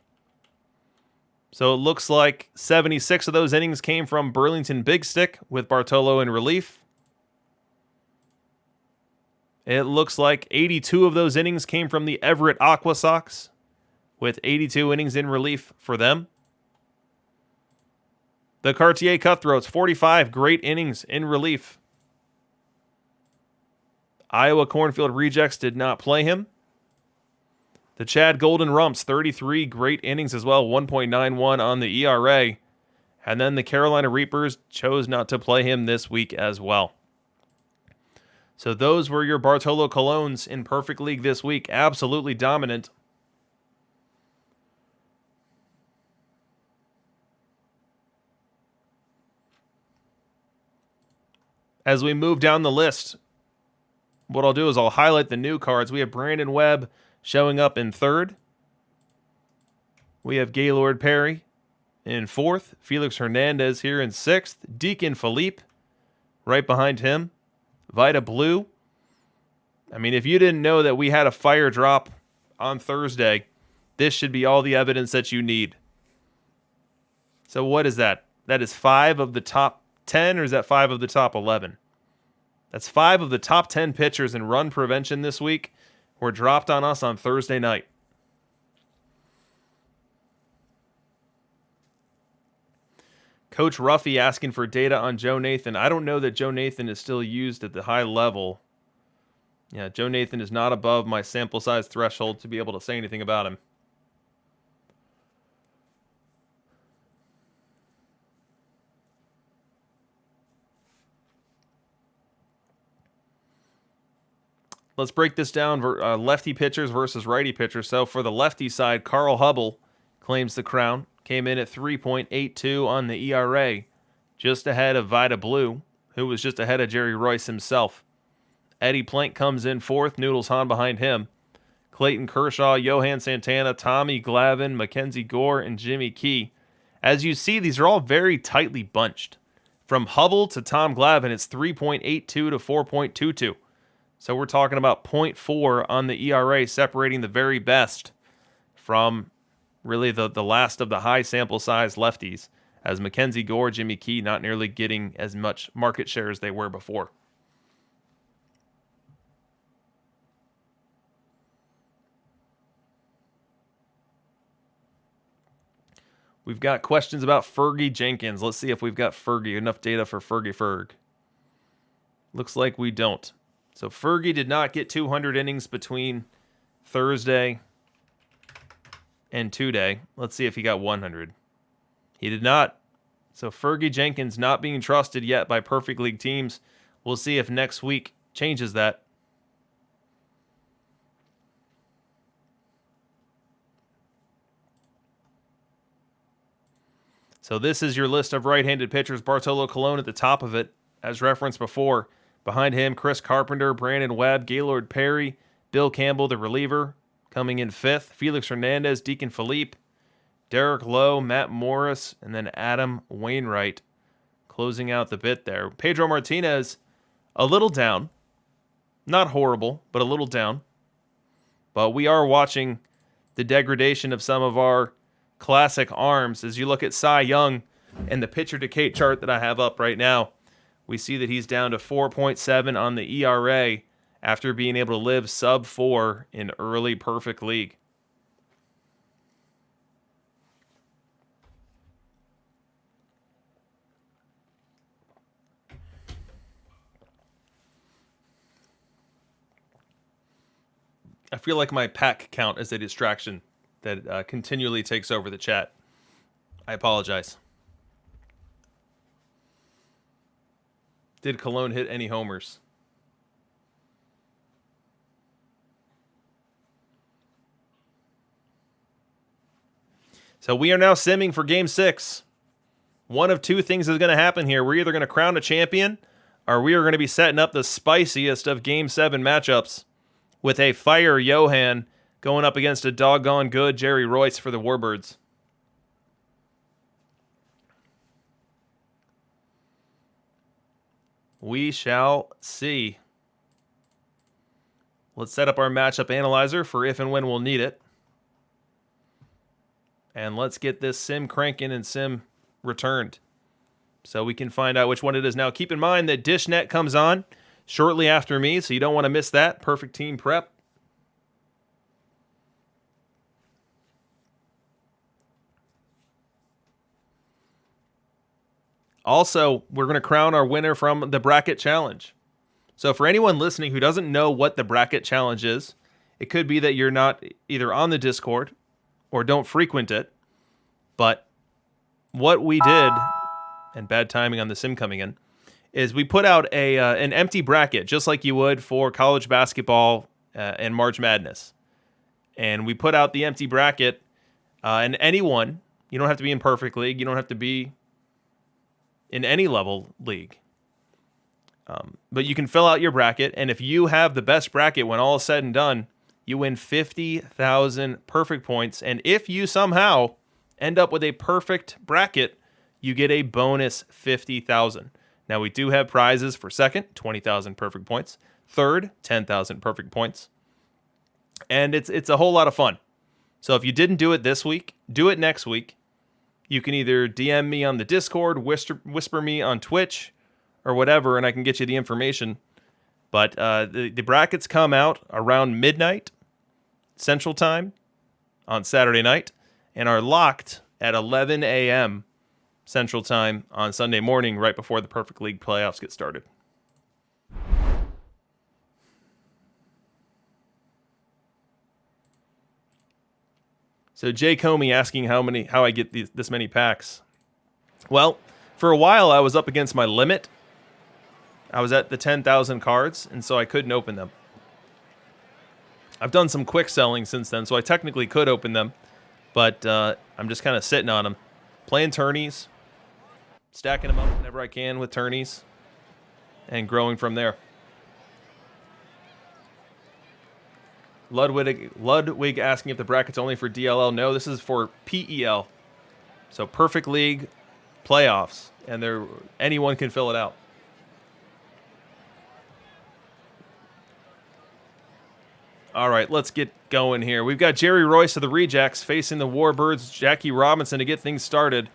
So it looks like 76 of those innings came from Burlington Big Stick with Bartolo in relief. It looks like 82 of those innings came from the Everett Aqua Sox with 82 innings in relief for them. The Cartier Cutthroats, 45 great innings in relief. Iowa Cornfield Rejects did not play him. The Chad Golden Rumps, 33 great innings as well, 1.91 on the ERA. And then the Carolina Reapers chose not to play him this week as well. So those were your Bartolo Colons in Perfect League this week. Absolutely dominant. As we move down the list, what I'll do is I'll highlight the new cards. We have Brandon Webb showing up in 3rd. We have Gaylord Perry in 4th. Felix Hernandez here in 6th. Deacon Philippe right behind him. Vida Blue. I mean, if you didn't know that we had a fire drop on Thursday, this should be all the evidence that you need. So what is that? That is 5 of the top 10, or is that 5 of the top 11? That's 5 of the top 10 pitchers in run prevention this week were dropped on us on Thursday night. Coach Ruffy asking for data on Joe Nathan. I don't know that Joe Nathan is still used at the high level. Yeah, Joe Nathan is not above my sample size threshold to be able to say anything about him. let's break this down. Lefty pitchers versus righty pitchers. So for the lefty side, Carl Hubble claims the crown. Came in at 3.82 on the ERA, just ahead of Vida Blue, who was just ahead of Jerry Royce himself. Eddie Plank comes in fourth, Noodles Hahn behind him. Clayton Kershaw, Johan Santana, Tommy Glavine, Mackenzie Gore, and Jimmy Key. As you see, these are all very tightly bunched. From Hubble to Tom Glavine, it's 3.82 to 4.22. So we're talking about 0.4 on the ERA, separating the very best from really the last of the high sample size lefties, as Mackenzie Gore, Jimmy Key not nearly getting as much market share as they were before. We've got questions about Fergie Jenkins. Let's see if we've got Fergie, enough data for Fergie Ferg. Looks like we don't. So Fergie did not get 200 innings between Thursday and today. Let's see if he got 100. He did not. So Fergie Jenkins not being trusted yet by Perfect League teams. We'll see if next week changes that. So this is your list of right-handed pitchers. Bartolo Colon at the top of it, as referenced before. Behind him, Chris Carpenter, Brandon Webb, Gaylord Perry, Bill Campbell, the reliever, coming in fifth. Felix Hernandez, Deacon Philippe, Derek Lowe, Matt Morris, and then Adam Wainwright closing out the bit there. Pedro Martinez, a little down. Not horrible, but a little down. But we are watching the degradation of some of our classic arms. As you look at Cy Young and the pitcher decay chart that I have up right now, we see that he's down to 4.7 on the ERA after being able to live sub 4 in early Perfect League. I feel like my pack count is a distraction that continually takes over the chat. I apologize. Did Cologne hit any homers? So we are now simming for Game 6. One of two things is going to happen here. We're either going to crown a champion, or we are going to be setting up the spiciest of Game 7 matchups with a fire Johan going up against a doggone good Jerry Royce for the Warbirds. We shall see. Let's set up our matchup analyzer for if and when we'll need it. And let's get this sim cranking and sim returned so we can find out which one it is. Now, keep in mind that DishNet comes on shortly after me, so you don't want to miss that. Perfect team prep. Also, we're going to crown our winner from the Bracket Challenge. So for anyone listening who doesn't know what the Bracket Challenge is, it could be that you're not either on the Discord or don't frequent it. But what we did, and bad timing on the sim coming in, is we put out an empty bracket, just like you would for college basketball and March Madness. And we put out the empty bracket, and anyone, you don't have to be in Perfect League, you don't have to be in any level league. But you can fill out your bracket, and if you have the best bracket when all is said and done, you win 50,000 perfect points. And if you somehow end up with a perfect bracket, you get a bonus 50,000. Now, we do have prizes for second, 20,000 perfect points. Third, 10,000 perfect points. And it's a whole lot of fun. So if you didn't do it this week, do it next week. You can either DM me on the Discord, whisper me on Twitch, or whatever, and I can get you the information. But the brackets come out around midnight Central Time on Saturday night and are locked at 11 a.m. Central Time on Sunday morning, right before the Perfect League playoffs get started. So Jay Comey asking how I get this many packs. Well, for a while I was up against my limit. I was at the 10,000 cards, and so I couldn't open them. I've done some quick selling since then, so I technically could open them, but I'm just kind of sitting on them. Playing tourneys, stacking them up whenever I can with tourneys, and growing from there. Ludwig asking if the bracket's only for DLL. No, this is for PEL. So Perfect League playoffs, and anyone can fill it out. All right, let's get going here. We've got Jerry Royce of the Rejects facing the Warbirds, Jackie Robinson, to get things started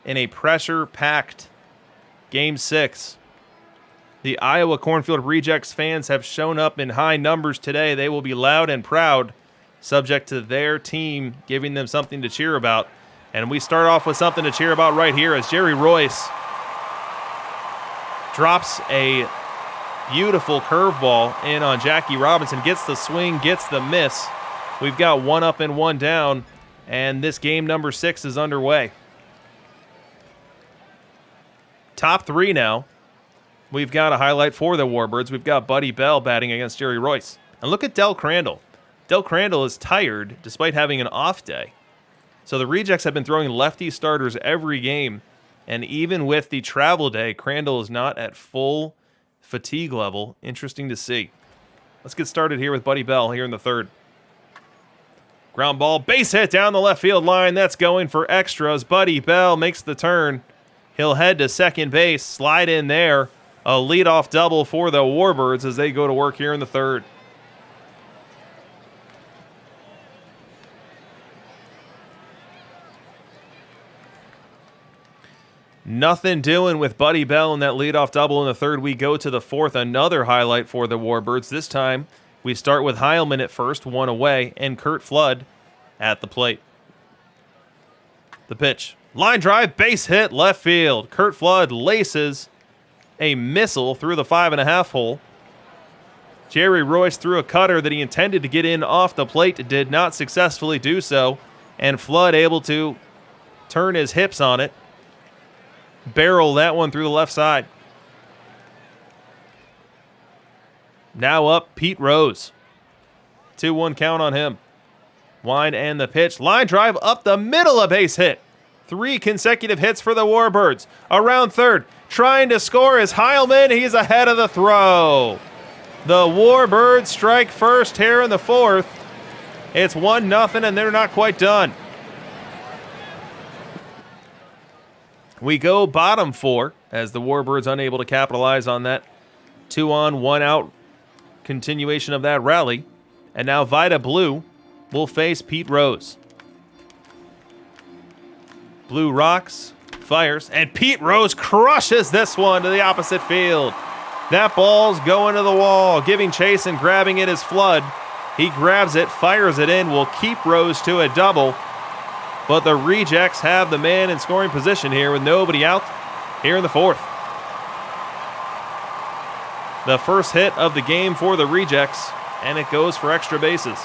in a pressure-packed Game 6. The Iowa Cornfield Rejects fans have shown up in high numbers today. They will be loud and proud, subject to their team giving them something to cheer about. And we start off with something to cheer about right here as Jerry Royce drops a beautiful curveball in on Jackie Robinson. Gets the swing, gets the miss. We've got one up and one down, and this game number 6 is underway. Top 3 now. We've got a highlight for the Warbirds. We've got Buddy Bell batting against Jerry Royce. And look at Del Crandall. Del Crandall is tired despite having an off day. So the Rejects have been throwing lefty starters every game. And even with the travel day, Crandall is not at full fatigue level. Interesting to see. Let's get started here with Buddy Bell here in the third. Ground ball, base hit down the left field line. That's going for extras. Buddy Bell makes the turn. He'll head to second base, slide in there. A leadoff double for the Warbirds as they go to work here in the third. Nothing doing with Buddy Bell in that leadoff double in the third. We go to the fourth, another highlight for the Warbirds. This time, we start with Heilman at first, one away, and Kurt Flood at the plate. The pitch. Line drive, base hit, left field. Kurt Flood laces a missile through the 5.5 hole. Jerry Royce threw a cutter that he intended to get in off the plate, did not successfully do so, and Flood able to turn his hips on it, barrel that one through the left side. Now up, Pete Rose. 2-1 count on him. Wind and the pitch. Line drive up the middle, a base hit. 3 consecutive hits for the Warbirds. Around third, trying to score is Heilman. He's ahead of the throw. The Warbirds strike first here in the fourth. It's 1-0, and they're not quite done. We go bottom 4 as the Warbirds unable to capitalize on that 2-on, 1-out continuation of that rally. And now Vida Blue will face Pete Rose. Blue rocks, fires, and Pete Rose crushes this one to the opposite field. That ball's going to the wall. Giving chase and grabbing it is Flood. He grabs it, fires it in, will keep Rose to a double. But the Rejects have the man in scoring position here with nobody out here in the fourth. The first hit of the game for the Rejects, and it goes for extra bases.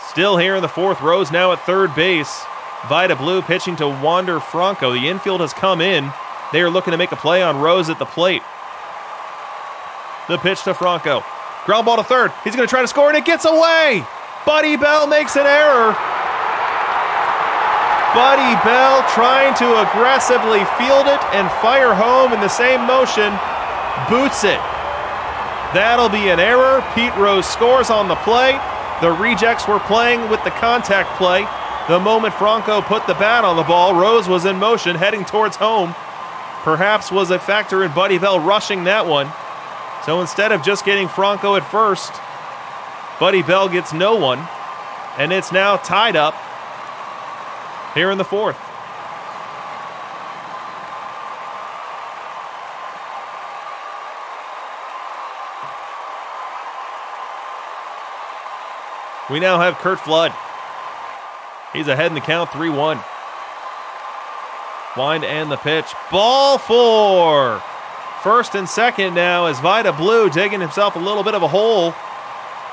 Still here in the fourth, Rose now at third base. Vida Blue pitching to Wander Franco. The infield has come in. They are looking to make a play on Rose at the plate. The pitch to Franco. Ground ball to third. He's going to try to score, and it gets away. Buddy Bell makes an error. Buddy Bell trying to aggressively field it and fire home in the same motion. Boots it. That'll be an error. Pete Rose scores on the play. The Rejects were playing with the contact play. The moment Franco put the bat on the ball, Rose was in motion heading towards home. Perhaps was a factor in Buddy Bell rushing that one. So instead of just getting Franco at first, Buddy Bell gets no one. And it's now tied up here in the fourth. We now have Kurt Flood. He's ahead in the count, 3-1. Wind and the pitch. Ball 4. First and second now as Vida Blue digging himself a little bit of a hole.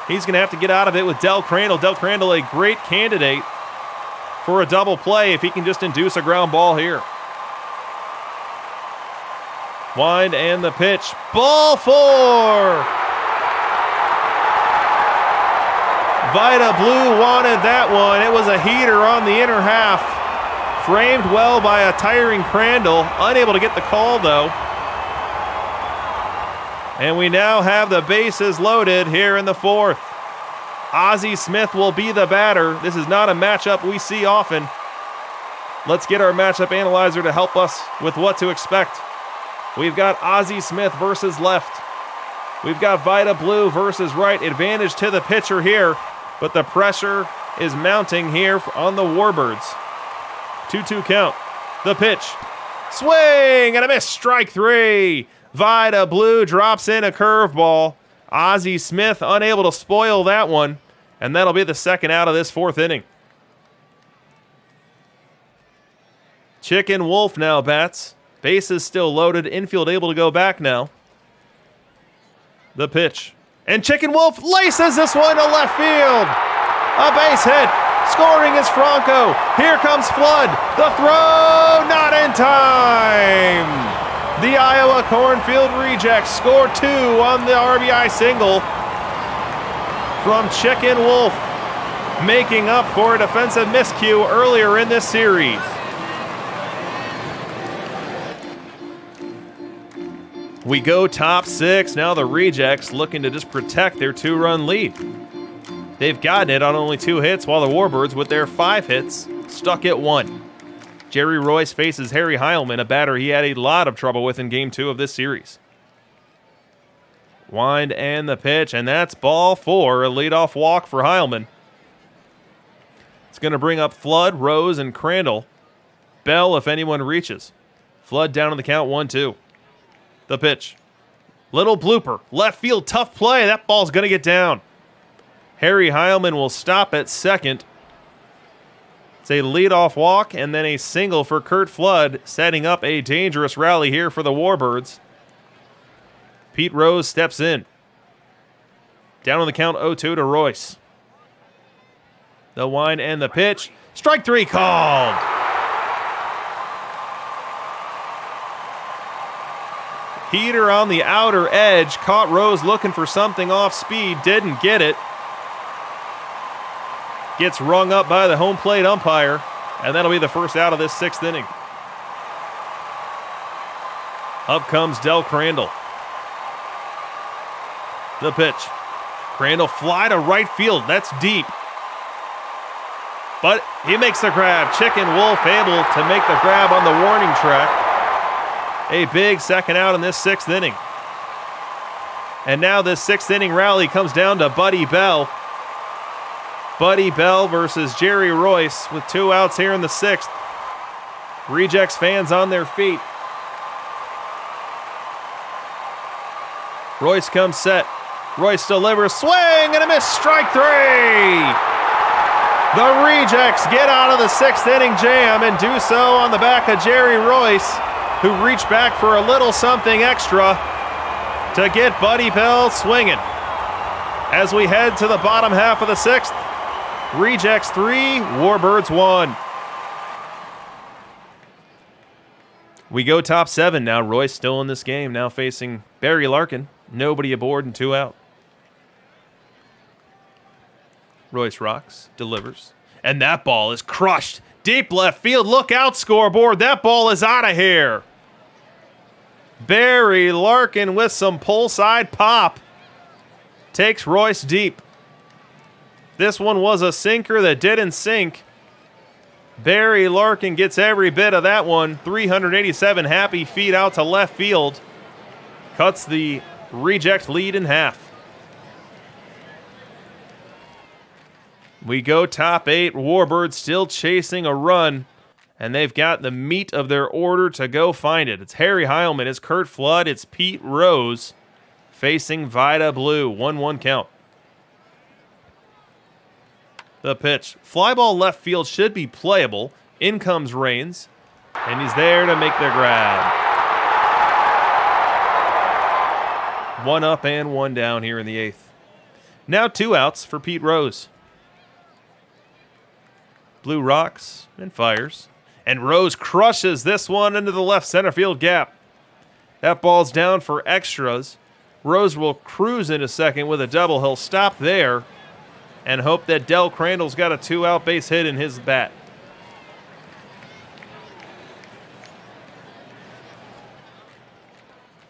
He's going to have to get out of it with Del Crandall. Del Crandall, a great candidate for a double play if he can just induce a ground ball here. Wind and the pitch. Ball 4. Vida Blue wanted that one. It was a heater on the inner half. Framed well by a tiring Crandall. Unable to get the call, though. And we now have the bases loaded here in the fourth. Ozzie Smith will be the batter. This is not a matchup we see often. Let's get our matchup analyzer to help us with what to expect. We've got Ozzie Smith versus left. We've got Vida Blue versus right. Advantage to the pitcher here, but the pressure is mounting here on the Warbirds. 2-2 count. The pitch. Swing and a miss. Strike three. Vida Blue drops in a curveball. Ozzie Smith unable to spoil that one, and that'll be the second out of this fourth inning. Chicken Wolf now bats. Bases still loaded. Infield able to go back now. The pitch. And Chicken Wolf laces this one to left field. A base hit. Scoring is Franco. Here comes Flood. The throw, not in time. The Iowa Cornfield Rejects score 2 on the RBI single from Chicken Wolf, making up for a defensive miscue earlier in this series. We go top 6. Now the Rejects looking to just protect their 2-run lead. They've gotten it on only 2 hits, while the Warbirds, with their 5 hits, stuck at 1. Jerry Royce faces Harry Heilman, a batter he had a lot of trouble with in Game 2 of this series. Wind and the pitch, and that's ball 4, a leadoff walk for Heilman. It's going to bring up Flood, Rose, and Crandall. Bell if anyone reaches. Flood down on the count, 1-2. The pitch. Little blooper. Left field, tough play. That ball's going to get down. Harry Heilman will stop at second. It's a leadoff walk and then a single for Curt Flood, setting up a dangerous rally here for the Warbirds. Pete Rose steps in. Down on the count, 0-2 to Royce. The wind and the pitch. Strike 3 called. Heater on the outer edge. Caught Rose looking for something off speed. Didn't get it. Gets rung up by the home plate umpire. And that'll be the first out of this 6th inning. Up comes Del Crandall. The pitch. Crandall fly to right field. That's deep. But he makes the grab. Chicken Wolf able to make the grab on the warning track. A big second out in this 6th inning. And now this 6th inning rally comes down to Buddy Bell. Buddy Bell versus Jerry Royce with 2 outs here in the 6th. Rejects fans on their feet. Royce comes set. Royce delivers, swing and a miss, strike 3. The Rejects get out of the 6th inning jam and do so on the back of Jerry Royce, who reached back for a little something extra to get Buddy Bell swinging. As we head to the bottom half of the 6th, Rejects 3, Warbirds 1. We go top 7 now. Royce still in this game, now facing Barry Larkin. Nobody aboard and 2 out. Royce rocks, delivers, and that ball is crushed. Deep left field, look out scoreboard. That ball is out of here. Barry Larkin with some pull side pop takes Royce deep. This one was a sinker that didn't sink. Barry Larkin gets every bit of that one. 387 happy feet out to left field. Cuts the Reject lead in half. We go top 8. Warbirds still chasing a run, and they've got the meat of their order to go find it. It's Harry Heilman, it's Curt Flood, it's Pete Rose facing Vida Blue. 1-1 count. The pitch. Fly ball left field should be playable. In comes Raines, and he's there to make the grab. 1 up and 1 down here in the 8th. Now 2 outs for Pete Rose. Blue rocks and fires. And Rose crushes this one into the left center field gap. That ball's down for extras. Rose will cruise into second with a double. He'll stop there. and hope that Del Crandall's got a 2-out base hit in his bat.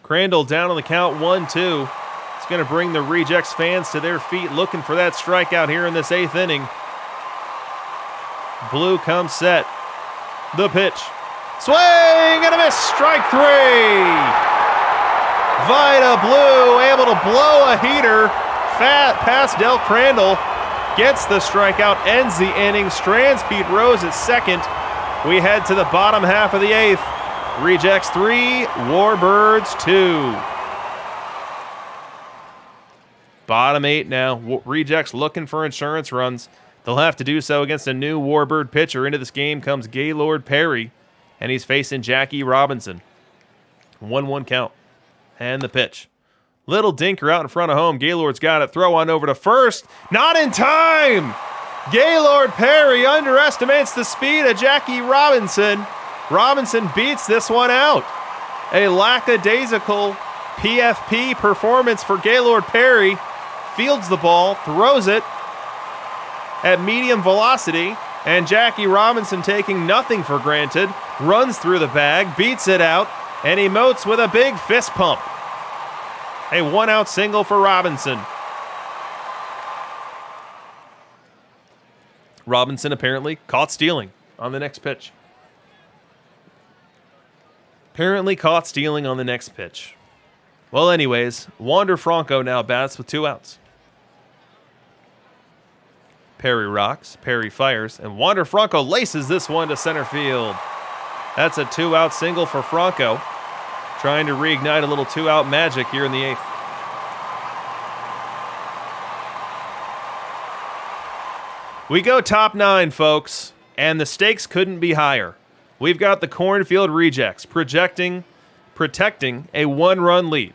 Crandall down on the count, 1-2. It's going to bring the Rejects fans to their feet, looking for that strikeout here in this 8th inning. Blue comes set. The pitch. Swing and a miss. Strike 3. Vida Blue able to blow a heater past Del Crandall. Gets the strikeout, ends the inning. Strands Pete Rose at second. We head to the bottom half of the 8th. Rejects 3, Warbirds 2. Bottom 8 now. Rejects looking for insurance runs. They'll have to do so against a new Warbird pitcher. Into this game comes Gaylord Perry, and he's facing Jackie Robinson. 1-1 count. And the pitch. Little dinker out in front of home. Gaylord's got it. Throw on over to first. Not in time! Gaylord Perry underestimates the speed of Jackie Robinson. Robinson beats this one out. A lackadaisical PFP performance for Gaylord Perry. Fields the ball, throws it at medium velocity, and Jackie Robinson, taking nothing for granted, runs through the bag, beats it out, and emotes with a big fist pump. A 1-out single for Robinson. Robinson apparently caught stealing on the next pitch. Well, anyways, Wander Franco now bats with 2 outs. Perry rocks, Perry fires, and Wander Franco laces this one to center field. That's a 2-out single for Franco, trying to reignite a little 2-out magic here in the 8th. We go top 9, folks, and the stakes couldn't be higher. We've got the Cornfield Rejects protecting a 1-run lead.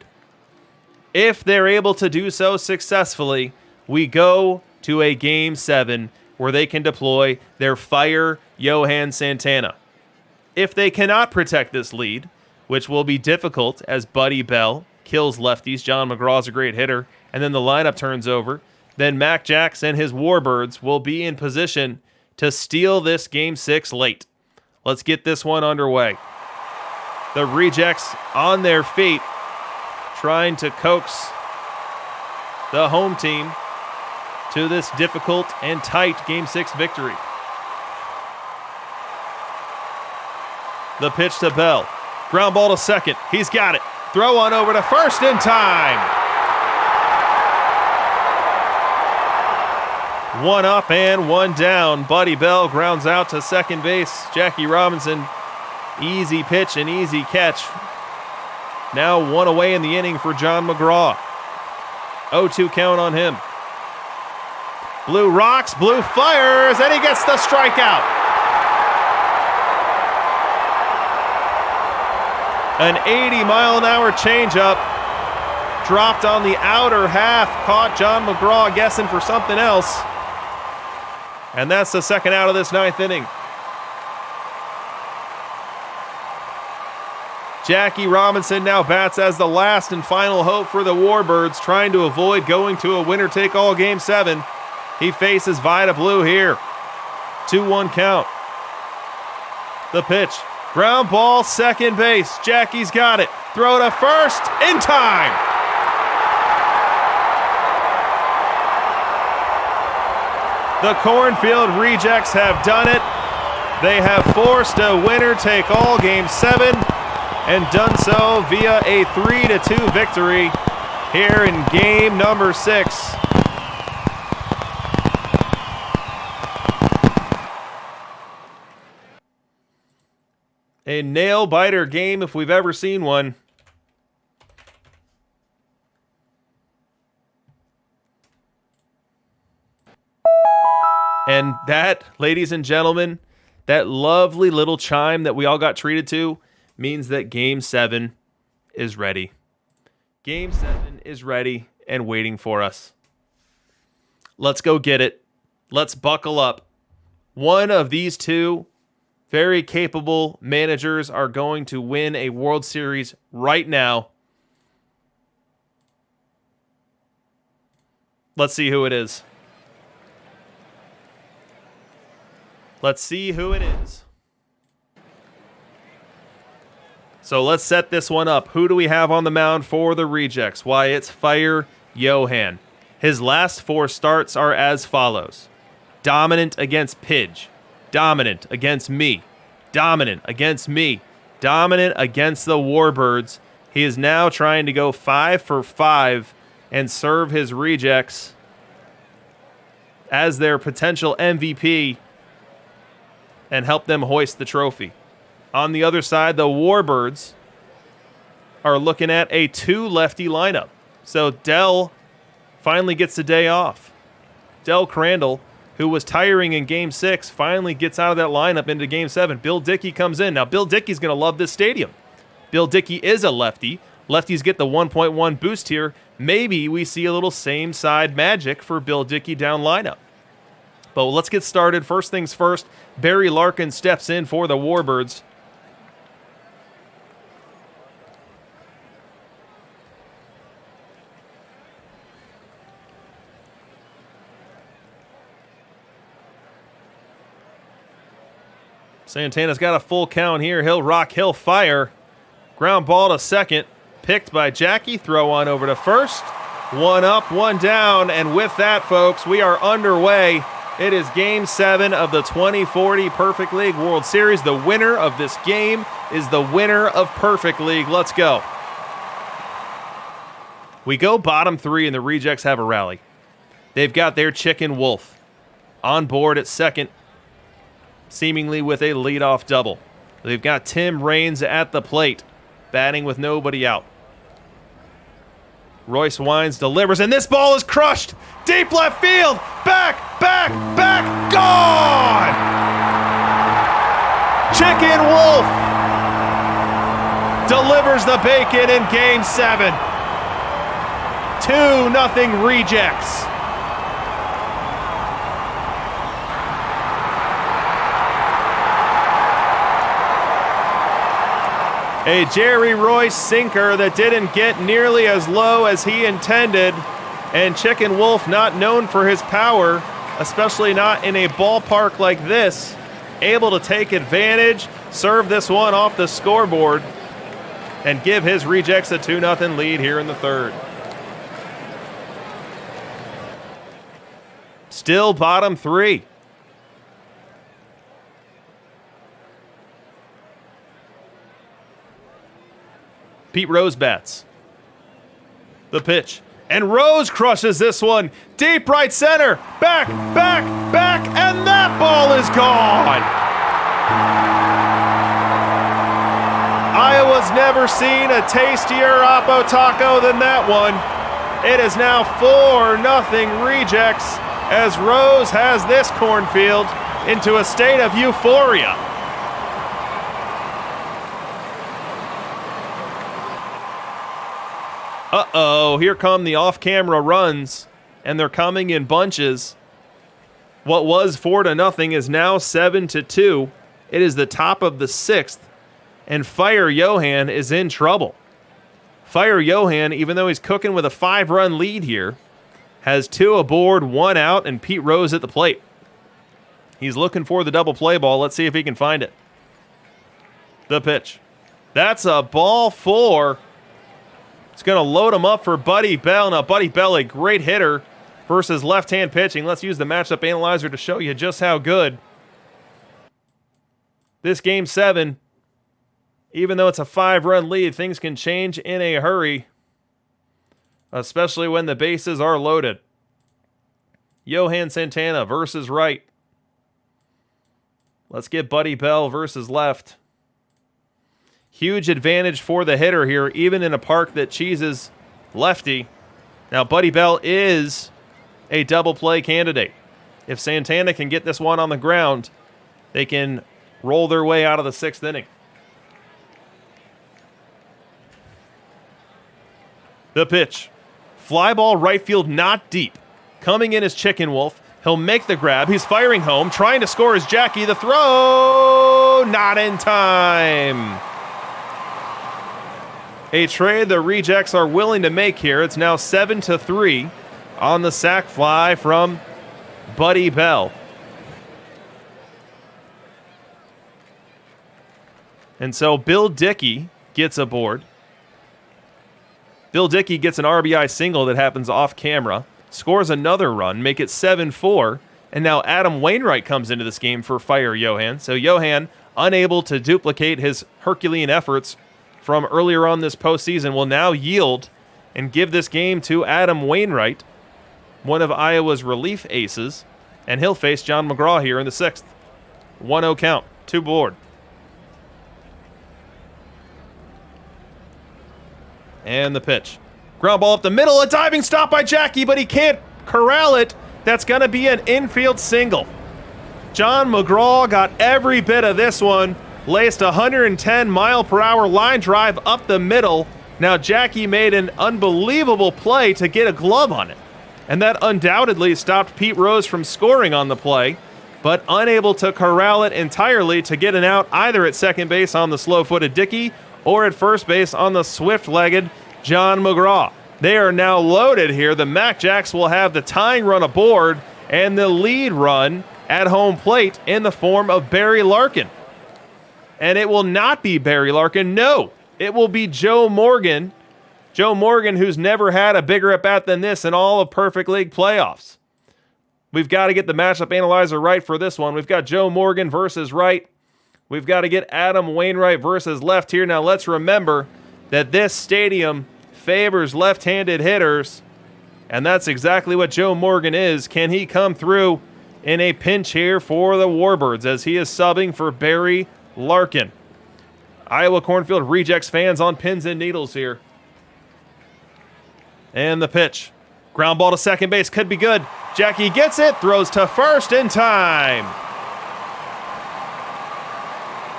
If they're able to do so successfully, we go to a Game 7 where they can deploy their Fire Johan Santana. If they cannot protect this lead, which will be difficult as Buddy Bell kills lefties, John Mcgraw's a great hitter, and then the lineup turns over, then Mac Jacks and his Warbirds will be in position to steal this Game 6 late. Let's get this one underway. The Rejects on their feet, trying to coax the home team to this difficult and tight Game 6 victory. The pitch to Bell. Ground ball to second. He's got it. Throw on over to first in time. 1 up and 1 down. Buddy Bell grounds out to second base. Jackie Robinson, easy pitch and easy catch. Now 1 away in the inning for John Mcgraw. 0-2 count on him. Blue rocks, Blue fires, and he gets the strikeout. An 80-mile-an-hour changeup dropped on the outer half, caught John Mcgraw guessing for something else. And that's the second out of this 9th inning. Jackie Robinson now bats as the last and final hope for the Warbirds, trying to avoid going to a winner-take-all Game 7. He faces Vida Blue here. 2-1 count. The pitch. Ground ball, second base. Jackie's got it. Throw to first in time. The Cornfield Rejects have done it. They have forced a winner-take-all Game 7 and done so via a 3-2 victory here in Game number 6. A nail-biter game if we've ever seen one. And that, ladies and gentlemen, that lovely little chime that we all got treated to means that Game 7 is ready. Game 7 is ready and waiting for us. Let's go get it. Let's buckle up. One of these two very capable managers are going to win a World Series right now. Let's see who it is. Let's see who it is. So let's set this one up. Who do we have on the mound for the Rejects? Why, it's Fire Johan. His last 4 starts are as follows. Dominant against Pidge. Dominant against me. Dominant against me. Dominant against the Warbirds. He is now trying to go 5 for 5 and serve his Rejects as their potential MVP and help them hoist the trophy. On the other side, the Warbirds are looking at a 2 lefty lineup. So Dell finally gets the day off. Dell Crandall, who was tiring in Game 6, finally gets out of that lineup into Game 7. Bill Dickey comes in. Now, Bill Dickey's going to love this stadium. Bill Dickey is a lefty. Lefties get the 1.1 boost here. Maybe we see a little same-side magic for Bill Dickey down lineup. But let's get started. First things first, Barry Larkin steps in for the Warbirds. Santana's got a full count here. He'll rock, he'll fire. Ground ball to second. Picked by Jackie. Throw on over to first. 1 up, 1 down. And with that, folks, we are underway. It is Game 7 of the 2040 Perfect League World Series. The winner of this game is the winner of Perfect League. Let's go. We go bottom 3, and the Rejects have a rally. They've got their Chicken Wolf on board at second, seemingly with a leadoff double. They've got Tim Raines at the plate, batting with nobody out. Royce Wines delivers, and this ball is crushed. Deep left field. Back, gone! Chicken Wolf delivers the bacon in Game 7. 2-0 Rejects. A Jerry Royce sinker that didn't get nearly as low as he intended. And Chicken Wolf, not known for his power, especially not in a ballpark like this, able to take advantage, serve this one off the scoreboard, and give his Rejects a 2-0 lead here in the third. Still bottom 3. Pete Rose bats. The pitch. And Rose crushes this one. Deep right center. Back, and that ball is gone. Iowa's never seen a tastier Oppo taco than that one. It is now 4-0 Rejects as Rose has this cornfield into a state of euphoria. Uh-oh, here come the off-camera runs, and they're coming in bunches. What was 4-0 is now 7-2. It is the top of the 6th, and Fire Johan is in trouble. Fire Johan, even though he's cooking with a 5-run lead here, has 2 aboard, 1 out, and Pete Rose at the plate. He's looking for the double play ball. Let's see if he can find it. The pitch. That's a ball 4. It's going to load him up for Buddy Bell. Now, Buddy Bell, a great hitter versus left-hand pitching. Let's use the matchup analyzer to show you just how good. This Game 7, even though it's a 5-run lead, things can change in a hurry, especially when the bases are loaded. Johan Santana versus right. Let's get Buddy Bell versus left. Huge advantage for the hitter here, even in a park that cheeses lefty. Now, Buddy Bell is a double play candidate. If Santana can get this one on the ground, they can roll their way out of the 6th inning. The pitch. Fly ball right field, not deep. Coming in is Chicken Wolf. He'll make the grab. He's firing home. Trying to score is Jackie. The throw, not in time. A trade the Rejects are willing to make here. It's now 7-3 on the sac fly from Buddy Bell. And so Bill Dickey gets aboard. Bill Dickey gets an RBI single that happens off camera, scores another run, make it 7-4, and now Adam Wainwright comes into this game for Fire Johan. So Johan, unable to duplicate his Herculean efforts from earlier on this postseason, will now yield and give this game to Adam Wainwright, one of Iowa's relief aces, and he'll face John Mcgraw here in the 6th. 1-0 count, 2 board. And the pitch. Ground ball up the middle, a diving stop by Jackie, but he can't corral it. That's going to be an infield single. John Mcgraw got every bit of this one. Laced 110-mile-per-hour line drive up the middle. Now Jackie made an unbelievable play to get a glove on it. And that undoubtedly stopped Pete Rose from scoring on the play, but unable to corral it entirely to get an out either at second base on the slow-footed Dickey or at first base on the swift-legged John Mcgraw. They are now loaded here. The Mac Jacks will have the tying run aboard and the lead run at home plate in the form of Barry Larkin. And it will not be Barry Larkin. No, it will be Joe Morgan. Joe Morgan, who's never had a bigger at-bat than this in all of Perfect League playoffs. We've got to get the matchup analyzer right for this one. We've got Joe Morgan versus right. We've got to get Adam Wainwright versus left here. Now let's remember that this stadium favors left-handed hitters, and that's exactly what Joe Morgan is. Can he come through in a pinch here for the Warbirds as he is subbing for Barry Larkin? Iowa Cornfield Rejects fans on pins and needles here. And the pitch. Ground ball to second base. Could be good. Jackie gets it. Throws to first in time.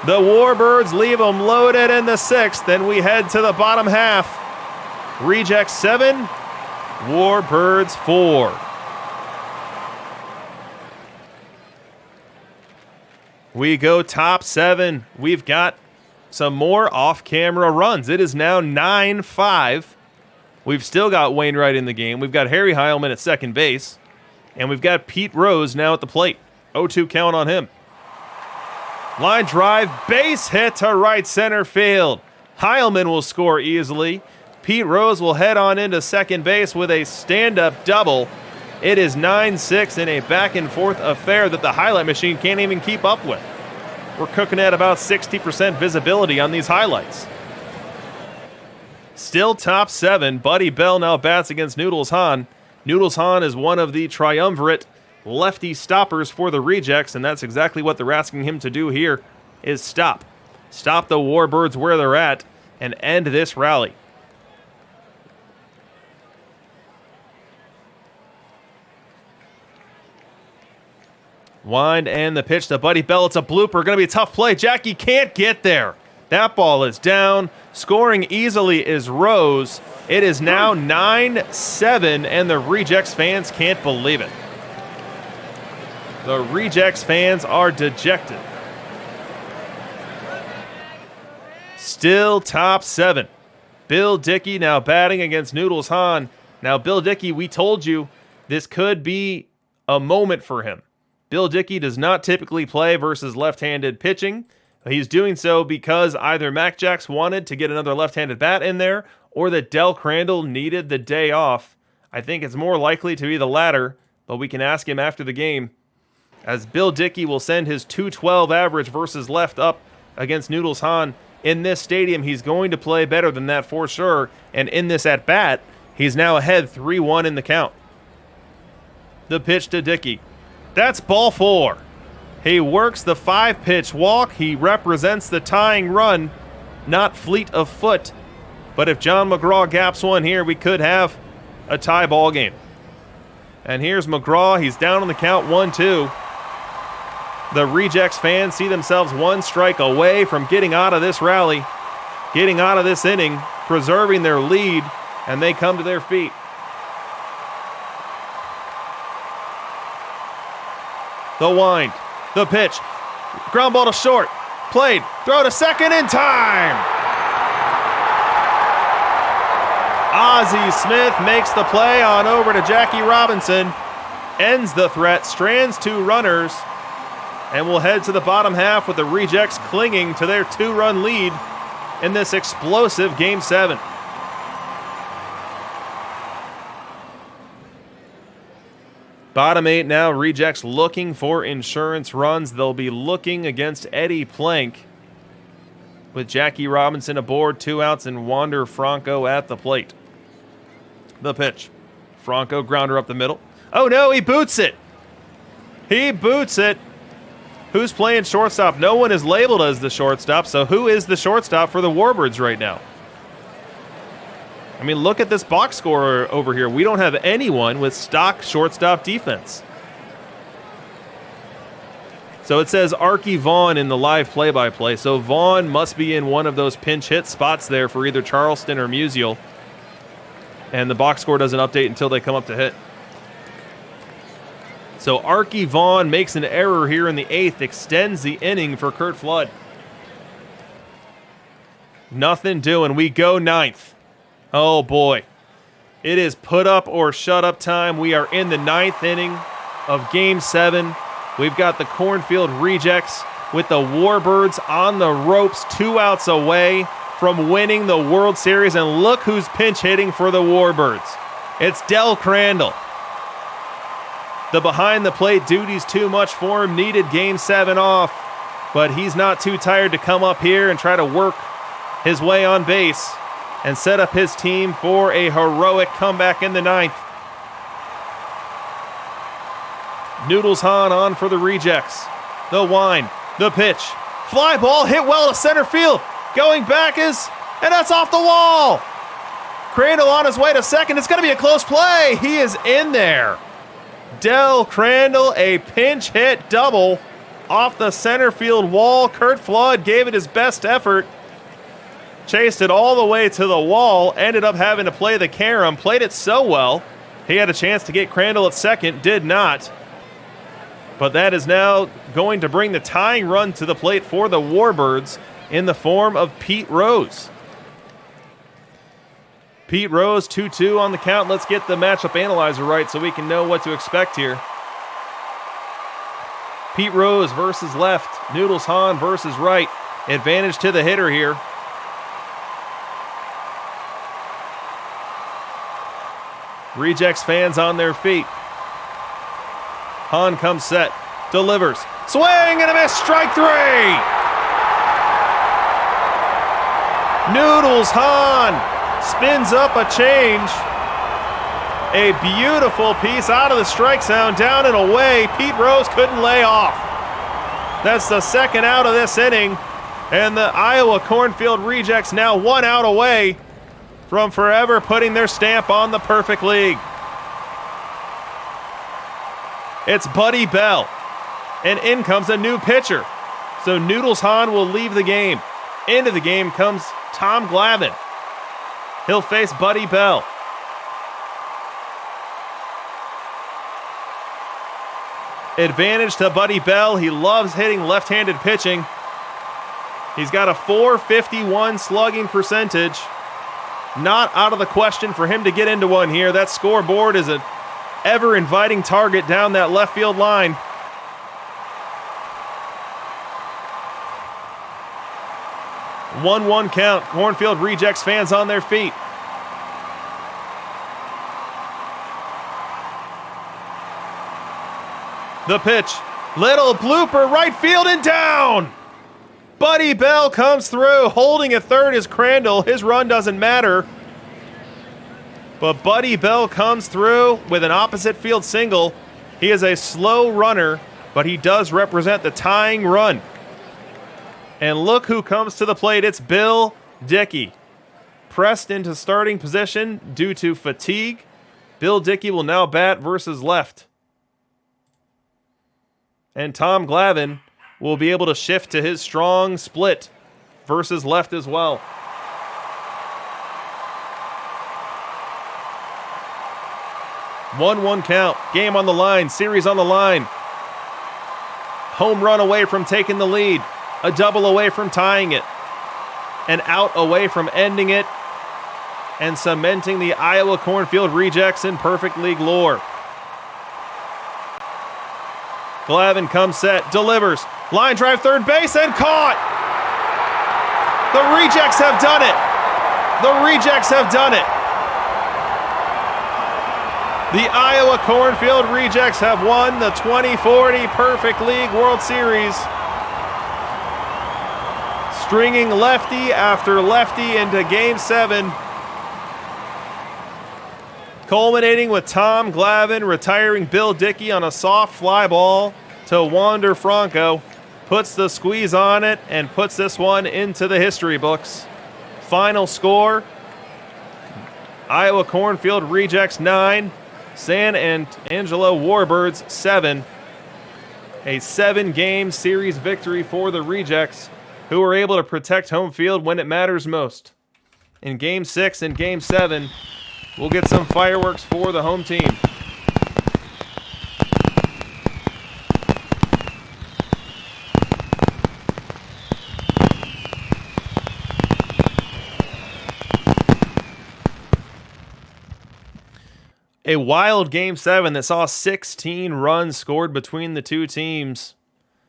The Warbirds leave them loaded in the 6th. Then we head to the bottom half. Rejects 7. Warbirds 4. We go top 7. We've got some more off-camera runs. It is now 9-5. We've still got Wainwright in the game. We've got Harry Heilman at second base. And we've got Pete Rose now at the plate. 0-2 count on him. Line drive, base hit to right center field. Heilman will score easily. Pete Rose will head on into second base with a stand-up double. It is 9-6 in a back-and-forth affair that the highlight machine can't even keep up with. We're cooking at about 60% visibility on these highlights. Still top 7. Buddy Bell now bats against Noodles Hahn. Noodles Hahn is one of the triumvirate lefty stoppers for the Rejects, and that's exactly what they're asking him to do here, is stop. Stop the Warbirds where they're at and end this rally. Wind and the pitch to Buddy Bell. It's a blooper. Going to be a tough play. Jackie can't get there. That ball is down. Scoring easily is Rose. It is now 9-7, and the Rejects fans can't believe it. The Rejects fans are dejected. Still top 7. Bill Dickey now batting against Noodles Hahn. Now, Bill Dickey, we told you this could be a moment for him. Bill Dickey does not typically play versus left-handed pitching. He's doing so because either Mac Jacks wanted to get another left-handed bat in there or that Del Crandall needed the day off. I think it's more likely to be the latter, but we can ask him after the game. As Bill Dickey will send his .212 average versus left up against Noodles Hahn. In this stadium, he's going to play better than that for sure. And in this at-bat, he's now ahead 3-1 in the count. The pitch to Dickey. That's ball 4. He works the 5-pitch walk. He represents the tying run, not fleet of foot. But if John Mcgraw gaps one here, we could have a tie ball game. And here's Mcgraw. He's down on the count 1-2. The Rejects fans see themselves one strike away from getting out of this rally, getting out of this inning, preserving their lead, and they come to their feet. The wind, the pitch, ground ball to short, played, throw to second in time. Ozzie Smith makes the play on over to Jackie Robinson, ends the threat, strands 2 runners, And we'll head to the bottom half with the Rejects clinging to their 2-run lead in this explosive Game 7. Bottom 8 now, Rejects looking for insurance runs. They'll be looking against Eddie Plank with Jackie Robinson aboard, 2 outs, and Wander Franco at the plate. The pitch. Franco grounder up the middle. Oh no, he boots it. He boots it. Who's playing shortstop? No one is labeled as the shortstop, so who is the shortstop for the Warbirds right now? I mean, look at this box score over here. We don't have anyone with stock shortstop defense. So it says Archie Vaughn in the live play-by-play. So Vaughn must be in one of those pinch hit spots there for either Charleston or Musial. And the box score doesn't update until they come up to hit. So Archie Vaughn makes an error here in the 8th, extends the inning for Curt Flood. Nothing doing. We go 9th. Oh boy. It is put up or shut up time. We are in the 9th inning of Game 7. We've got the Cornfield Rejects with the Warbirds on the ropes, 2 outs away from winning the World Series. And look who's pinch hitting for the Warbirds. It's Del Crandall. The behind-the-plate duty's too much for him. Needed Game 7 off, but he's not too tired to come up here and try to work his way on base and set up his team for a heroic comeback in the 9th. Noodles Hahn on for the Rejects. The wind, the pitch. Fly ball hit well to center field. Going back and that's off the wall. Crandall on his way to second. It's going to be a close play. He is in there. Del Crandall, a pinch hit double off the center field wall. Curt Flood gave it his best effort. Chased it all the way to the wall. Ended up having to play the carom. Played it so well. He had a chance to get Crandall at second. Did not. But that is now going to bring the tying run to the plate for the Warbirds in the form of Pete Rose. Pete Rose, 2-2 on the count. Let's get the matchup analyzer right so we can know what to expect here. Pete Rose versus left. Noodles Hahn versus right. Advantage to the hitter here. Rejects fans on their feet. Hahn comes set. Delivers. Swing and a miss. Strike 3. Noodles Hahn spins up a change. A beautiful piece out of the strike zone, down and away. Pete Rose couldn't lay off. That's the second out of this inning. And the Iowa Cornfield Rejects now 1 out away from forever putting their stamp on the perfect league. It's Buddy Bell. And in comes a new pitcher. So Noodles Hahn will leave the game. Into the game comes Tom Glavine. He'll face Buddy Bell. Advantage to Buddy Bell. He loves hitting left-handed pitching. He's got a .451 slugging percentage. Not out of the question for him to get into one here. That scoreboard is an ever-inviting target down that left field line. One count. Cornfield Rejects fans on their feet. The pitch. Little blooper, right field and down. Buddy Bell comes through. Holding at third is Crandall. His run doesn't matter. But Buddy Bell comes through with an opposite field single. He is a slow runner, but he does represent the tying run. And look who comes to the plate. It's Bill Dickey. Pressed into starting position due to fatigue. Bill Dickey will now bat versus left. And Tom Glavine will be able to shift to his strong split versus left as well. One count. Game on the line. Series on the line. Home run away from taking the lead. A double away from tying it. An out away from ending it. And cementing the Iowa Cornfield Rejects in perfect league lore. Glavine comes set, delivers. Line drive third base and caught. The Rejects have done it. The Rejects have done it. The Iowa Cornfield Rejects have won the 2040 Perfect League World Series. Stringing lefty after lefty into Game 7. Culminating with Tom Glavine retiring Bill Dickey on a soft fly ball to Wander Franco. Puts the squeeze on it and puts this one into the history books. Final score, Iowa Cornfield Rejects 9, San Angelo Warbirds 7. A 7-game series victory for the Rejects, who were able to protect home field when it matters most. In Game 6 and Game 7, we'll get some fireworks for the home team. A wild Game 7 that saw 16 runs scored between the two teams.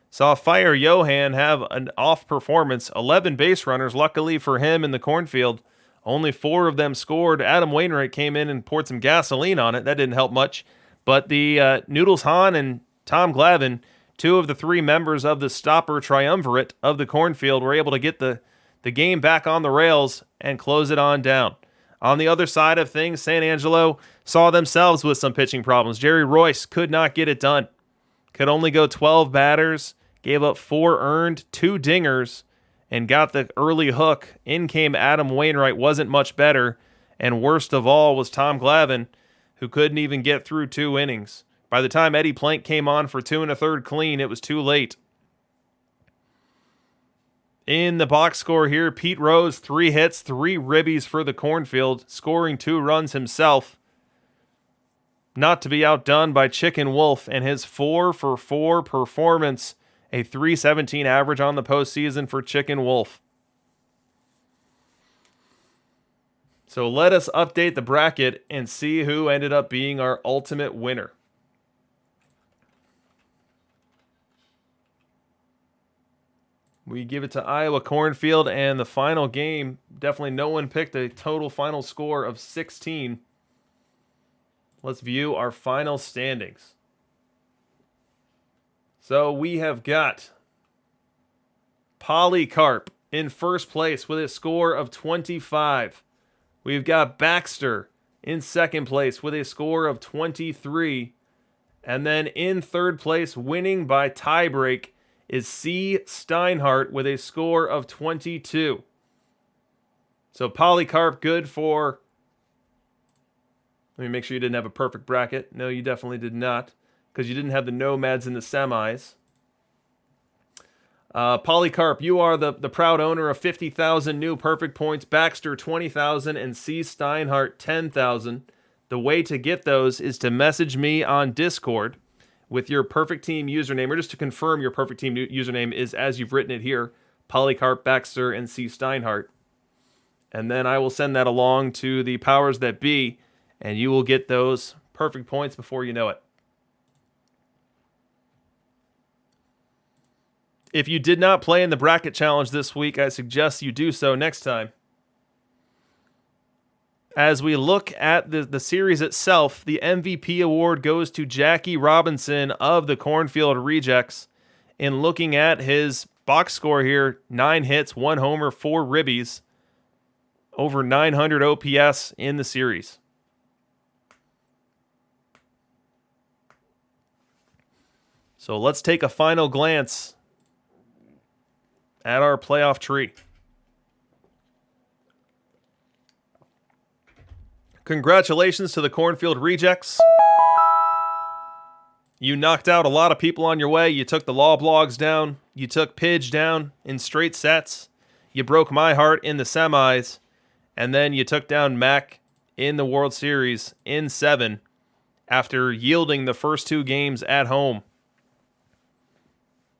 Saw Fire Johan have an off performance. 11 base runners, luckily for him in the cornfield. Only 4 of them scored. Adam Wainwright came in and poured some gasoline on it. That didn't help much. But the Noodles Hahn and Tom Glavine, 2 of the 3 members of the stopper triumvirate of the cornfield, were able to get the game back on the rails and close it on down. On the other side of things, San Angelo saw themselves with some pitching problems. Jerry Royce could not get it done. Could only go 12 batters, gave up 4 earned, 2 dingers, and got the early hook. In came Adam Wainwright, wasn't much better, and worst of all was Tom Glavine, who couldn't even get through 2 innings. By the time Eddie Plank came on for 2 1/3 clean, it was too late. In the box score here, Pete Rose, 3 hits, 3 ribbies for the cornfield, scoring 2 runs himself. Not to be outdone by Chicken Wolf and his 4-for-4 performance, a .317 average on the postseason for Chicken Wolf. So let us update the bracket and see who ended up being our ultimate winner. We give it to Iowa Cornfield, and the final game, definitely no one picked a total final score of 16. Let's view our final standings. So we have got Polycarp in first place with a score of 25. We've got Baxter in second place with a score of 23. And then in third place, winning by tiebreak, is C. Steinhardt with a score of 22. So Polycarp good for... Let me make sure you didn't have a perfect bracket. No, you definitely did not, because you didn't have the Nomads in the semis. Polycarp, you are the proud owner of 50,000 new perfect points. Baxter, 20,000, and C. Steinhardt, 10,000. The way to get those is to message me on Discord with your Perfect Team username, or just to confirm your Perfect Team username is as you've written it here, Polycarp, Baxter, and C. Steinhardt. And then I will send that along to the powers that be, and you will get those perfect points before you know it. If you did not play in the bracket challenge this week, I suggest you do so next time. As we look at the series itself, the MVP award goes to Jackie Robinson of the Cornfield Rejects. In looking at his box score here, 9 hits, 1 homer, 4 ribbies, over 900 OPS in the series. So let's take a final glance at our playoff tree. Congratulations to the Cornfield Rejects. You knocked out a lot of people on your way. You took the Law Blogs down. You took Pidge down in straight sets. You broke my heart in the semis. And then you took down Mac in the World Series in 7 after yielding the first 2 games at home.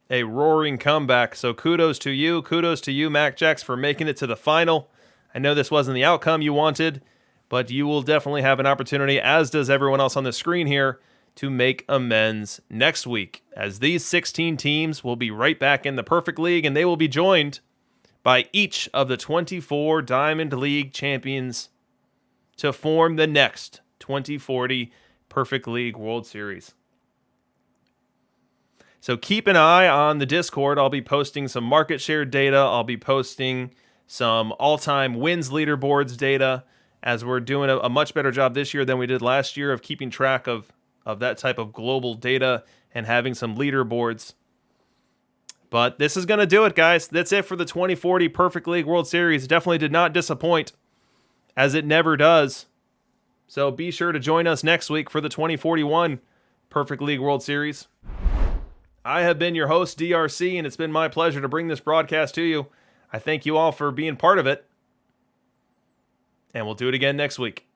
A roaring comeback. So kudos to you. Kudos to you, Mac Jacks, for making it to the final. I know this wasn't the outcome you wanted, but you will definitely have an opportunity, as does everyone else on the screen here, to make amends next week, as these 16 teams will be right back in the Perfect League, and they will be joined by each of the 24 Diamond League champions to form the next 2040 Perfect League World Series. So keep an eye on the Discord. I'll be posting some market share data. I'll be posting some all-time wins leaderboards data, as we're doing a much better job this year than we did last year of keeping track of that type of global data and having some leaderboards. But this is going to do it, guys. That's it for the 2040 Perfect League World Series. Definitely did not disappoint, as it never does. So be sure to join us next week for the 2041 Perfect League World Series. I have been your host, DRC, and it's been my pleasure to bring this broadcast to you. I thank you all for being part of it, and we'll do it again next week.